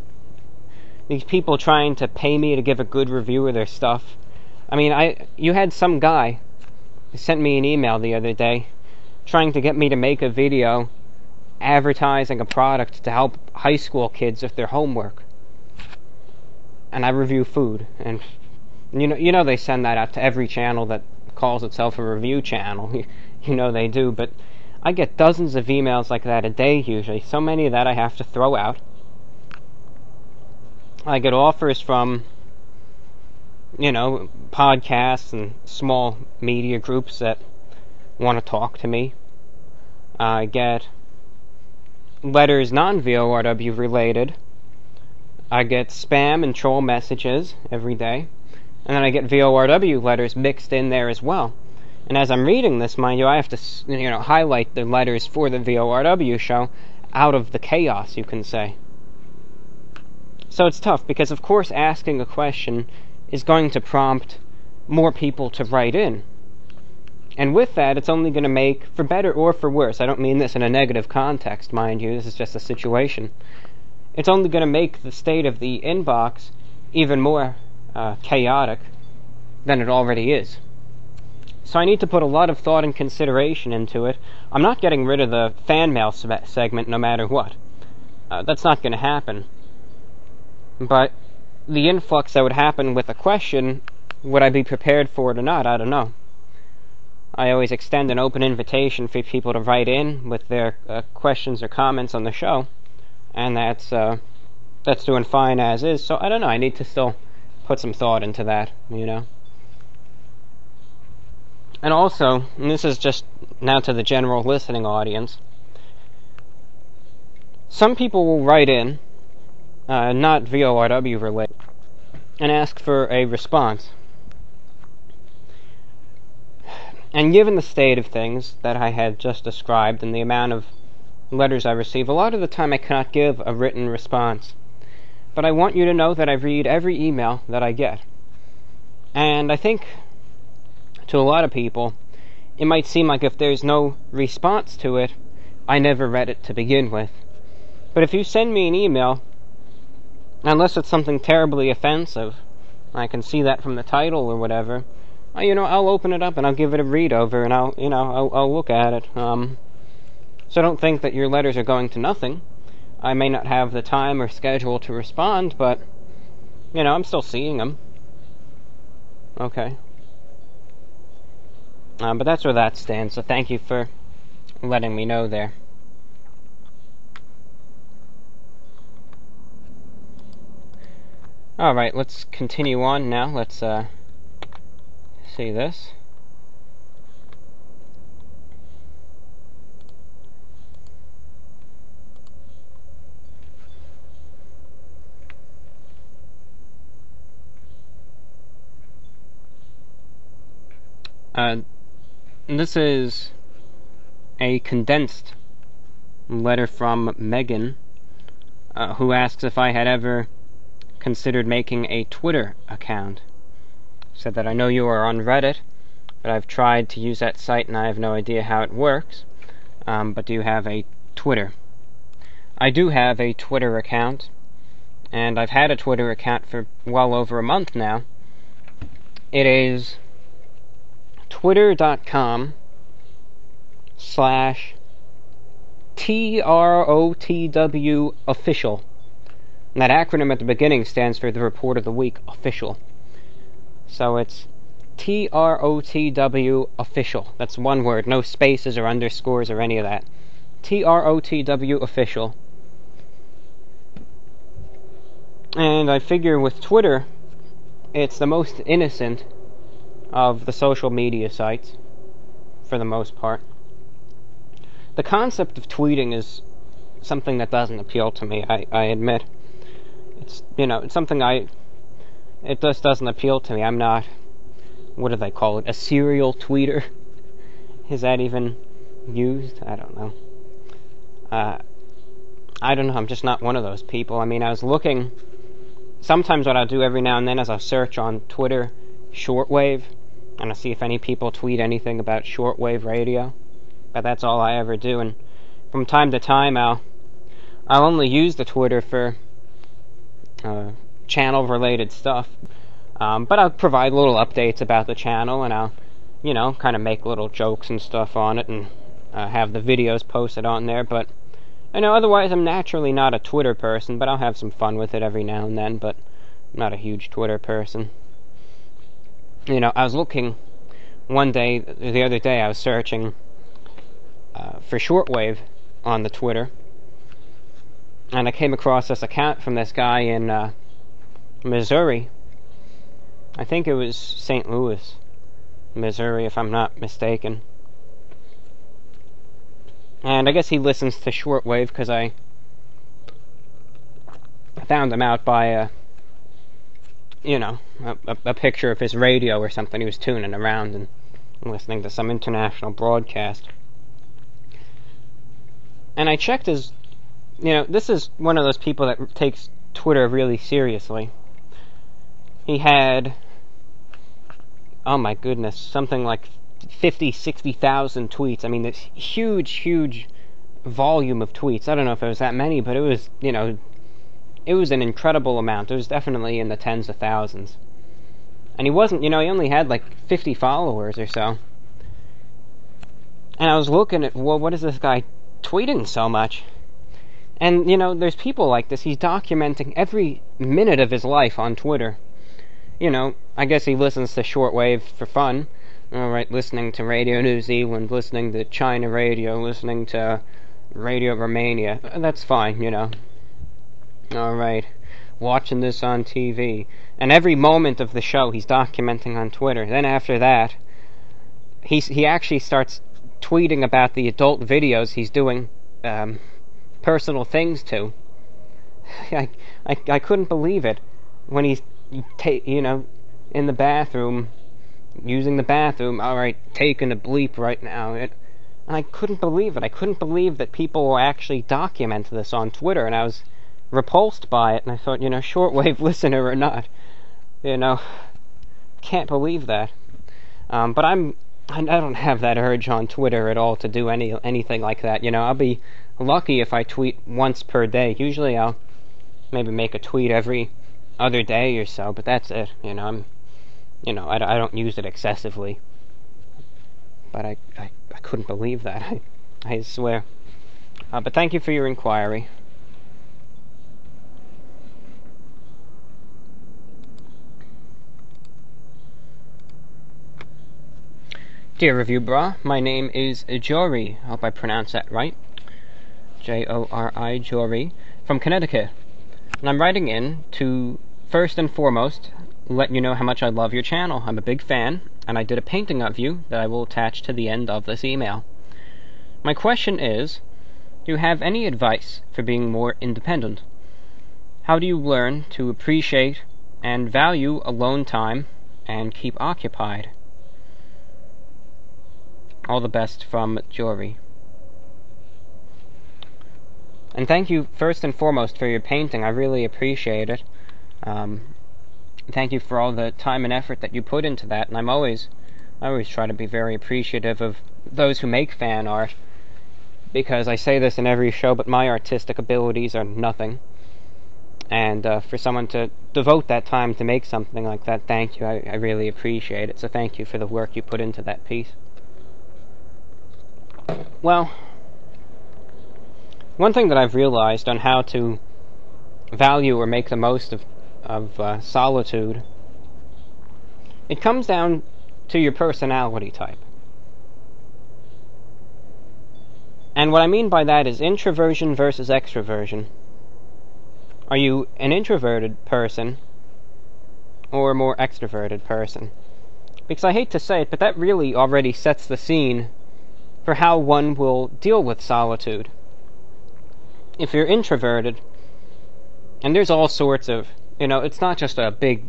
These people trying to pay me to give a good review of their stuff. I mean, you had some guy who sent me an email the other day trying to get me to make a video advertising a product to help high school kids with their homework. And I review food, and you know they send that out to every channel that calls itself a review channel. You know they do, but I get dozens of emails like that a day usually. So many that I have to throw out. I get offers from podcasts and small media groups that want to talk to me. I get letters non-VORW related. I get spam and troll messages every day. And then I get VORW letters mixed in there as well. And as I'm reading this, mind you, I have to highlight the letters for the VORW show out of the chaos, you can say. So it's tough, because of course asking a question is going to prompt more people to write in. And with that, it's only going to make, for better or for worse, I don't mean this in a negative context, mind you, this is just a situation. It's only going to make the state of the inbox even more chaotic than it already is. So I need to put a lot of thought and consideration into it. I'm not getting rid of the fan mail segment no matter what. That's not going to happen. But the influx that would happen with a question, would I be prepared for it or not? I don't know. I always extend an open invitation for people to write in with their questions or comments on the show, and that's that's doing fine as is. So I don't know, I need to still put some thought into that, you know. And also, and this is just now to the general listening audience, some people will write in, not VORW related, and ask for a response. And given the state of things that I had just described and the amount of letters I receive, a lot of the time I cannot give a written response. But I want you to know that I read every email that I get. And I think to a lot of people, it might seem like if there's no response to it, I never read it to begin with. But if you send me an email, unless it's something terribly offensive, I can see that from the title or whatever, I'll open it up and I'll give it a read over and I'll look at it. So don't think that your letters are going to nothing. I may not have the time or schedule to respond, but, I'm still seeing them. Okay. But that's where that stands, so thank you for letting me know there. Alright, let's continue on now. Let's see this. This is a condensed letter from Megan, who asks if I had ever considered making a Twitter account. Said that I know you are on Reddit, but I've tried to use that site and I have no idea how it works. But do you have a Twitter? I do have a Twitter account, and I've had a Twitter account for well over a month now. It is twitter.com/TROTW official. And that acronym at the beginning stands for the Report of the Week official. So it's TROTW official. That's one word, no spaces or underscores or any of that. TROTW official. And I figure with Twitter, it's the most innocent of the social media sites, for the most part. The concept of tweeting is something that doesn't appeal to me, I admit. It's, it's something it just doesn't appeal to me. I'm not, what do they call it, a serial tweeter? Is that even used? I don't know. I don't know, I'm just not one of those people. I mean, I was looking, sometimes what I'll do every now and then is I'll search on Twitter, Shortwave, and I'll see if any people tweet anything about shortwave radio. But that's all I ever do, and from time to time I'll only use the Twitter for channel-related stuff. But I'll provide little updates about the channel, and I'll, kind of make little jokes and stuff on it, and have the videos posted on there. But, otherwise I'm naturally not a Twitter person, but I'll have some fun with it every now and then, but I'm not a huge Twitter person. I was looking the other day, I was searching for Shortwave on the Twitter, and I came across this account from this guy in Missouri. I think it was St. Louis, Missouri, if I'm not mistaken. And I guess he listens to Shortwave because I found him out by a picture of his radio or something. He was tuning around and listening to some international broadcast. And I checked his, this is one of those people that takes Twitter really seriously. He had, oh my goodness, something like 50, 60,000 tweets. I mean, this huge volume of tweets. I don't know if it was that many, but it was, it was an incredible amount. It was definitely in the tens of thousands. And he wasn't, he only had like 50 followers or so. And I was looking at, well, what is this guy tweeting so much? And, there's people like this. He's documenting every minute of his life on Twitter. I guess he listens to Shortwave for fun. Alright, listening to Radio New Zealand, listening to China Radio, listening to Radio Romania. That's fine, Alright. watching this on TV, and every moment of the show he's documenting on Twitter. Then after that, he actually starts tweeting about the adult videos he's doing personal things to. I couldn't believe it when he's in the bathroom, using the bathroom. All right, taking a bleep right now. And I couldn't believe it. I couldn't believe that people will actually document this on Twitter, and I was repulsed by it. And I thought, shortwave listener or not, can't believe that. But I don't have that urge on Twitter at all to do anything like that. I'll be lucky if I tweet once per day. Usually I'll maybe make a tweet every other day or so, but that's it. I don't use it excessively. But I couldn't believe that. I swear. But thank you for your inquiry. Dear Review Bra, my name is Jory. I hope I pronounced that right. J-O-R-I, Jory, from Connecticut. And I'm writing in to, first and foremost, let you know how much I love your channel. I'm a big fan, and I did a painting of you that I will attach to the end of this email. My question is, do you have any advice for being more independent? How do you learn to appreciate and value alone time and keep occupied? All the best, from Jory. And thank you first and foremost for your painting. I really appreciate it. Thank you for all the time and effort that you put into that, and I always try to be very appreciative of those who make fan art, because I say this in every show, but my artistic abilities are nothing. And for someone to devote that time to make something like that, thank you. I really appreciate it. So thank you for the work you put into that piece. Well, one thing that I've realized on how to value or make the most of solitude, it comes down to your personality type. And what I mean by that is introversion versus extroversion. Are you an introverted person or a more extroverted person? Because I hate to say it, but that really already sets the scene for how one will deal with solitude. If you're introverted, and there's all sorts of, it's not just a big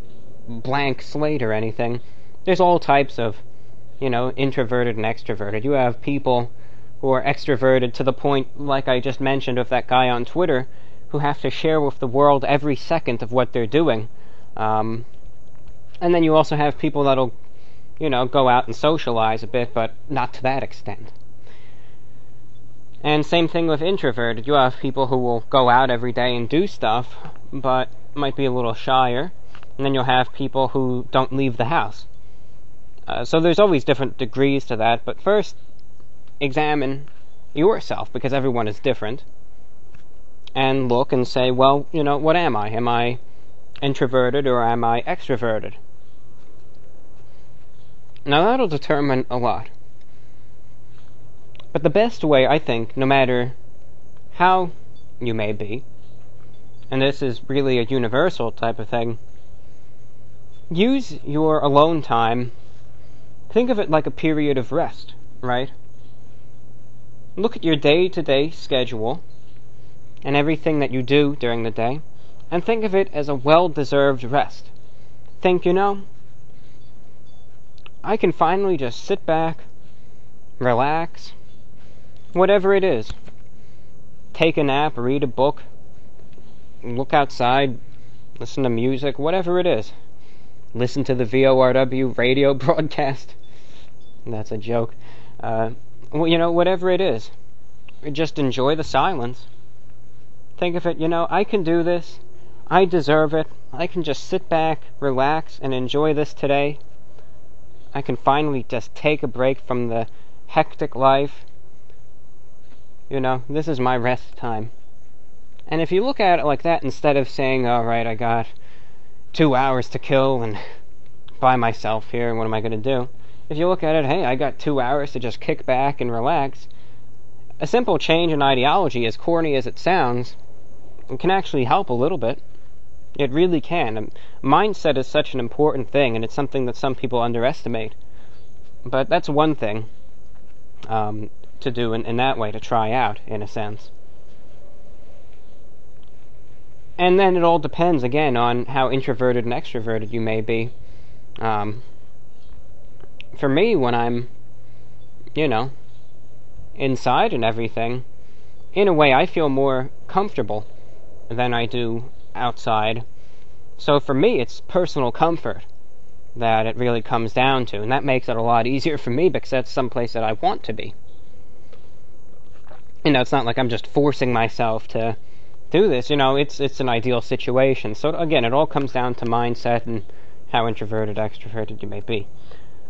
blank slate or anything. There's all types of, introverted and extroverted. You have people who are extroverted to the point, like I just mentioned, of that guy on Twitter, who have to share with the world every second of what they're doing. And then you also have people that'll, go out and socialize a bit, but not to that extent. And same thing with introverted. You have people who will go out every day and do stuff, but might be a little shyer. And then you'll have people who don't leave the house. So there's always different degrees to that, but first, examine yourself, because everyone is different. And look and say, well, what am I? Am I introverted or am I extroverted? Now that'll determine a lot. But the best way, I think, no matter how you may be, and this is really a universal type of thing, use your alone time, think of it like a period of rest, right? Look at your day-to-day schedule and everything that you do during the day, and think of it as a well-deserved rest. Think, I can finally just sit back, relax, whatever it is. Take a nap, read a book, look outside, listen to music, whatever it is. Listen to the VORW radio broadcast. That's a joke. Whatever it is. Just enjoy the silence. Think of it, I can do this. I deserve it. I can just sit back, relax, and enjoy this today. I can finally just take a break from the hectic life. This is my rest time. And if you look at it like that, instead of saying, all right, I got 2 hours to kill and by myself here, and what am I going to do? If you look at it, hey, I got 2 hours to just kick back and relax. A simple change in ideology, as corny as it sounds, it can actually help a little bit. It really can. Mindset is such an important thing, and it's something that some people underestimate. But that's one thing to do in that way, to try out, in a sense. And then it all depends, again, on how introverted and extroverted you may be. For me, when I'm, inside and everything, in a way I feel more comfortable than I do outside. So for me, it's personal comfort that it really comes down to, and that makes it a lot easier for me because that's someplace that I want to be. It's not like I'm just forcing myself to do this. It's an ideal situation. So again, it all comes down to mindset and how introverted, extroverted you may be.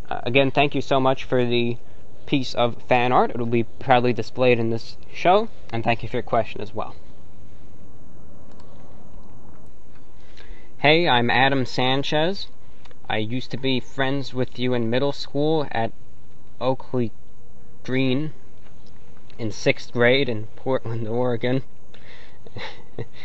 Again, thank you so much for the piece of fan art. It will be proudly displayed in this show, and thank you for your question as well. Hey, I'm Adam Sanchez. I used to be friends with you in middle school at Oakley Green in 6th grade in Portland, Oregon.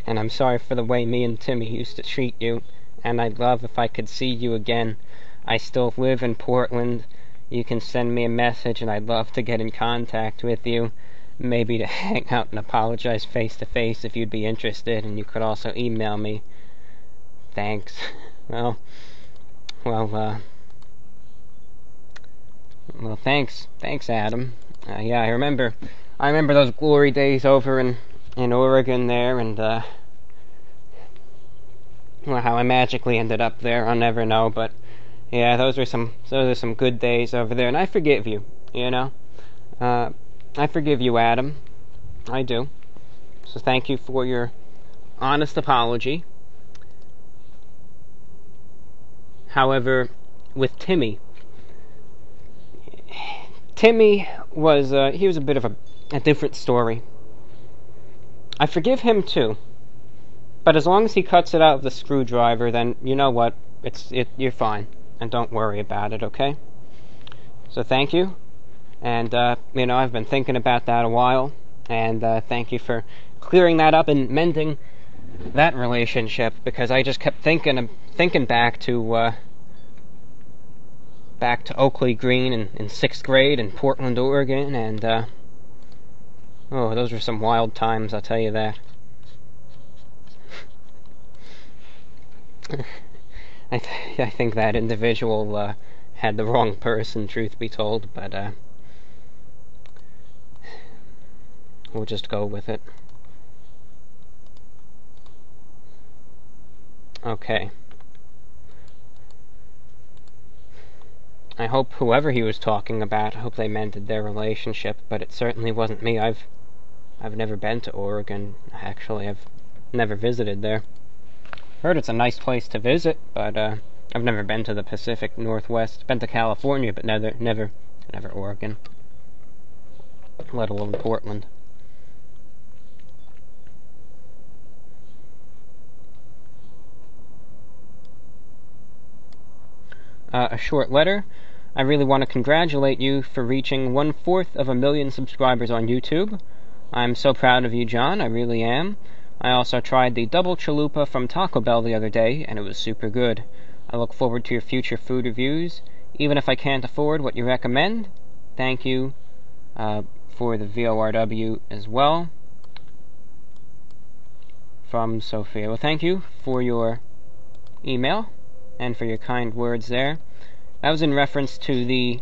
And I'm sorry for the way me and Timmy used to treat you, and I'd love if I could see you again. I still live in Portland. You can send me a message, and I'd love to get in contact with you. Maybe to hang out and apologize face-to-face if you'd be interested, and you could also email me. Thanks. Well, thanks. Thanks, Adam. Yeah, I remember those glory days over in Oregon there, and, how I magically ended up there, I'll never know, but, yeah, those are some good days over there, and I forgive you, I forgive you, Adam. I do. So thank you for your honest apology. However, with Timmy was, he was a bit of a different story. I forgive him too, but as long as he cuts it out with a screwdriver, then you know what, you're fine, and don't worry about it, okay? So thank you, and, I've been thinking about that a while, and, thank you for clearing that up and mending that relationship, because I just kept thinking back to Oakley Green in 6th grade in Portland, Oregon, and, those were some wild times, I'll tell you that. I think that individual had the wrong person, truth be told, but we'll just go with it. Okay. I hope whoever he was talking about, I hope they mended their relationship, but it certainly wasn't me. I've never been to Oregon. Actually, I've never visited there. Heard it's a nice place to visit, but I've never been to the Pacific Northwest. Been to California, but never Oregon, let alone Portland. A short letter. I really want to congratulate you for reaching 1/4 of a million subscribers on YouTube. I'm so proud of you, John. I really am. I also tried the double chalupa from Taco Bell the other day, and it was super good. I look forward to your future food reviews, even if I can't afford what you recommend. Thank you for the VORW as well. From Sophia. Well, thank you for your email and for your kind words there. That was in reference to the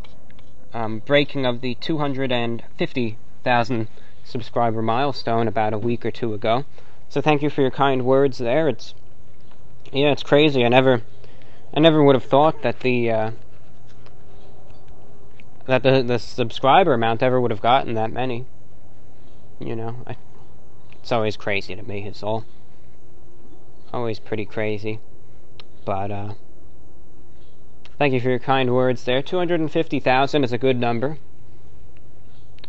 breaking of the 250,000 subscriber milestone about a week or two ago. So thank you for your kind words there. It's crazy. I never would have thought that the subscriber amount ever would have gotten that many. It's always crazy to me. It's always pretty crazy. But thank you for your kind words there. 250,000 is a good number.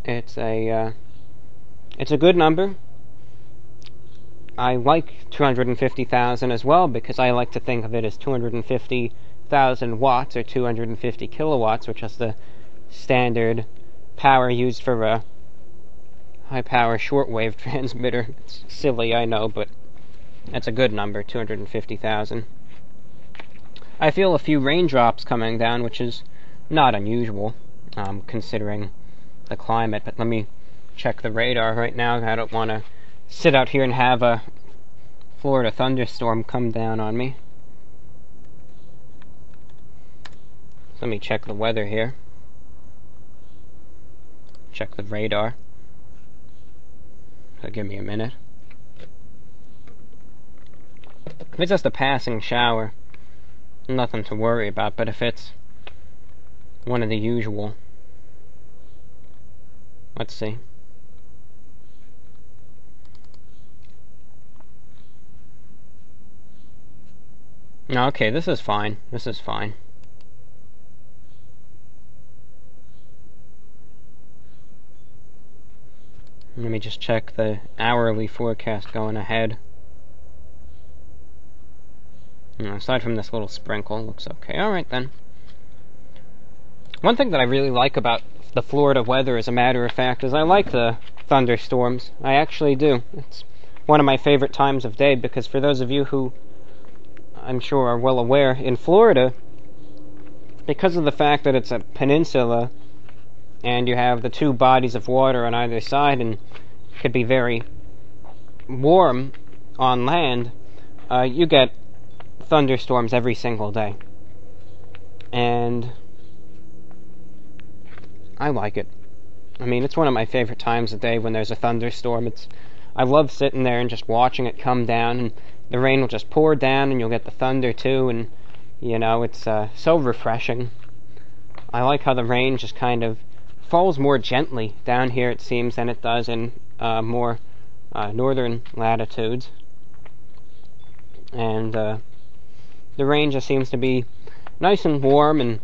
It's a good number. I like 250,000 as well because I like to think of it as 250,000 watts or 250 kilowatts, which is the standard power used for a high-power shortwave transmitter. It's silly, I know, but That's a good number, 250,000. I feel a few raindrops coming down, which is not unusual, considering the climate. But let me check the radar right now. I don't want to sit out here and have a Florida thunderstorm come down on me. Let me check the weather here. Check the radar. So give me a minute. If it's just a passing shower, nothing to worry about, but if it's one of the usual, let's see. Okay, this is fine. This is fine. Let me just check the hourly forecast going ahead. Aside from this little sprinkle, looks okay. Alright then. One thing that I really like about the Florida weather, as a matter of fact, is I like the thunderstorms. I actually do. It's one of my favorite times of day, because for those of you who I'm sure are well aware, in Florida, because of the fact that it's a peninsula, and you have the two bodies of water on either side, and it could be very warm on land, you get thunderstorms every single day. And I like it. I mean, it's one of my favorite times of day when there's a thunderstorm. I love sitting there and just watching it come down, and the rain will just pour down, and you'll get the thunder too, and, you know, it's so refreshing. I like how the rain just kind of falls more gently down here, it seems, than it does in more northern latitudes. And the rain just seems to be nice and warm and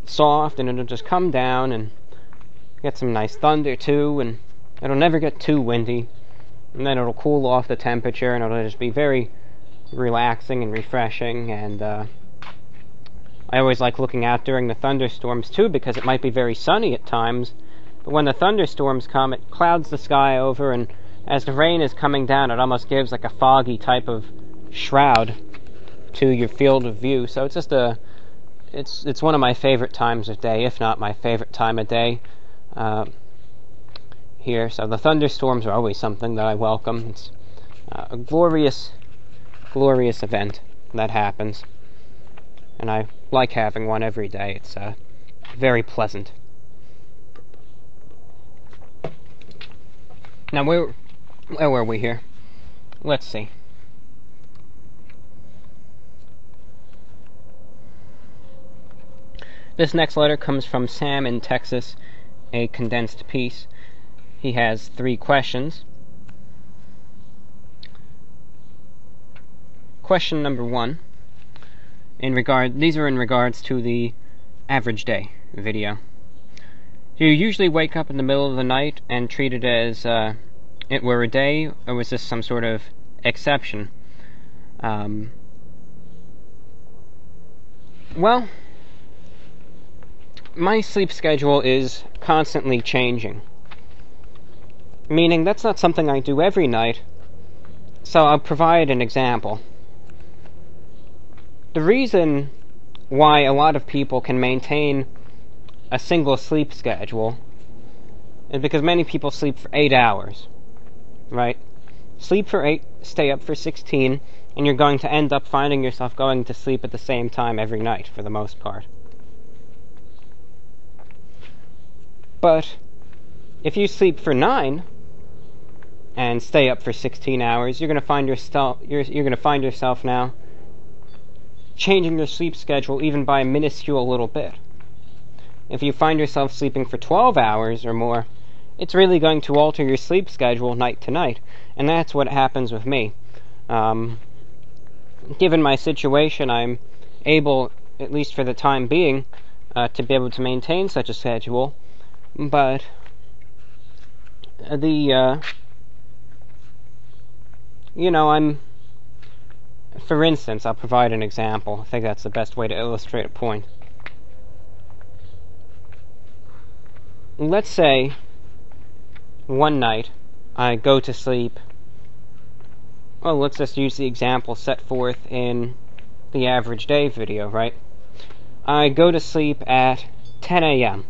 soft, and it'll just come down and get some nice thunder too, and it'll never get too windy, and then it'll cool off the temperature, and it'll just be very relaxing and refreshing. And I always like looking out during the thunderstorms too, because it might be very sunny at times, but when the thunderstorms come, it clouds the sky over, and as the rain is coming down, it almost gives like a foggy type of shroud to your field of view. So it's just it's one of my favorite times of day, if not my favorite time of day here. So the thunderstorms are always something that I welcome. It's a glorious event that happens, and I like having one every day. It's very pleasant. Now, where were we here? Let's see. This next letter comes from Sam in Texas, a condensed piece. He has 3 questions. Question number 1. These are in regards to the average day video. Do you usually wake up in the middle of the night and treat it as it were a day, or was this some sort of exception? Well, my sleep schedule is constantly changing, meaning that's not something I do every night. So I'll provide an example. The reason why a lot of people can maintain a single sleep schedule is because many people sleep for 8 hours, right? Sleep for 8, stay up for 16, and you're going to end up finding yourself going to sleep at the same time every night for the most part. But if you sleep for 9 and stay up for 16 hours, you're going to find yourself now changing your sleep schedule even by a minuscule little bit. If you find yourself sleeping for 12 hours or more, it's really going to alter your sleep schedule night to night, and that's what happens with me. Given my situation, I'm able, at least for the time being, to be able to maintain such a schedule. But for instance, I'll provide an example. I think that's the best way to illustrate a point. Let's say one night I go to sleep well, let's just use the example set forth in the average day video, right? I go to sleep at 10 a.m.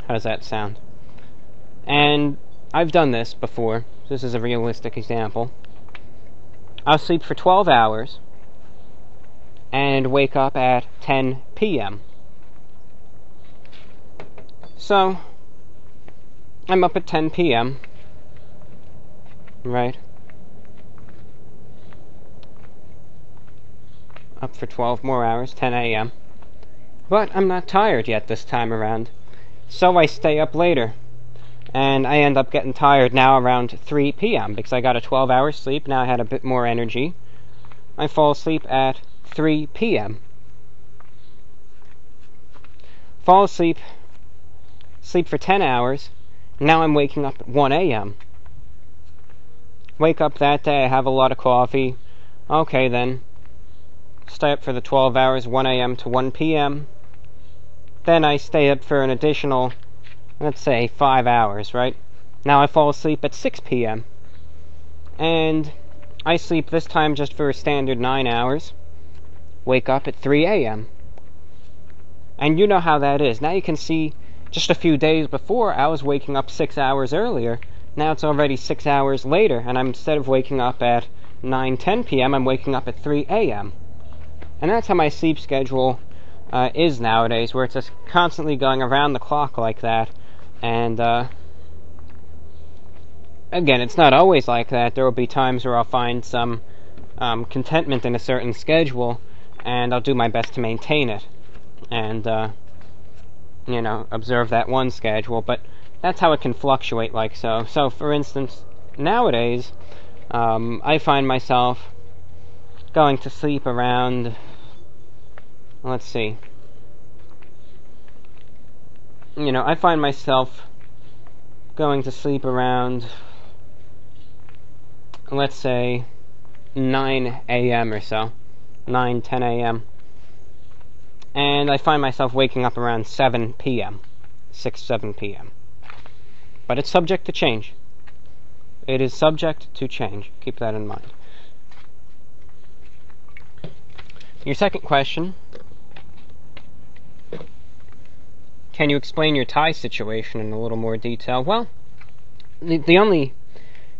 How does that sound? And I've done this before. This is a realistic example. I'll sleep for 12 hours and wake up at 10 p.m. So, I'm up at 10 p.m., right? Up for 12 more hours, 10 a.m. But I'm not tired yet this time around, so I stay up later. And I end up getting tired now around 3 p.m. because I got a 12-hour sleep, now I had a bit more energy. I fall asleep at 3 p.m. Fall asleep, sleep for 10 hours, now I'm waking up at 1 a.m. Wake up that day, I have a lot of coffee. Okay then. Stay up for the 12 hours, 1 a.m. to 1 p.m. Then I stay up for an additional, let's say, 5 hours, right? Now I fall asleep at 6 p.m. And I sleep this time just for a standard 9 hours. Wake up at 3 a.m. And you know how that is. Now you can see, just a few days before, I was waking up 6 hours earlier. Now it's already 6 hours later, and instead of waking up at 9-10 p.m., I'm waking up at 3 a.m. And that's how my sleep schedule is nowadays, where it's just constantly going around the clock like that. And, again, it's not always like that. There will be times where I'll find some contentment in a certain schedule, and I'll do my best to maintain it. And, you know, observe that one schedule. But that's how it can fluctuate like so. So, for instance, nowadays, I find myself going to sleep around, let's see, you know, I find myself going to sleep around, let's say, 9 a.m. or so, 9-10 a.m. And I find myself waking up around 7 p.m., 6-7 p.m. But it's subject to change. It is subject to change. Keep that in mind. Your second question, can you explain your tie situation in a little more detail? Well, the only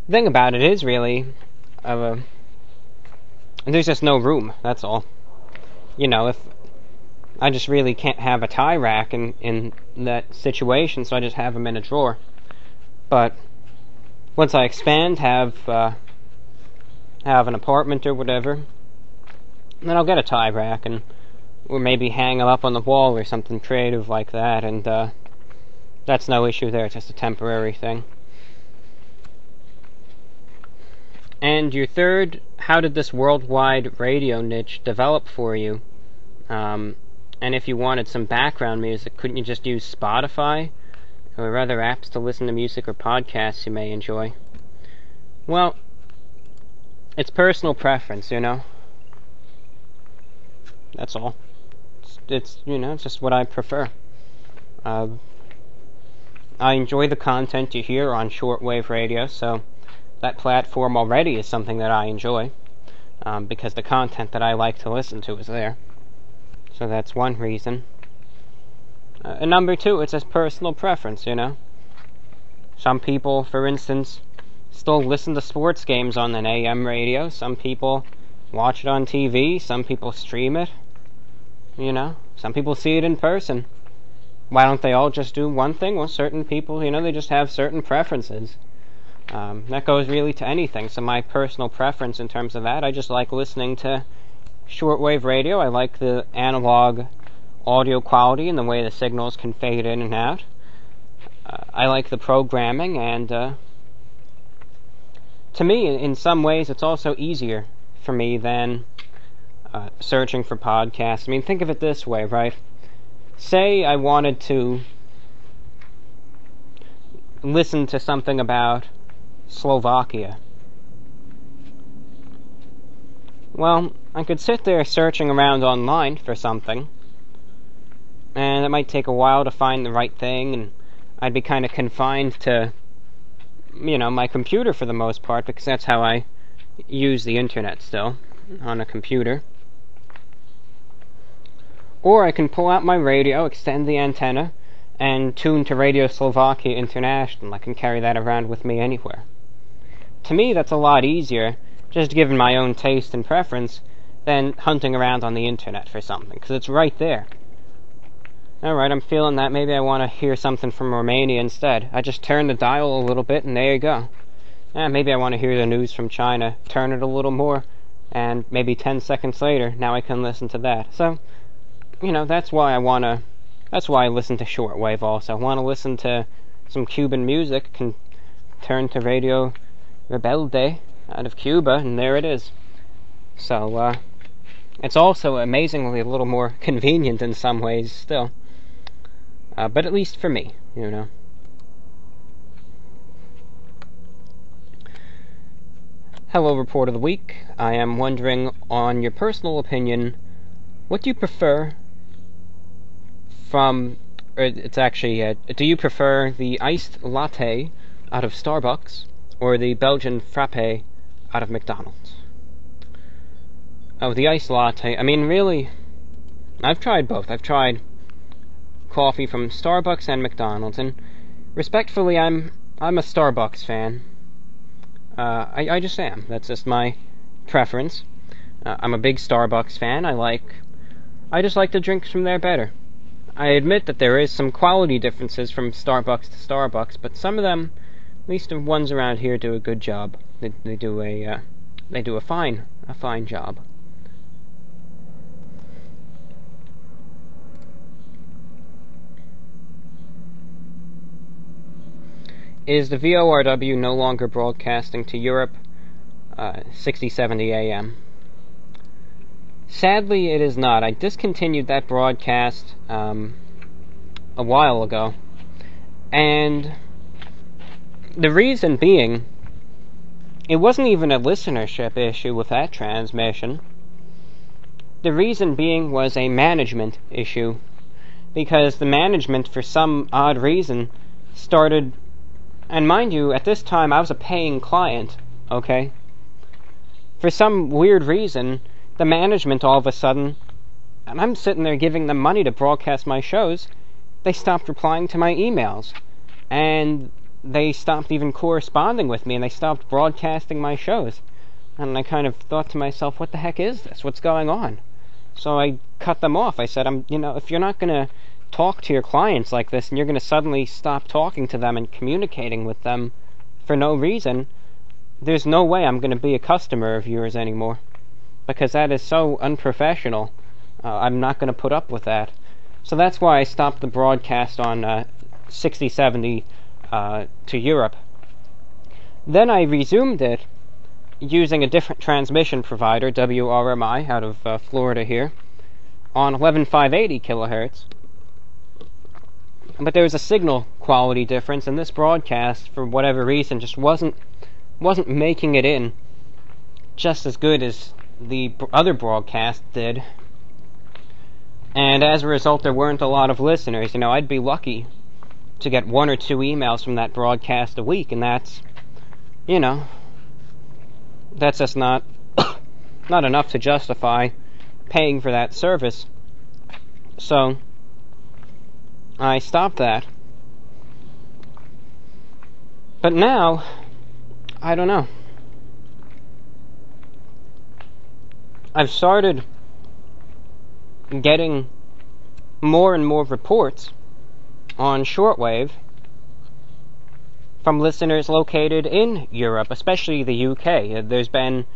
thing about it is really, there's just no room, that's all. You know, if I just really can't have a tie rack in that situation, so I just have them in a drawer. But once I expand, have an apartment or whatever, then I'll get a tie rack, or maybe hang them up on the wall or something creative like that, and that's no issue there, it's just a temporary thing. And your third, how did this worldwide radio niche develop for you? And if you wanted some background music, couldn't you just use Spotify or other apps to listen to music or podcasts you may enjoy? Well, it's personal preference, you know. That's all. It's you know, it's just what I prefer. I enjoy the content you hear on shortwave radio, so that platform already is something that I enjoy, because the content that I like to listen to is there. So that's one reason. And number two, it's just personal preference, you know. Some people, for instance, still listen to sports games on an AM radio. Some people watch it on TV. Some people stream it. You know, some people see it in person. Why don't they all just do one thing? Well, certain people, you know, they just have certain preferences. That goes really to anything. So my personal preference in terms of that, I just like listening to shortwave radio. I like the analog audio quality and the way the signals can fade in and out. I like the programming, and to me, in some ways, it's also easier for me than searching for podcasts. I mean, think of it this way, right? Say I wanted to listen to something about Slovakia. Well, I could sit there searching around online for something, and it might take a while to find the right thing, and I'd be kind of confined to, you know, my computer for the most part, because that's how I use the internet still on a computer. Or I can pull out my radio, extend the antenna, and tune to Radio Slovakia International. I can carry that around with me anywhere. To me, that's a lot easier, just given my own taste and preference, than hunting around on the internet for something, because it's right there. Alright, I'm feeling that. Maybe I want to hear something from Romania instead. I just turn the dial a little bit, and there you go. Maybe I want to hear the news from China. Turn it a little more, and maybe 10 seconds later, now I can listen to that. So, you know, that's why I listen to shortwave also. I want to listen to some Cuban music, can turn to Radio Rebelde out of Cuba, and there it is. So, it's also amazingly a little more convenient in some ways still. But at least for me, you know. Hello, Report of the Week. I am wondering, on your personal opinion, what do you prefer from... Or it's actually, do you prefer the iced latte out of Starbucks or the Belgian frappe out of McDonald's? Oh, the iced latte. I mean, really, I've tried both. I've tried coffee from Starbucks and McDonald's, and respectfully, I'm a Starbucks fan. I just am. That's just my preference. I'm a big Starbucks fan. I just like the drinks from there better. I admit that there is some quality differences from Starbucks to Starbucks, but some of them, at least the ones around here, do a good job. They do a fine job. Is the VORW no longer broadcasting to Europe 6070 AM? Sadly, it is not. I discontinued that broadcast a while ago, and the reason being, it wasn't even a listenership issue with that transmission. The reason being was a management issue, because the management, for some odd reason, started... And mind you, at this time, I was a paying client, okay? For some weird reason, the management all of a sudden, and I'm sitting there giving them money to broadcast my shows, they stopped replying to my emails. And they stopped even corresponding with me, and they stopped broadcasting my shows. And I kind of thought to myself, what the heck is this? What's going on? So I cut them off. I said, if you're not going to talk to your clients like this, and you're going to suddenly stop talking to them and communicating with them for no reason, there's no way I'm going to be a customer of yours anymore, because that is so unprofessional. I'm not going to put up with that. So that's why I stopped the broadcast on 6070 to Europe. Then I resumed it using a different transmission provider, WRMI, out of Florida here, on 11580 kilohertz. But there was a signal quality difference, and this broadcast, for whatever reason, just wasn't making it in just as good as the other broadcast did. And as a result, there weren't a lot of listeners. You know, I'd be lucky to get 1 or 2 emails from that broadcast a week, and that's, you know, that's just not enough to justify paying for that service. So I stopped that. But now, I don't know. I've started getting more and more reports on shortwave from listeners located in Europe, especially the UK. There's been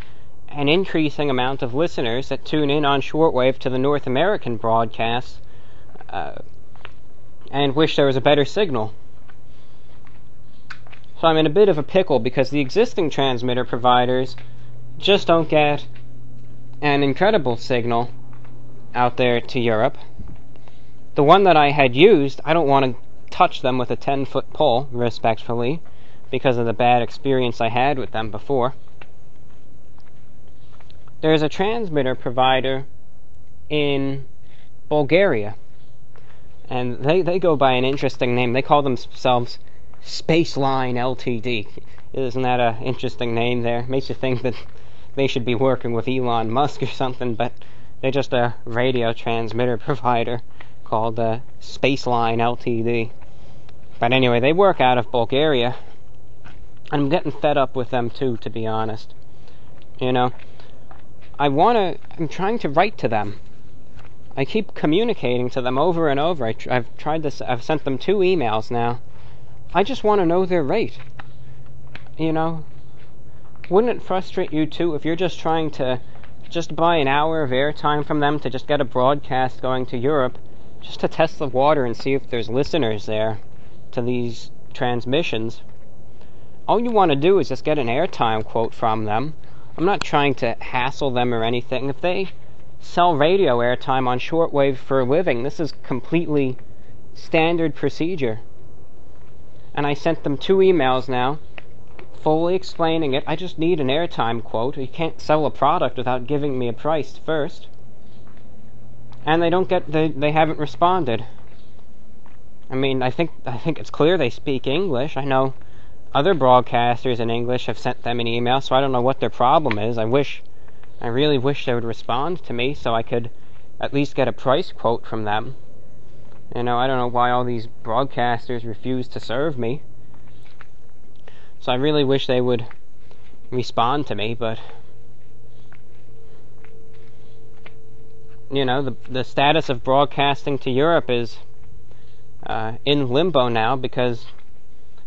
an increasing amount of listeners that tune in on shortwave to the North American broadcasts and wish there was a better signal. So I'm in a bit of a pickle, because the existing transmitter providers just don't get an incredible signal out there to Europe. The one that I had used, I don't want to touch them with a 10-foot pole, respectfully, because of the bad experience I had with them before. There's a transmitter provider in Bulgaria, and they go by an interesting name. They call themselves Spaceline Ltd. Isn't that an interesting name there? Makes you think that they should be working with Elon Musk or something, but they're just a radio transmitter provider called Spaceline Ltd. But anyway, they work out of Bulgaria. I'm getting fed up with them too, to be honest. You know, I'm trying to write to them. I keep communicating to them over and over. I've sent them 2 emails now. I just want to know their rate. You know, wouldn't it frustrate you too if you're just trying to just buy an hour of airtime from them to just get a broadcast going to Europe, just to test the water and see if there's listeners there to these transmissions? All you want to do is just get an airtime quote from them. I'm not trying to hassle them or anything. If they sell radio airtime on shortwave for a living, this is completely standard procedure. And I sent them 2 emails now, fully explaining it. I just need an airtime quote. You can't sell a product without giving me a price first. And they haven't responded. I mean, I think it's clear they speak English. I know other broadcasters in English have sent them an email, so I don't know what their problem is. I really wish they would respond to me so I could at least get a price quote from them. You know, I don't know why all these broadcasters refuse to serve me. So I really wish they would respond to me, but you know, the status of broadcasting to Europe is in limbo now, because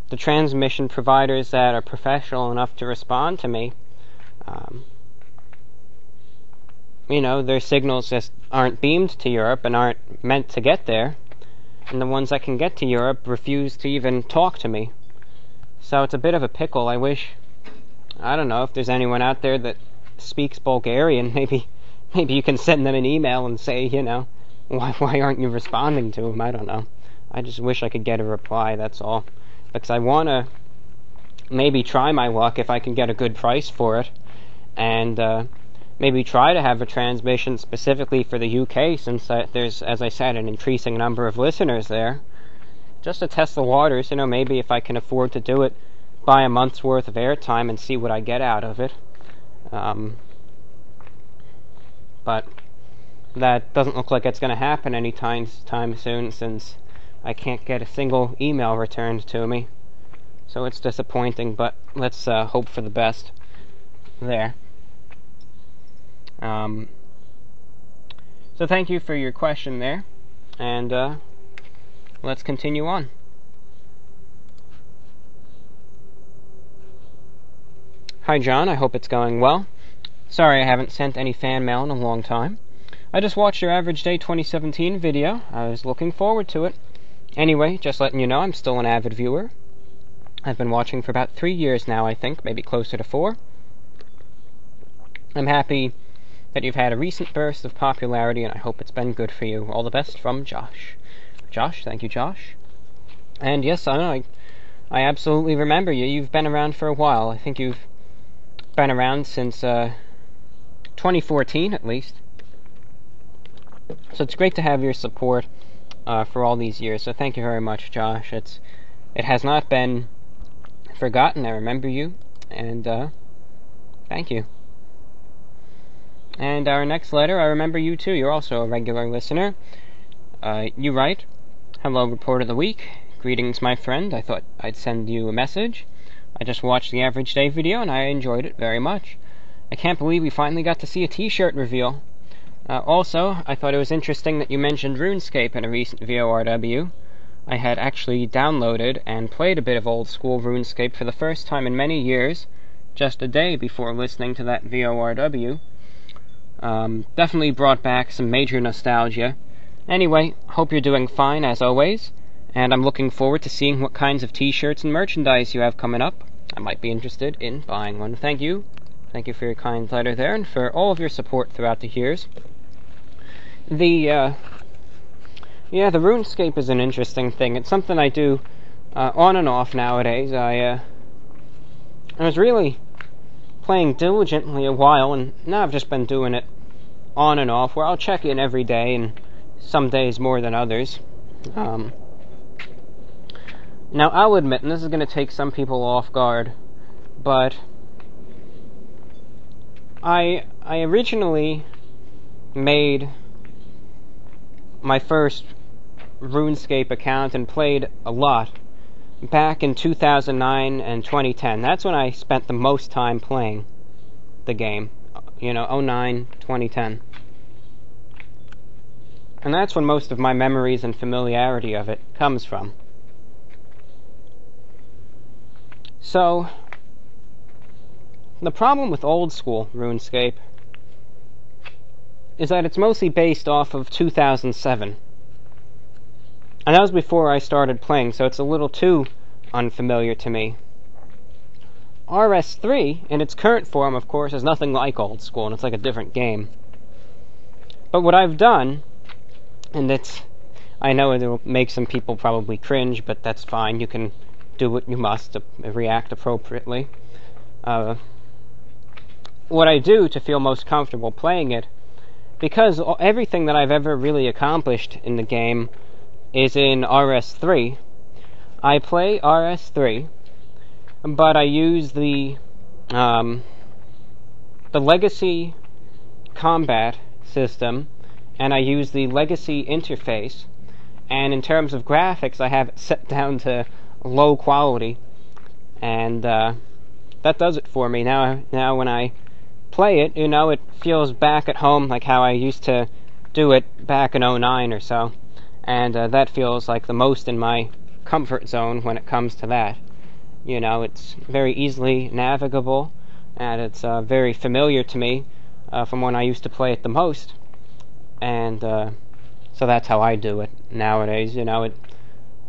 the transmission providers that are professional enough to respond to me, you know, their signals just aren't beamed to Europe and aren't meant to get there. And the ones that can get to Europe refuse to even talk to me. So it's a bit of a pickle. I don't know if there's anyone out there that speaks Bulgarian. Maybe you can send them an email and say, you know, why aren't you responding to them? I don't know. I just wish I could get a reply, that's all. Because I want to maybe try my luck if I can get a good price for it. And maybe try to have a transmission specifically for the UK, since there's, as I said, an increasing number of listeners there. Just to test the waters, you know, maybe if I can afford to do it, buy a month's worth of airtime and see what I get out of it. But that doesn't look like it's going to happen anytime soon, since I can't get a single email returned to me. So it's disappointing, but let's hope for the best there. So thank you for your question there, and let's continue on. Hi John, I hope it's going well. Sorry I haven't sent any fan mail in a long time. I just watched your Average Day 2017 video. I was looking forward to it. Anyway, just letting you know, I'm still an avid viewer. I've been watching for about 3 years now, I think, maybe closer to 4. I'm happy that you've had a recent burst of popularity, and I hope it's been good for you. All the best from Josh. Josh, thank you, Josh. And yes, I absolutely remember you. You've been around for a while. I think you've been around since 2014, at least. So it's great to have your support for all these years. So thank you very much, Josh. It has not been forgotten. I remember you, and thank you. And our next letter, I remember you too. You're also a regular listener. You write, "Hello, Report of the Week. Greetings, my friend. I thought I'd send you a message. I just watched the Average Day video, and I enjoyed it very much. I can't believe we finally got to see a t-shirt reveal. Also, I thought it was interesting that you mentioned RuneScape in a recent VORW. I had actually downloaded and played a bit of old-school RuneScape for the first time in many years, just a day before listening to that VORW. Definitely brought back some major nostalgia. Anyway, hope you're doing fine as always, and I'm looking forward to seeing what kinds of t-shirts and merchandise you have coming up. I might be interested in buying one. Thank you. Thank you for your kind letter there, and for all of your support throughout the years. The RuneScape is an interesting thing. It's something I do on and off nowadays. I was really playing diligently a while, and now I've just been doing it on and off, where I'll check in every day, and some days more than others. Now, I'll admit, and this is going to take some people off guard, but I originally made my first RuneScape account and played a lot back in 2009 and 2010. That's when I spent the most time playing the game. You know, 09, 2010. And that's when most of my memories and familiarity of it comes from. So, the problem with old school RuneScape is that it's mostly based off of 2007. And that was before I started playing, so it's a little too unfamiliar to me. RS3, in its current form, of course, is nothing like old school, and it's like a different game. But what I've done, and I know it'll make some people probably cringe, but that's fine. You can do what you must to react appropriately. What I do to feel most comfortable playing it, because everything that I've ever really accomplished in the game is in RS3, I play RS3, but I use the legacy combat system, and I use the legacy interface, and in terms of graphics I have it set down to low quality, and that does it for me. Now when I play it, you know, it feels back at home like how I used to do it back in 09 or so, and that feels like the most in my comfort zone when it comes to that. You know, it's very easily navigable, and it's very familiar to me from when I used to play it the most, and so that's how I do it nowadays. You know,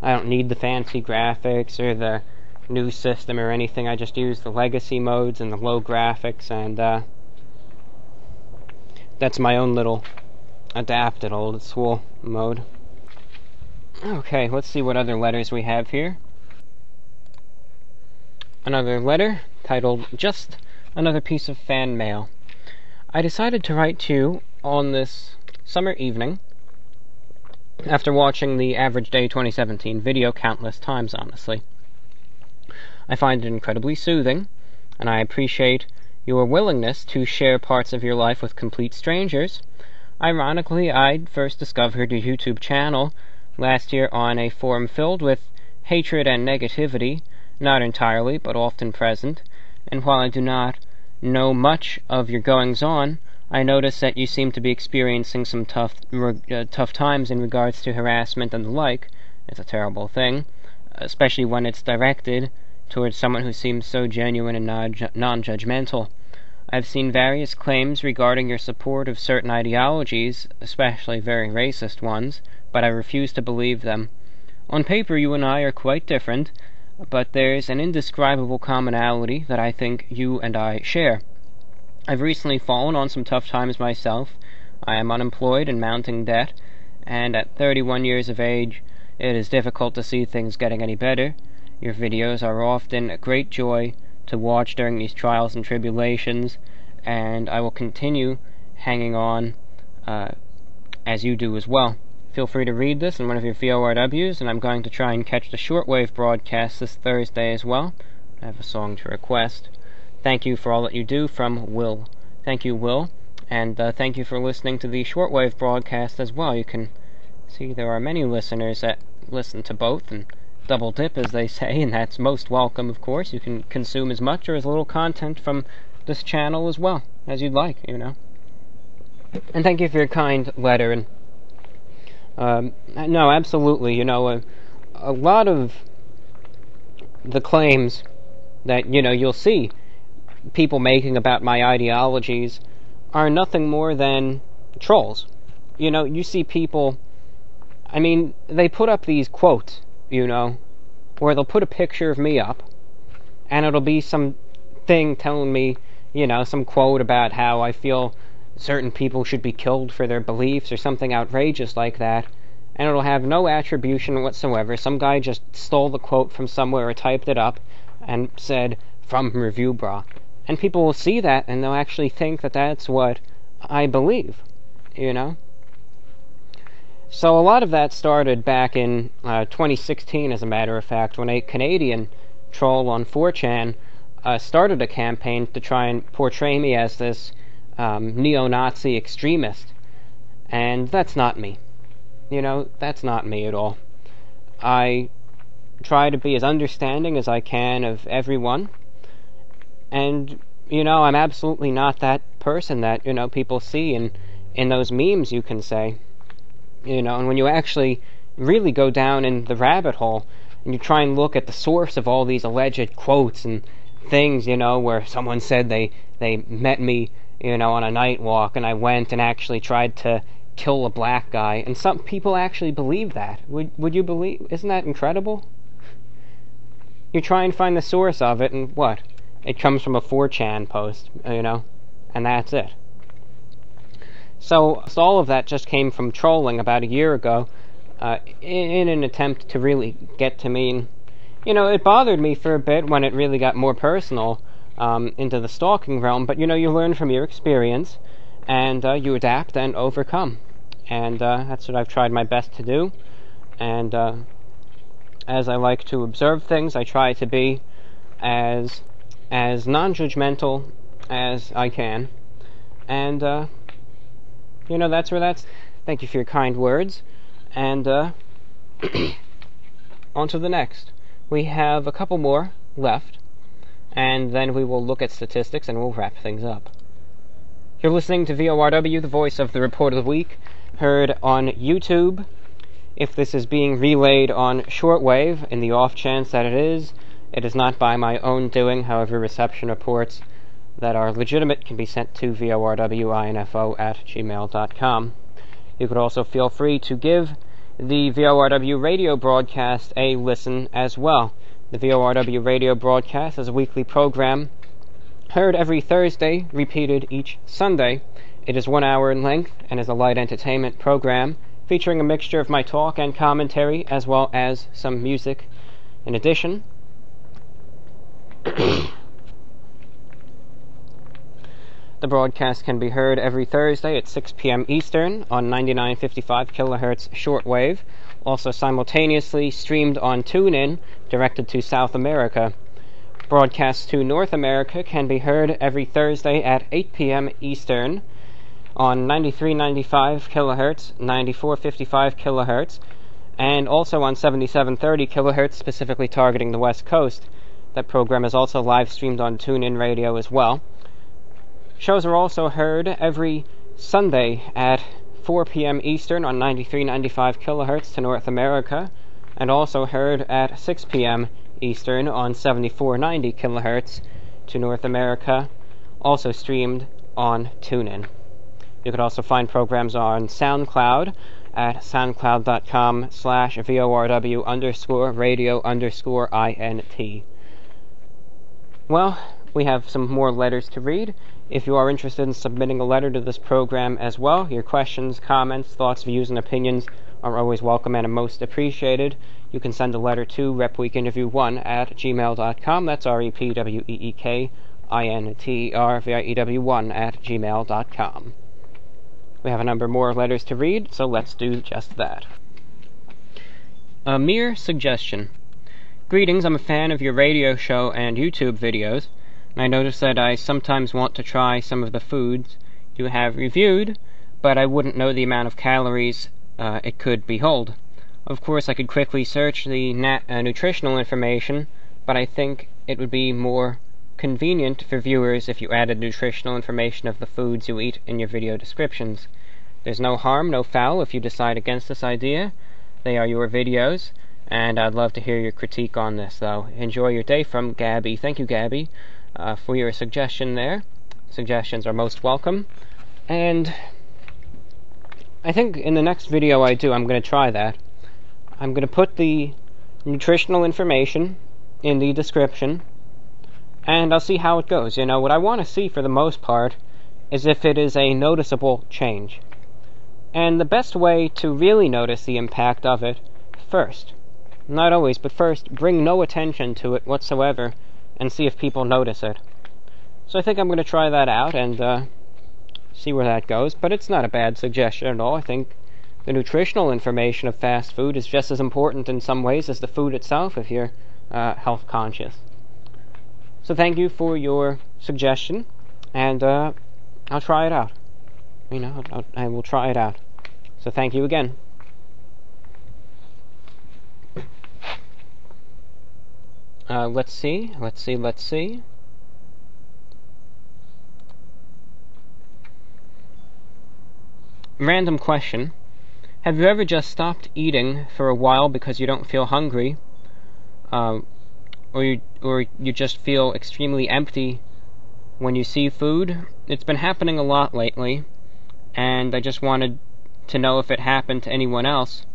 I don't need the fancy graphics or the new system or anything. I just use the legacy modes and the low graphics, and that's my own little adapted old school mode. Okay, let's see what other letters we have here. Another letter titled Just Another Piece of Fan Mail. I decided to write to you on this summer evening after watching the Average Day 2017 video countless times, honestly. I find it incredibly soothing, and I appreciate your willingness to share parts of your life with complete strangers. Ironically, I first discovered your YouTube channel last year on a forum filled with hatred and negativity, not entirely, but often present, and while I do not know much of your goings-on, I notice that you seem to be experiencing some tough times in regards to harassment and the like. It's a terrible thing, especially when it's directed towards someone who seems so genuine and non-judgmental. I've seen various claims regarding your support of certain ideologies, especially very racist ones, but I refuse to believe them. On paper, you and I are quite different, but there's an indescribable commonality that I think you and I share. I've recently fallen on some tough times myself. I am unemployed and mounting debt, and at 31 years of age, it is difficult to see things getting any better. Your videos are often a great joy to watch during these trials and tribulations, and I will continue hanging on as you do as well. Feel free to read this in one of your VORWs, and I'm going to try and catch the Shortwave broadcast this Thursday as well. I have a song to request. Thank you for all that you do, from Will. Thank you, Will, and thank you for listening to the Shortwave broadcast as well. You can see there are many listeners that listen to both, and double dip, as they say, and that's most welcome, of course. You can consume as much or as little content from this channel as well as you'd like, you know. And thank you for your kind letter, and no, absolutely, you know, a lot of the claims that, you know, you'll see people making about my ideologies are nothing more than trolls. You know, you see people, I mean, they put up these quotes, you know, where they'll put a picture of me up, and it'll be some thing telling me, you know, some quote about how I feel certain people should be killed for their beliefs or something outrageous like that, and it'll have no attribution whatsoever. Some guy just stole the quote from somewhere or typed it up and said, "From Review Bra." And people will see that and they'll actually think that that's what I believe, you know? So a lot of that started back in 2016, as a matter of fact, when a Canadian troll on 4chan started a campaign to try and portray me as this neo-Nazi extremist. And that's not me. You know, that's not me at all. I try to be as understanding as I can of everyone. And, you know, I'm absolutely not that person that, you know, people see in those memes, you can say. You know, and when you actually really go down in the rabbit hole, and you try and look at the source of all these alleged quotes and things, you know, where someone said they met me, you know, on a night walk, and I went and actually tried to kill a black guy, and some people actually believe that. Would you believe? Isn't that incredible? You try and find the source of it, and what? It comes from a 4chan post, you know, and that's it. So all of that just came from trolling about a year ago, in an attempt to really get to me. And, you know, it bothered me for a bit when it really got more personal, into the stalking realm, but, you know, you learn from your experience, and you adapt and overcome. And that's what I've tried my best to do. And as I like to observe things, I try to be as non-judgmental as I can. And, you know, that's where that's... Thank you for your kind words. And on to the next. We have a couple more left, and then we will look at statistics and we'll wrap things up. You're listening to VORW, the voice of the report of the week, heard on YouTube. If this is being relayed on shortwave, in the off chance that it is not by my own doing. However, reception reports that are legitimate can be sent to vorwinfo@gmail.com. You could also feel free to give the VORW radio broadcast a listen as well. The VORW radio broadcast is a weekly program heard every Thursday, repeated each Sunday. It is 1 hour in length and is a light entertainment program featuring a mixture of my talk and commentary as well as some music. In addition, the broadcast can be heard every Thursday at 6 p.m. Eastern on 9955 kHz shortwave, also simultaneously streamed on TuneIn, directed to South America. Broadcasts to North America can be heard every Thursday at 8 p.m. Eastern on 9395 kHz, 9455 kHz, and also on 7730 kHz, specifically targeting the West Coast. That program is also live streamed on TuneIn Radio as well. Shows are also heard every Sunday at 4 p.m. Eastern on 9395 kHz to North America, and also heard at 6 p.m. Eastern on 7490 kHz to North America, also streamed on TuneIn. You could also find programs on SoundCloud at soundcloud.com/VORW_radio_INT. Well, we have some more letters to read. If you are interested in submitting a letter to this program as well, your questions, comments, thoughts, views, and opinions are always welcome and most appreciated. You can send a letter to repweekinterview1@gmail.com. That's repweekinterview1@gmail.com. We have a number more letters to read, so let's do just that. A mere suggestion. Greetings, I'm a fan of your radio show and YouTube videos, and I notice that I sometimes want to try some of the foods you have reviewed, but I wouldn't know the amount of calories it could behold. Of course, I could quickly search the nutritional information, but I think it would be more convenient for viewers if you added nutritional information of the foods you eat in your video descriptions. There's no harm, no foul if you decide against this idea. They are your videos, and I'd love to hear your critique on this, though. Enjoy your day, from Gabby. Thank you, Gabby, for your suggestion there. Suggestions are most welcome. And I think in the next video I do, I'm going to try that. I'm going to put the nutritional information in the description, and I'll see how it goes. You know, what I want to see for the most part is if it is a noticeable change. And the best way to really notice the impact of it, first, not always, but first, bring no attention to it whatsoever and see if people notice it. So I think I'm going to try that out and see where that goes, but it's not a bad suggestion at all. I think the nutritional information of fast food is just as important in some ways as the food itself if you're health conscious. So thank you for your suggestion, and I'll try it out. You know, I will try it out. So thank you again. Let's see. Random question. Have you ever just stopped eating for a while because you don't feel hungry? Or you just feel extremely empty when you see food? It's been happening a lot lately, and I just wanted to know if it happened to anyone else.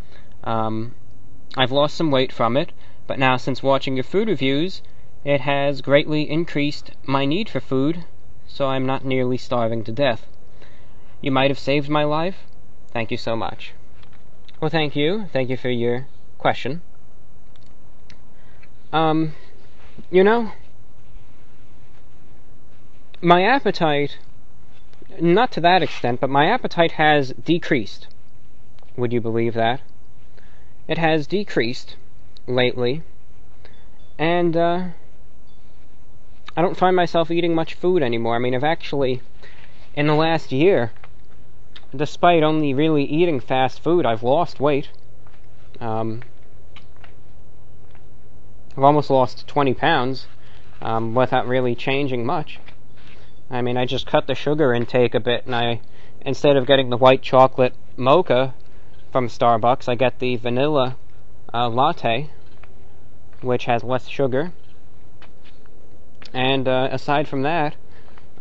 I've lost some weight from it, but now since watching your food reviews, it has greatly increased my need for food, so I'm not nearly starving to death. You might have saved my life. Thank you so much. Well, thank you. Thank you for your question. You know, my appetite, not to that extent, but my appetite has decreased. Would you believe that? It has decreased lately, and I don't find myself eating much food anymore. I mean, I've actually, in the last year, despite only really eating fast food, I've lost weight. I've almost lost 20 pounds without really changing much. I mean, I just cut the sugar intake a bit, and instead of getting the white chocolate mocha from Starbucks, I get the vanilla latte, which has less sugar. And aside from that,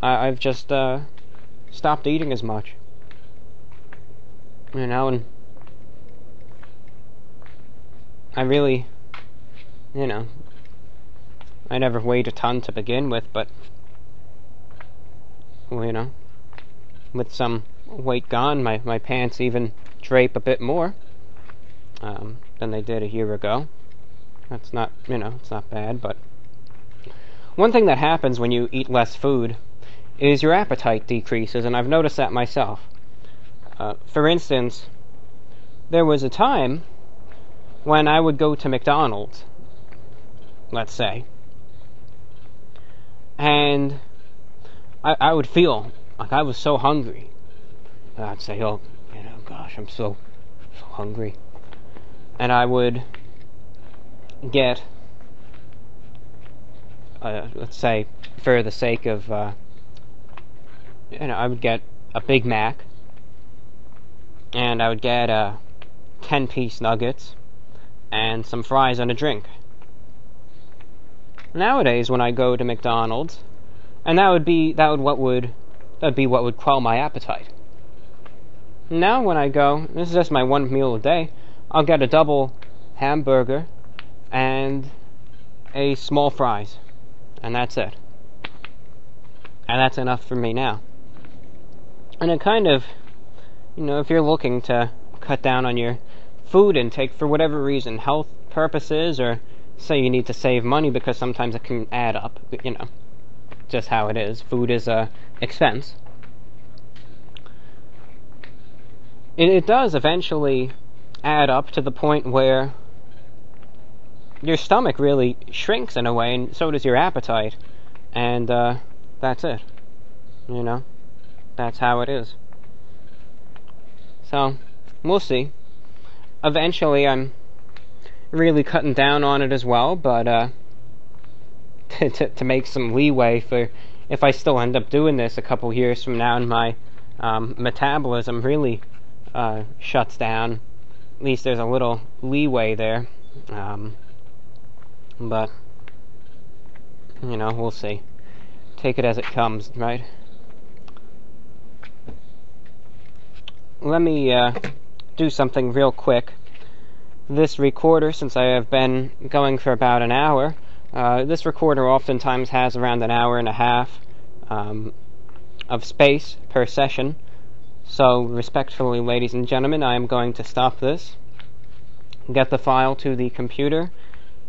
I've just stopped eating as much. You know, and I really, you know, I never weighed a ton to begin with, but, well, you know, with some weight gone, my pants even drape a bit more than they did a year ago. That's not, you know, it's not bad, but one thing that happens when you eat less food is your appetite decreases, and I've noticed that myself. For instance, there was a time when I would go to McDonald's, let's say, and I would feel like I was so hungry. And I'd say, oh, you know, gosh, I'm so hungry. And I would get, let's say, for the sake of, you know, I would get a Big Mac, and I would get 10-piece nuggets and some fries and a drink. Nowadays, when I go to McDonald's, and that would be what would quell my appetite. Now, when I go, this is just my one meal a day, I'll get a double hamburger and a small fries, and that's it. And that's enough for me now. And it kind of, you know, if you're looking to cut down on your food intake for whatever reason, health purposes, or say you need to save money because sometimes it can add up, you know, just how it is. Food is a expense. It does eventually add up to the point where your stomach really shrinks in a way, and so does your appetite, and that's it. You know, that's how it is. So, we'll see. Eventually, I'm really cutting down on it as well, but to make some leeway for if I still end up doing this a couple years from now and my metabolism really shuts down, at least there's a little leeway there. But, you know, we'll see. Take it as it comes, right? Let me do something real quick. This recorder, since I have been going for about an hour, this recorder oftentimes has around an hour and a half of space per session. So, respectfully, ladies and gentlemen, I am going to stop this, get the file to the computer,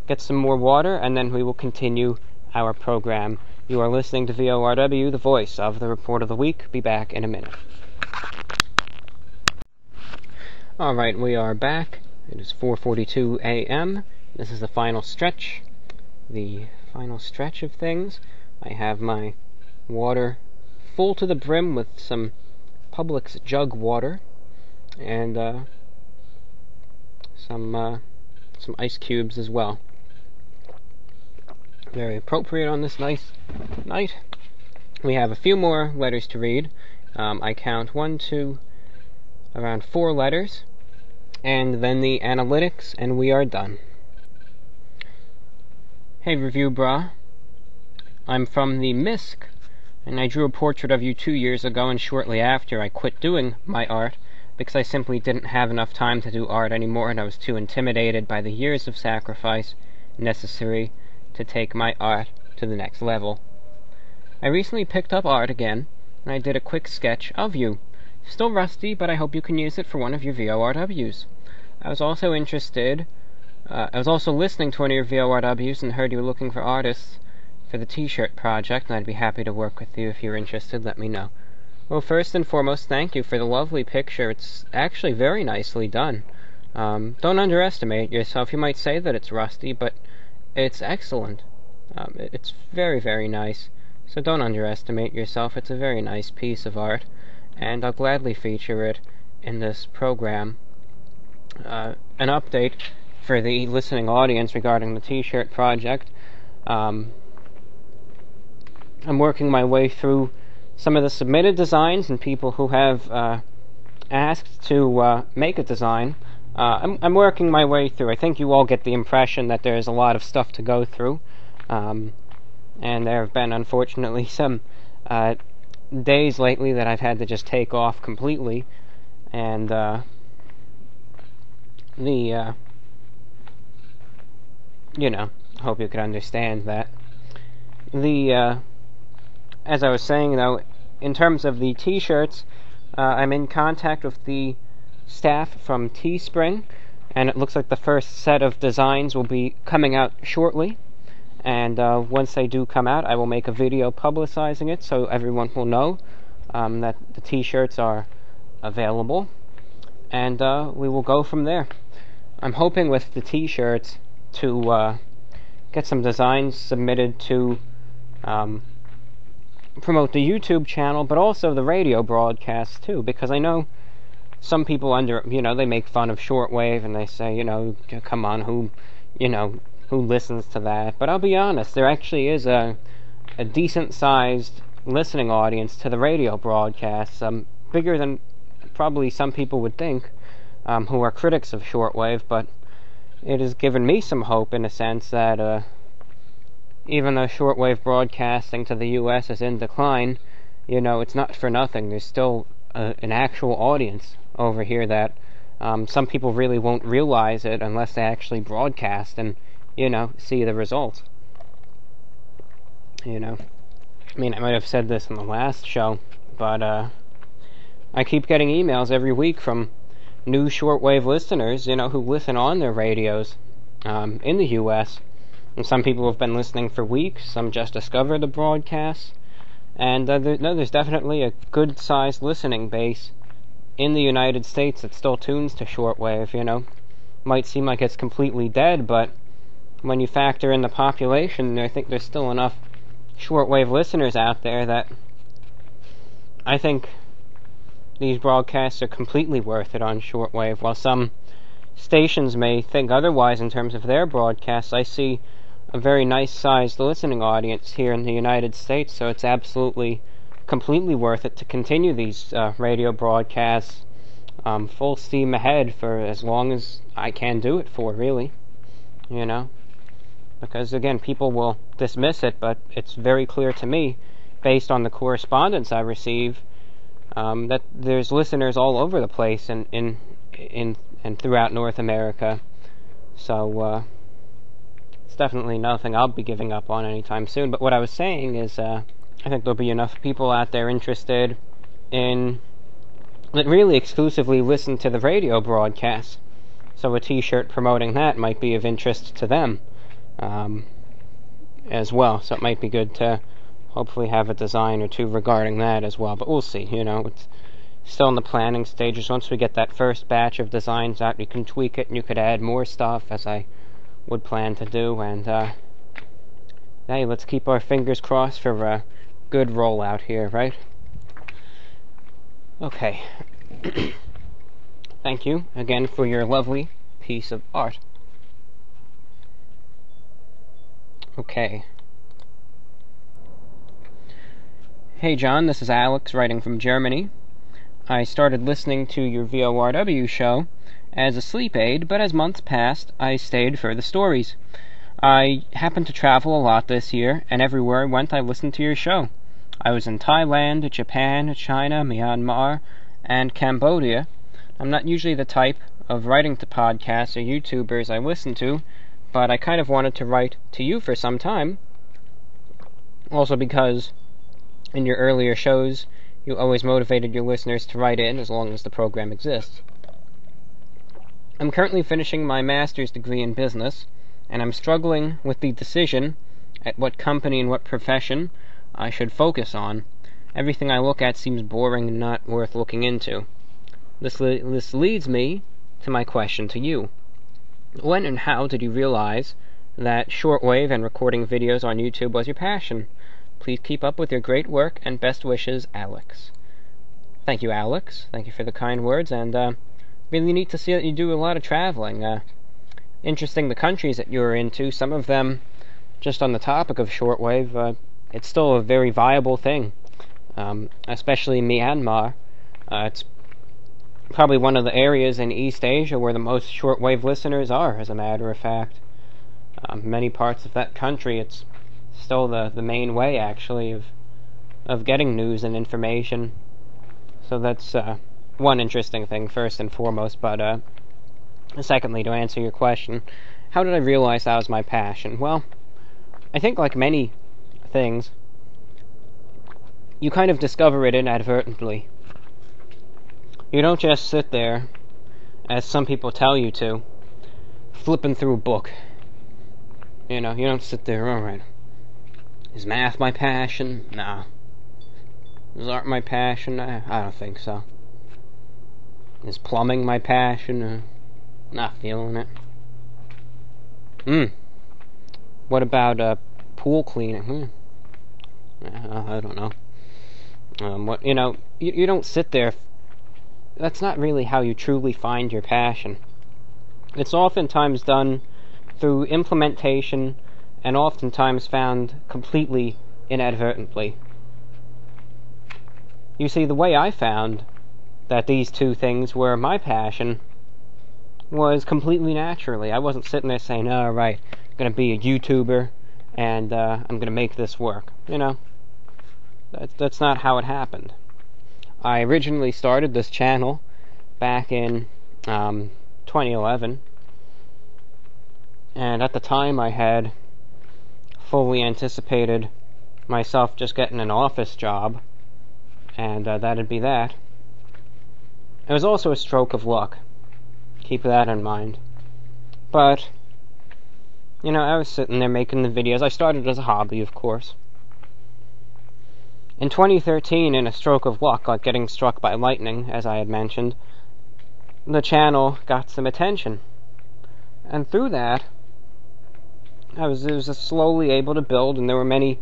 get some more water, and then we will continue our program. You are listening to VORW, the voice of the Report of the Week. Be back in a minute. Alright, we are back. It is 4:42 a.m. This is the final stretch. The final stretch of things. I have my water full to the brim with some Publix jug water and some ice cubes as well. Very appropriate on this nice night. We have a few more letters to read. I count 1, 2, around 4 letters, and then the analytics, and we are done. Hey Review Brah, I'm from the MISC, and I drew a portrait of you 2 years ago, and shortly after I quit doing my art because I simply didn't have enough time to do art anymore, and I was too intimidated by the years of sacrifice necessary to take my art to the next level. I recently picked up art again, and I did a quick sketch of you. Still rusty, but I hope you can use it for one of your VORWs. I was also listening to one of your VORWs and heard you were looking for artists for the t-shirt project, and I'd be happy to work with you. If you're interested, let me know. Well, first and foremost, thank you for the lovely picture. It's actually very nicely done. Don't underestimate yourself. You might say that it's rusty, but it's excellent. It's very, very nice. So don't underestimate yourself. It's a very nice piece of art, and I'll gladly feature it in this program. An update for the listening audience regarding the t-shirt project. I'm working my way through some of the submitted designs and people who have asked to make a design. I'm working my way through. I think you all get the impression that there's a lot of stuff to go through, and there have been, unfortunately, some days lately that I've had to just take off completely, and you know, hope you can understand that. As I was saying, though, in terms of the t-shirts, I'm in contact with the staff from Teespring, and it looks like the first set of designs will be coming out shortly, and once they do come out, I will make a video publicizing it so everyone will know that the t-shirts are available, and we will go from there. I'm hoping with the t-shirts to get some designs submitted to promote the YouTube channel, but also the radio broadcast too, because I know some people they make fun of shortwave, and they say, come on, who listens to that? But I'll be honest, there actually is a decent-sized listening audience to the radio broadcasts, bigger than probably some people would think, who are critics of shortwave, but it has given me some hope in a sense that even though shortwave broadcasting to the U.S. is in decline, it's not for nothing. There's still an actual audience over here that some people really won't realize it unless they actually broadcast and, see the results. I might have said this in the last show, but I keep getting emails every week from new shortwave listeners, who listen on their radios in the U.S., and some people have been listening for weeks, some just discovered the broadcast, and there's definitely a good-sized listening base in the United States that still tunes to shortwave, Might seem like it's completely dead, but when you factor in the population, I think there's still enough shortwave listeners out there that I think these broadcasts are completely worth it on shortwave. While some stations may think otherwise in terms of their broadcasts, I see a very nice-sized listening audience here in the United States, so it's absolutely, completely worth it to continue these radio broadcasts full steam ahead for as long as I can do it for, really, because, again, people will dismiss it, but it's very clear to me, based on the correspondence I receive, that there's listeners all over the place and throughout North America, so it's definitely nothing I'll be giving up on anytime soon. But what I was saying is, I think there'll be enough people out there interested in that really exclusively listen to the radio broadcasts, so a t-shirt promoting that might be of interest to them as well, so it might be good to hopefully have a design or two regarding that as well, but we'll see, it's still in the planning stages. Once we get that first batch of designs out, you can tweak it and you could add more stuff, as I would plan to do, and hey, let's keep our fingers crossed for a good rollout here, right? Okay. Thank you again for your lovely piece of art. Okay. Hey John, this is Alex writing from Germany. I started listening to your VORW show as a sleep aid, but as months passed, I stayed for the stories. I happened to travel a lot this year, and everywhere I went I listened to your show. I was in Thailand, Japan, China, Myanmar, and Cambodia. I'm not usually the type of writing to podcasts or YouTubers I listen to, but I kind of wanted to write to you for some time. Also because in your earlier shows, you always motivated your listeners to write in as long as the program exists. I'm currently finishing my master's degree in business, and I'm struggling with the decision at what company and what profession I should focus on. Everything I look at seems boring and not worth looking into. This leads me to my question to you. When and how did you realize that shortwave and recording videos on YouTube was your passion? Please keep up with your great work, and best wishes, Alex. Thank you, Alex. Thank you for the kind words, and really neat to see that you do a lot of traveling. Interesting the countries that you're into. Some of them, just on the topic of shortwave, it's still a very viable thing, especially Myanmar. It's probably one of the areas in East Asia where the most shortwave listeners are, as a matter of fact. Many parts of that country, it's still the main way, actually, of getting news and information. So that's one interesting thing, first and foremost. But secondly, to answer your question, how did I realize that was my passion? Well, I think like many things, you kind of discover it inadvertently. You don't just sit there, as some people tell you to, flipping through a book. You don't sit there, alright, is math my passion? Nah. Is art my passion? I don't think so. Is plumbing my passion? Not feeling it. What about pool cleaning? I don't know. You don't sit there. That's not really how you truly find your passion. It's oftentimes done through implementation, and oftentimes found completely inadvertently. You see, the way I found that these two things were my passion was completely naturally. I wasn't sitting there saying, oh, right, I'm going to be a YouTuber, and I'm going to make this work. That's not how it happened. I originally started this channel back in 2011, and at the time I had fully anticipated myself just getting an office job, and that'd be that. It was also a stroke of luck. Keep that in mind. But, I was sitting there making the videos. I started as a hobby, of course. In 2013, in a stroke of luck, like getting struck by lightning, as I had mentioned, the channel got some attention. And through that, I was slowly able to build, and there were many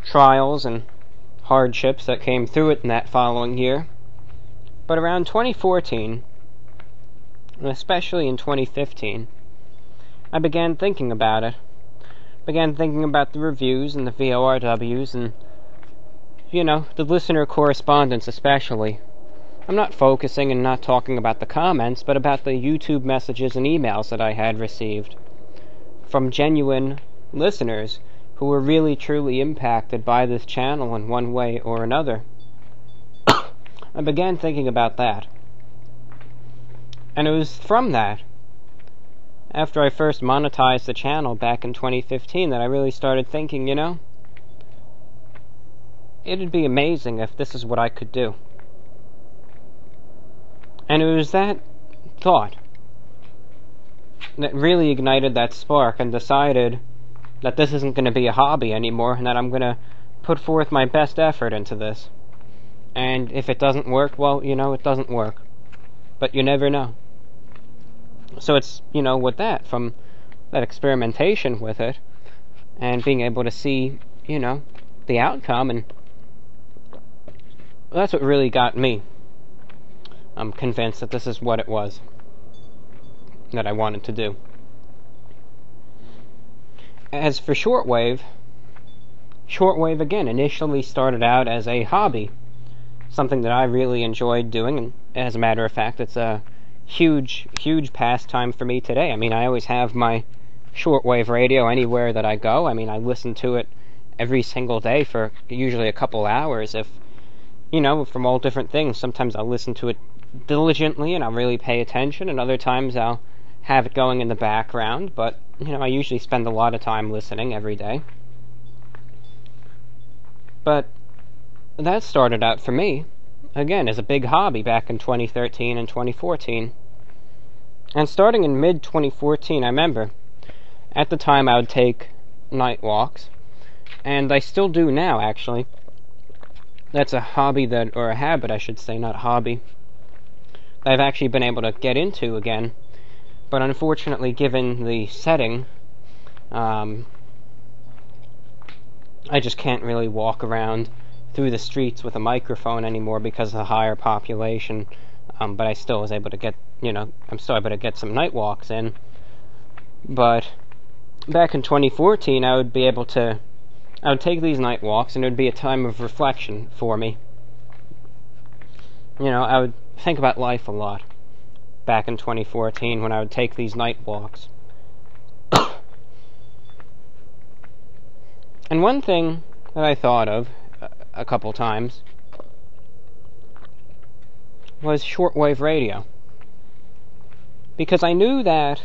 trials and hardships that came through it in that following year. But around 2014, and especially in 2015, I began thinking about it. Began thinking about the reviews and the VORWs and, the listener correspondence especially. I'm not focusing and not talking about the comments, but about the YouTube messages and emails that I had received from genuine listeners who were really truly impacted by this channel in one way or another. I began thinking about that. And it was from that, after I first monetized the channel back in 2015, that I really started thinking, it'd be amazing if this is what I could do. And it was that thought that really ignited that spark and decided that this isn't going to be a hobby anymore, and that I'm going to put forth my best effort into this. And if it doesn't work, well, it doesn't work. But you never know. So it's, with that, from that experimentation with it, and being able to see, the outcome, and that's what really got me. I'm convinced that this is what it was that I wanted to do. As for shortwave again initially started out as a hobby, something that I really enjoyed doing, and as a matter of fact, it's a huge pastime for me today. I mean, I always have my shortwave radio anywhere that I go. I mean, I listen to it every single day for usually a couple hours, if, from all different things. Sometimes I'll listen to it diligently and I'll really pay attention, and other times I'll have it going in the background, but, I usually spend a lot of time listening every day. But that started out for me, again, as a big hobby back in 2013 and 2014. And starting in mid-2014, I remember, at the time I would take night walks, and I still do now, actually. That's a hobby or a habit, I should say, not hobby, that I've actually been able to get into again. But unfortunately, given the setting, I just can't really walk around through the streets with a microphone anymore because of the higher population. But I still was able to get, I'm still able to get some night walks in. But back in 2014, I would take these night walks, and it would be a time of reflection for me. I would think about life a lot back in 2014 when I would take these night walks. And one thing that I thought of a couple times was shortwave radio. Because I knew that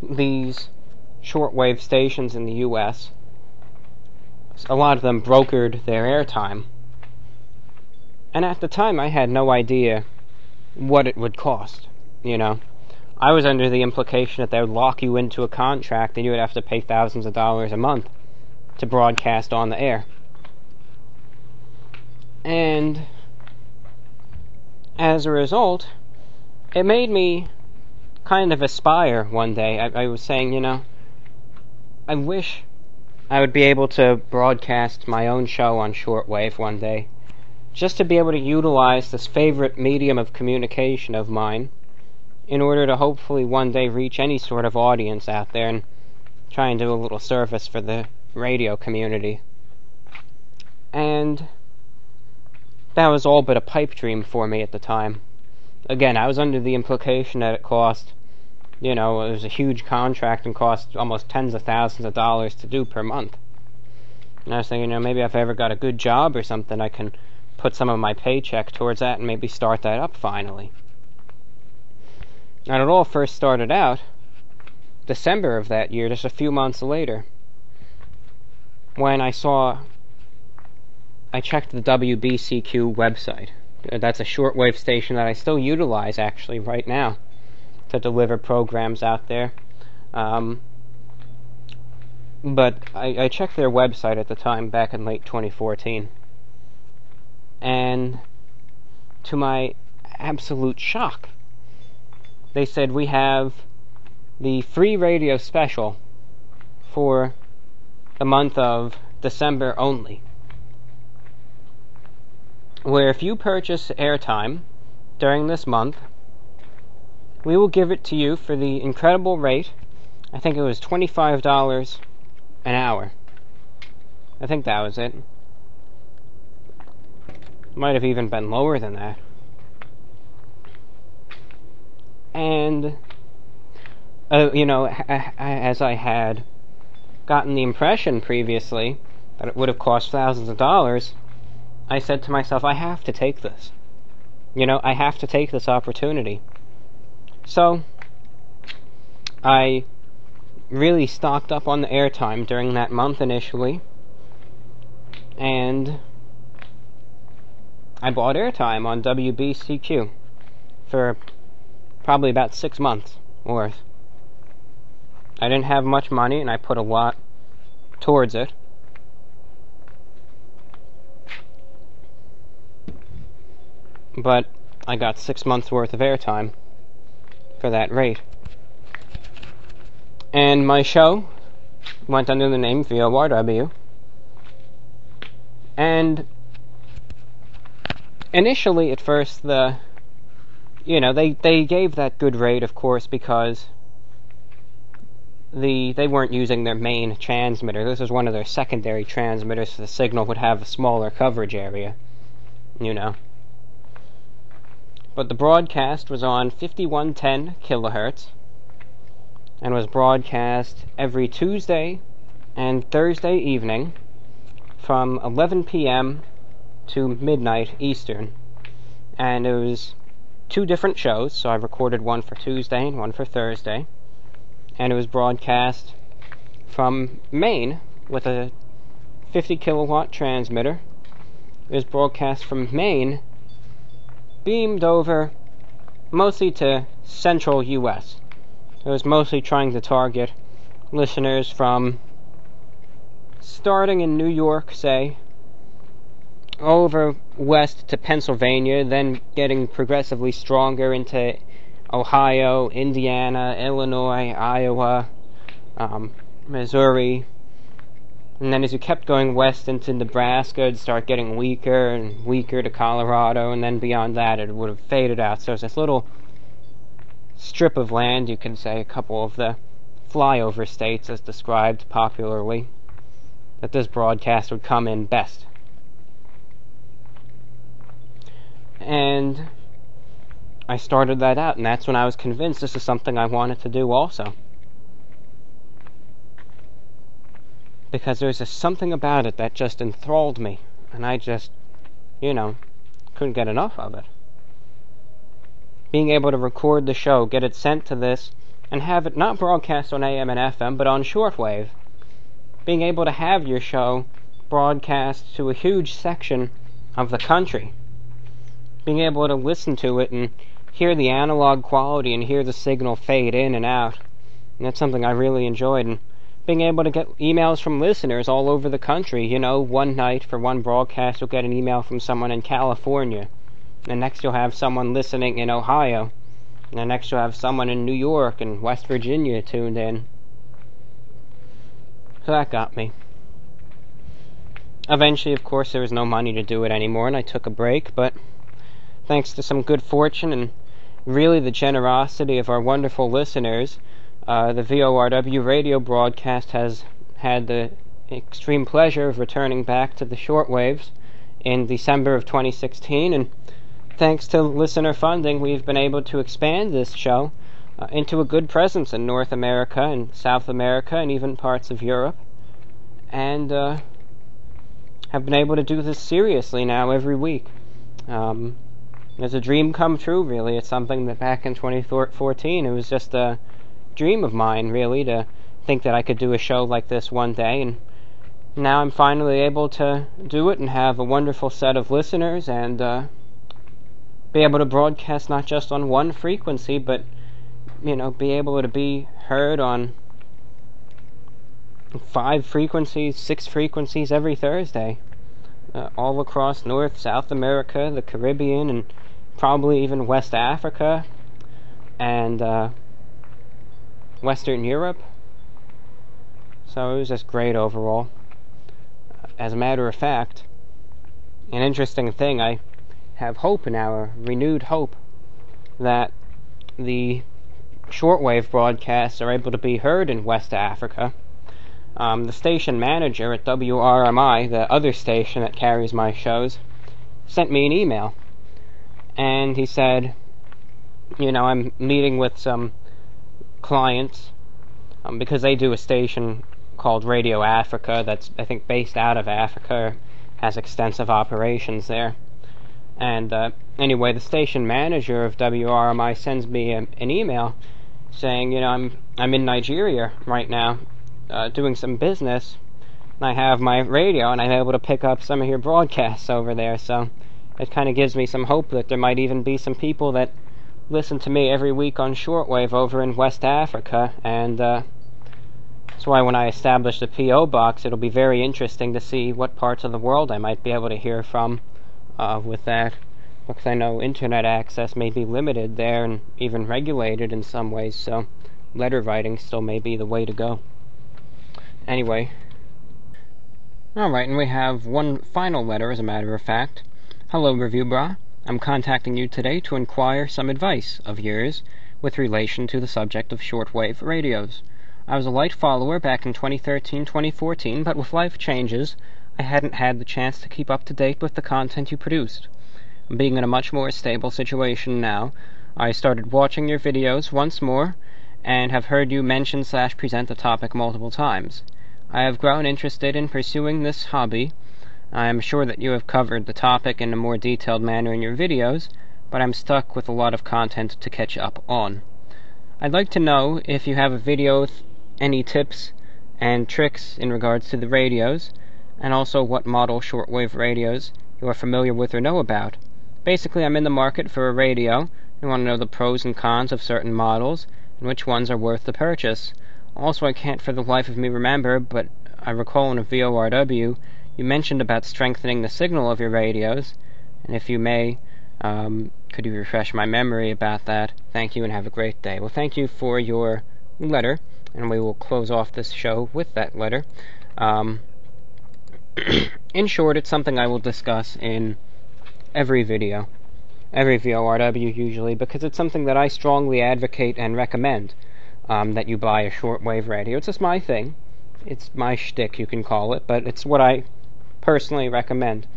these shortwave stations in the US, a lot of them brokered their airtime. And at the time, I had no idea what it would cost, I was under the implication that they would lock you into a contract and you would have to pay thousands of dollars a month to broadcast on the air. And as a result, it made me kind of aspire one day. I was saying, I wish I would be able to broadcast my own show on shortwave one day, just to be able to utilize this favorite medium of communication of mine in order to hopefully one day reach any sort of audience out there and try and do a little service for the radio community. And that was all but a pipe dream for me at the time. Again, I was under the implication that it cost, it was a huge contract and cost almost tens of thousands of dollars to do per month. And I was thinking, maybe if I ever got a good job or something, I can put some of my paycheck towards that and maybe start that up finally. And it all first started out December of that year, just a few months later, when I checked the WBCQ website. That's a shortwave station that I still utilize, actually, right now, to deliver programs out there. But I checked their website at the time, back in late 2014. And to my absolute shock, they said, we have the free radio special for the month of December only, where if you purchase airtime during this month, we will give it to you for the incredible rate, I think it was $25 an hour. I think that was it. Might have even been lower than that. And, as I had gotten the impression previously that it would have cost thousands of dollars, I said to myself, I have to take this. I have to take this opportunity. So, I really stocked up on the airtime during that month initially, and I bought airtime on WBCQ for probably about 6 months worth. I didn't have much money, and I put a lot towards it. But I got 6 months worth of airtime for that rate. And my show went under the name VORW. And initially, at first, they gave that good rate, of course, because they weren't using their main transmitter. This was one of their secondary transmitters, so the signal would have a smaller coverage area, But the broadcast was on 5110 kilohertz, and was broadcast every Tuesday and Thursday evening from 11 p.m. to midnight Eastern. And it was 2 different shows, so I recorded one for Tuesday and one for Thursday. And it was broadcast from Maine with a 50 kilowatt transmitter. It was broadcast from Maine, beamed over mostly to central U.S. It was mostly trying to target listeners from starting in New York, say, over west to Pennsylvania, then getting progressively stronger into Ohio, Indiana, Illinois, Iowa, Missouri, and then as you kept going west into Nebraska, it'd start getting weaker and weaker to Colorado, and then beyond that it would have faded out. So it's this little strip of land, you can say, a couple of the flyover states as described popularly, that this broadcast would come in best. And I started that out, and that's when I was convinced this is something I wanted to do also. Because there's just something about it that just enthralled me, and I just, couldn't get enough of it. Being able to record the show, get it sent to this, and have it not broadcast on AM and FM, but on shortwave. Being able to have your show broadcast to a huge section of the country. Being able to listen to it and hear the analog quality and hear the signal fade in and out. And that's something I really enjoyed. And being able to get emails from listeners all over the country. One night for one broadcast you'll get an email from someone in California. And next you'll have someone listening in Ohio. And then next you'll have someone in New York and West Virginia tuned in. So that got me. Eventually, of course, there was no money to do it anymore, and I took a break, but thanks to some good fortune and really the generosity of our wonderful listeners, the VORW radio broadcast has had the extreme pleasure of returning back to the shortwaves in December of 2016, and thanks to listener funding, we've been able to expand this show into a good presence in North America and South America and even parts of Europe, and have been able to do this seriously now every week. It's a dream come true, really. It's something that back in 2014, it was just a dream of mine, really, to think that I could do a show like this one day, and now I'm finally able to do it and have a wonderful set of listeners and be able to broadcast not just on one frequency, but be able to be heard on 5 frequencies, 6 frequencies every Thursday, all across North, South America, the Caribbean, and probably even West Africa, and Western Europe. So it was just great overall. As a matter of fact, an interesting thing, I have hope now, a renewed hope, that the shortwave broadcasts are able to be heard in West Africa. The station manager at WRMI, the other station that carries my shows, sent me an email, and he said, I'm meeting with some clients, because they do a station called Radio Africa that's, I think, based out of Africa, has extensive operations there. And anyway, the station manager of WRMI sends me an email saying, I'm in Nigeria right now, doing some business, and I have my radio, and I'm able to pick up some of your broadcasts over there, so it kind of gives me some hope that there might even be some people that listen to me every week on shortwave over in West Africa, and that's why when I establish the P.O. box, it'll be very interesting to see what parts of the world I might be able to hear from with that, because I know internet access may be limited there and even regulated in some ways, so letter writing still may be the way to go. Anyway, alright, and we have one final letter, as a matter of fact. Hello, Review Bra. I'm contacting you today to inquire some advice of yours with relation to the subject of shortwave radios. I was a light follower back in 2013-2014, but with life changes, I hadn't had the chance to keep up to date with the content you produced. Being in a much more stable situation now, I started watching your videos once more, and have heard you mention/present the topic multiple times. I have grown interested in pursuing this hobby. I am sure that you have covered the topic in a more detailed manner in your videos, but I'm stuck with a lot of content to catch up on. I'd like to know if you have a video with any tips and tricks in regards to the radios, and also what model shortwave radios you are familiar with or know about. Basically, I'm in the market for a radio. I want to know the pros and cons of certain models, and which ones are worth the purchase. Also, I can't for the life of me remember, but I recall in a VORW, you mentioned about strengthening the signal of your radios, and if you may, could you refresh my memory about that? Thank you and have a great day. Well, thank you for your letter, and we will close off this show with that letter. In short, it's something I will discuss in every video, every VORW usually, because it's something that I strongly advocate and recommend, that you buy a shortwave radio. It's just my thing. It's my shtick, you can call it, but it's what I personally recommend.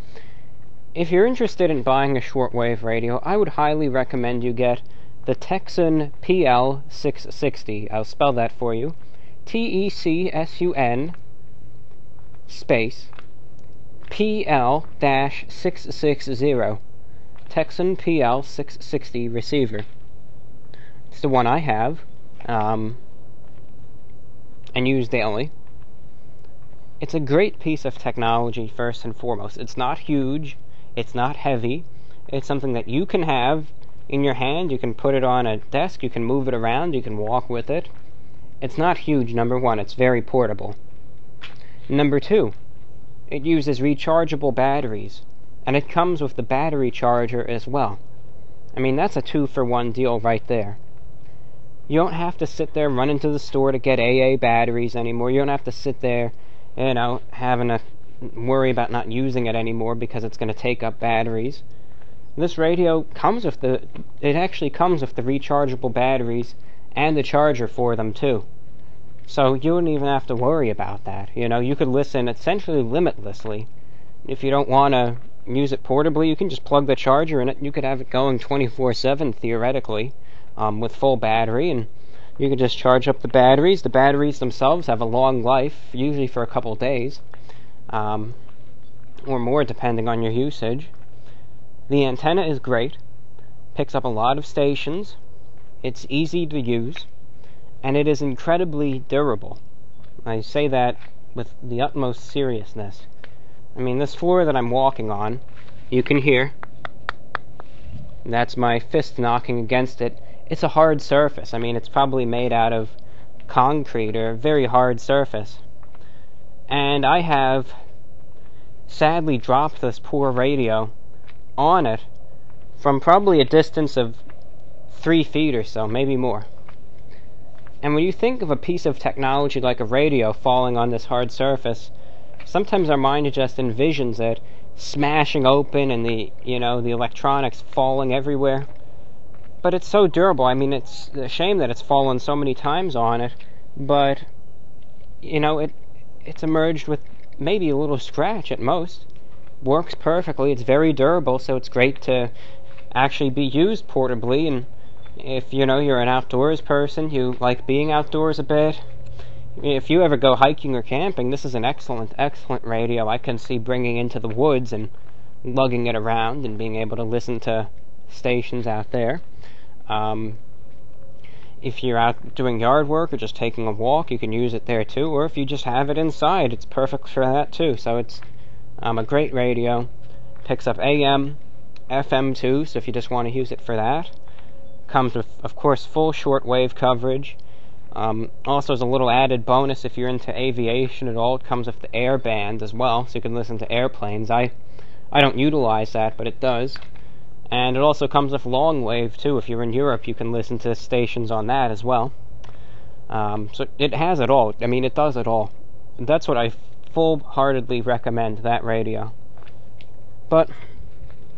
If you're interested in buying a shortwave radio, I would highly recommend you get the Texan PL660. I'll spell that for you. TECSUN space PL-660. Texan PL660 receiver. It's the one I have, and use daily. It's a great piece of technology, first and foremost. It's not huge, it's not heavy, it's something that you can have in your hand, you can put it on a desk, you can move it around, you can walk with it. It's not huge, number one, it's very portable. Number two, it uses rechargeable batteries, and it comes with the battery charger as well. I mean, that's a 2-for-1 deal right there. You don't have to sit there running to the store to get AA batteries anymore. You don't have to sit there, having to worry about not using it anymore because it's going to take up batteries. This radio comes with it actually comes with the rechargeable batteries and the charger for them too. So you wouldn't even have to worry about that. You could listen essentially limitlessly. If you don't want to use it portably, you can just plug the charger in it. You could have it going 24/7 theoretically, with full battery, and you could just charge up the batteries. The batteries themselves have a long life, usually for a couple days, or more depending on your usage. The antenna is great, picks up a lot of stations, it's easy to use, and it is incredibly durable. I say that with the utmost seriousness. I mean, this floor that I'm walking on, you can hear, that's my fist knocking against it. It's a hard surface. I mean, it's probably made out of concrete or a very hard surface. And I have sadly dropped this poor radio on it from probably a distance of 3 feet or so, maybe more. And when you think of a piece of technology like a radio falling on this hard surface, sometimes our mind just envisions it smashing open and the electronics falling everywhere. But it's so durable. I mean, it's a shame that it's fallen so many times on it, but it's emerged with maybe a little scratch at most. Works perfectly. It's very durable, so it's great to actually be used portably. And if you're an outdoors person, you like being outdoors a bit, if you ever go hiking or camping, this is an excellent radio I can see bringing into the woods and lugging it around and being able to listen to stations out there. If you're out doing yard work or just taking a walk, you can use it there too, or if you just have it inside, it's perfect for that too. So it's a great radio. Picks up AM, FM too, so if you just want to use it for that. Comes with, of course, full shortwave coverage. Also, as a little added bonus, if you're into aviation at all, it comes with the air band as well, so you can listen to airplanes. I don't utilize that, but it does. And it also comes with long wave too. If you're in Europe, you can listen to stations on that as well. So it has it all. I mean, it does it all. That's what I full-heartedly recommend, that radio. But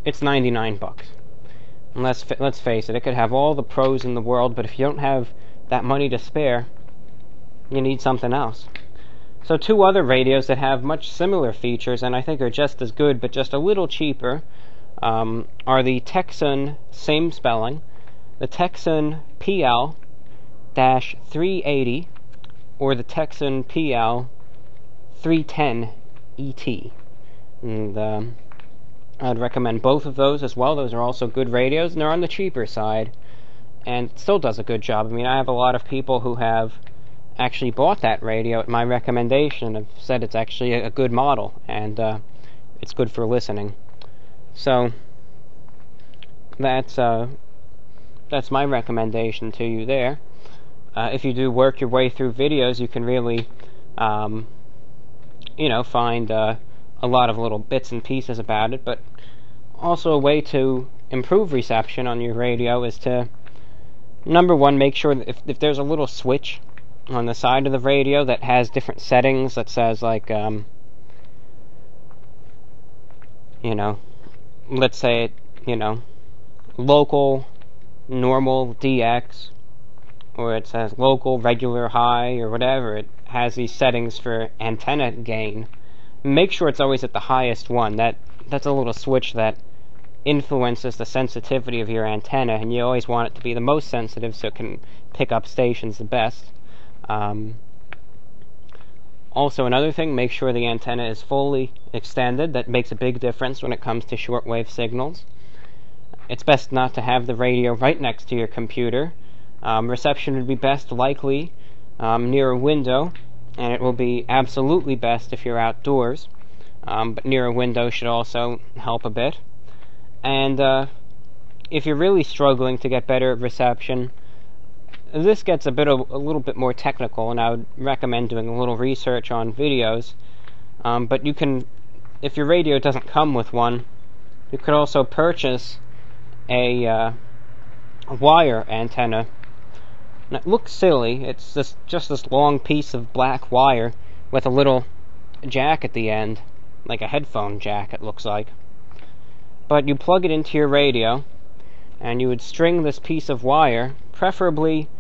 it's $99. And let's face it, it could have all the pros in the world, but if you don't have that money to spare, you need something else. So two other radios that have much similar features, and I think are just as good, but just a little cheaper, are the Texan, same spelling, the Texan PL-380, or the Texan PL-310 ET. And I'd recommend both of those as well. Those are also good radios, and they're on the cheaper side, and it still does a good job. I mean, I have a lot of people who have actually bought that radio at my recommendation and have said it's actually a good model, and it's good for listening. So that's my recommendation to you there. If you do work your way through videos, you can really find a lot of little bits and pieces about it, but also a way to improve reception on your radio is to, number one, make sure that if there's a little switch on the side of the radio that has different settings that says, like, let's say, local, normal, DX, or it says local, regular, high, or whatever, it has these settings for antenna gain. Make sure it's always at the highest one. That's a little switch that influences the sensitivity of your antenna, and you always want it to be the most sensitive so it can pick up stations the best. Also, another thing, make sure the antenna is fully extended. That makes a big difference when it comes to shortwave signals. It's best not to have the radio right next to your computer. Reception would be best likely near a window, and it will be absolutely best if you're outdoors, but near a window should also help a bit. And if you're really struggling to get better reception, this gets a little bit more technical, and I would recommend doing a little research on videos. But you can, if your radio doesn't come with one, you could also purchase a wire antenna. And it looks silly. It's just this long piece of black wire with a little jack at the end, like a headphone jack, it looks like. But you plug it into your radio, and you would string this piece of wire, preferably,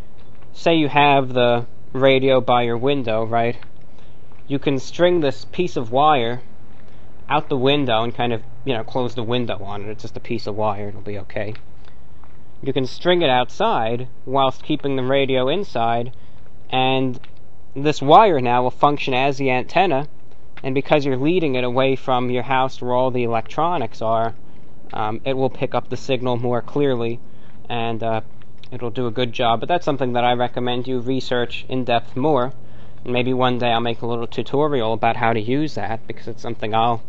say you have the radio by your window, right? You can string this piece of wire out the window and kind of, close the window on it. It's just a piece of wire, it'll be okay. You can string it outside whilst keeping the radio inside, and this wire now will function as the antenna, and because you're leading it away from your house where all the electronics are, it will pick up the signal more clearly, and it'll do a good job. But that's something that I recommend you research in depth more, and maybe one day I'll make a little tutorial about how to use that, because it's something I'll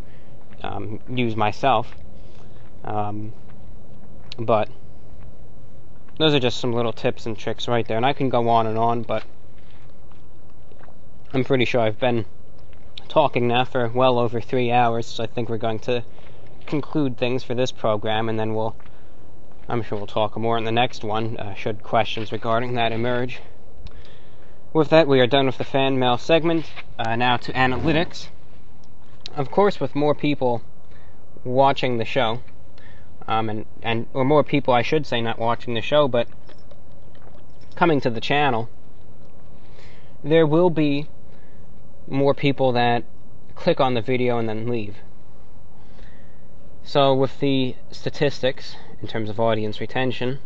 use myself. But those are just some little tips and tricks right there, and I can go on, but I'm pretty sure I've been talking now for well over 3 hours, so I think we're going to conclude things for this program, and then I'm sure we'll talk more in the next one, should questions regarding that emerge. With that, we are done with the fan mail segment. Now to analytics. Of course, with more people watching the show, or more people, I should say, not watching the show, but coming to the channel, there will be more people that click on the video and then leave. So with the statistics, in terms of audience retention,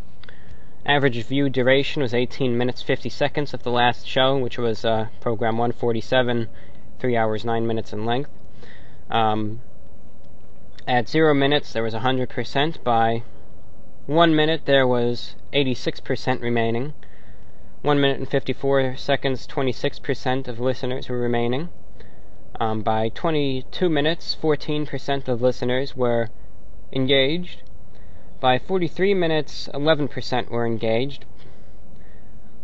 average view duration was 18 minutes 50 seconds of the last show, which was program 147, 3 hours 9 minutes in length. At 0 minutes, there was 100%. By 1 minute, there was 86% remaining. 1 minute and 54 seconds, 26% of listeners were remaining. By 22 minutes, 14% of listeners were engaged. By 43 minutes, 11% were engaged.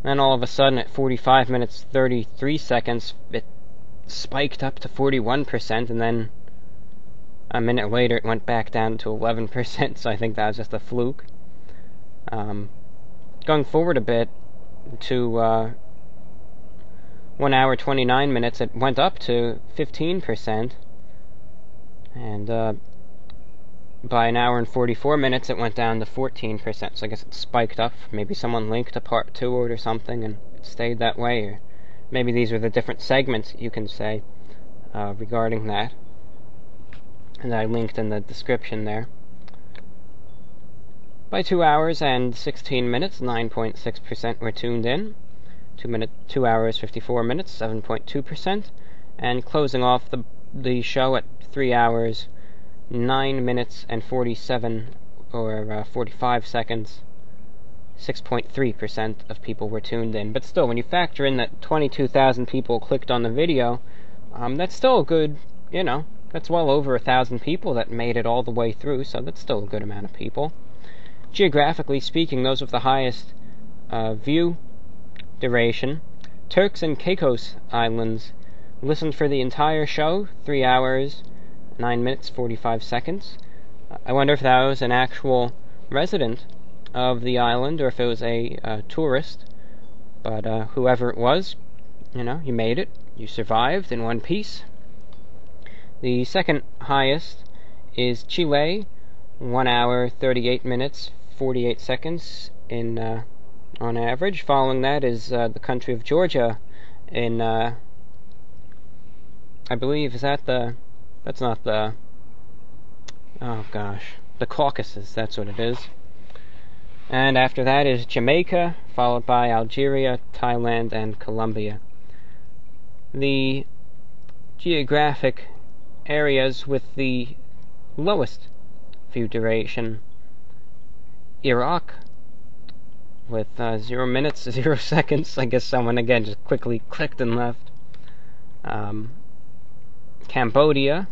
Then all of a sudden, at 45 minutes, 33 seconds, it spiked up to 41%, and then a minute later, it went back down to 11%, so I think that was just a fluke. Going forward a bit to 1 hour 29 minutes, it went up to 15%. And by an hour and 44 minutes, it went down to 14%. So I guess it spiked up. Maybe someone linked a part to it or something, and it stayed that way. Or maybe these are the different segments, you can say, regarding that. And I linked in the description there. By 2 hours and 16 minutes, 9.6% were tuned in. 2 hours, 54 minutes, 7.2%. And closing off the show at 3 hours, 9 minutes and 47 or 45 seconds, 6.3% of people were tuned in. But still, when you factor in that 22,000 people clicked on the video, that's still a good, that's well over 1,000 people that made it all the way through, so that's still a good amount of people. Geographically speaking, those with the highest view duration, Turks and Caicos Islands, listened for the entire show, 3 hours, 9 minutes, 45 seconds. I wonder if that was an actual resident of the island, or if it was a tourist. But whoever it was, you made it. You survived in one piece. The second highest is Chile, 1 hour, 38 minutes, 48 seconds on average. Following that is the country of Georgia in, I believe, that's not the, oh gosh, the Caucasus, that's what it is. And after that is Jamaica, followed by Algeria, Thailand, and Colombia. The geographic areas with the lowest view duration: Iraq, with 0 minutes, 0 seconds. I guess someone again just quickly clicked and left. Cambodia,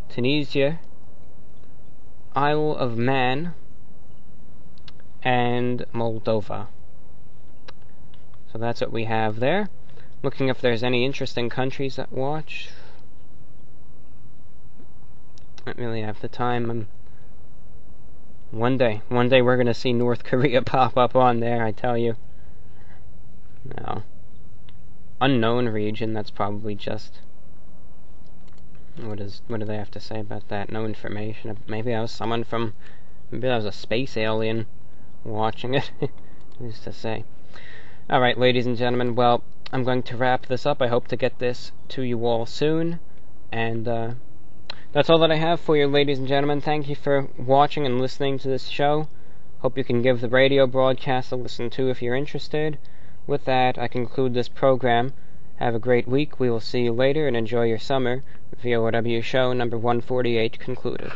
Tunisia, Isle of Man, and Moldova. So that's what we have there. Looking if there's any interesting countries that watch. I don't really have the time. One day we're going to see North Korea pop up on there, I tell you. No. Unknown region, that's probably just... What do they have to say about that? No information. Maybe I was maybe I was a space alien watching it. Who's to say? Alright, ladies and gentlemen, well, I'm going to wrap this up. I hope to get this to you all soon. And that's all that I have for you, ladies and gentlemen. Thank you for watching and listening to this show. Hope you can give the radio broadcast a listen to if you're interested. With that, I conclude this program. Have a great week. We will see you later, and enjoy your summer. VORW show number 148 concluded.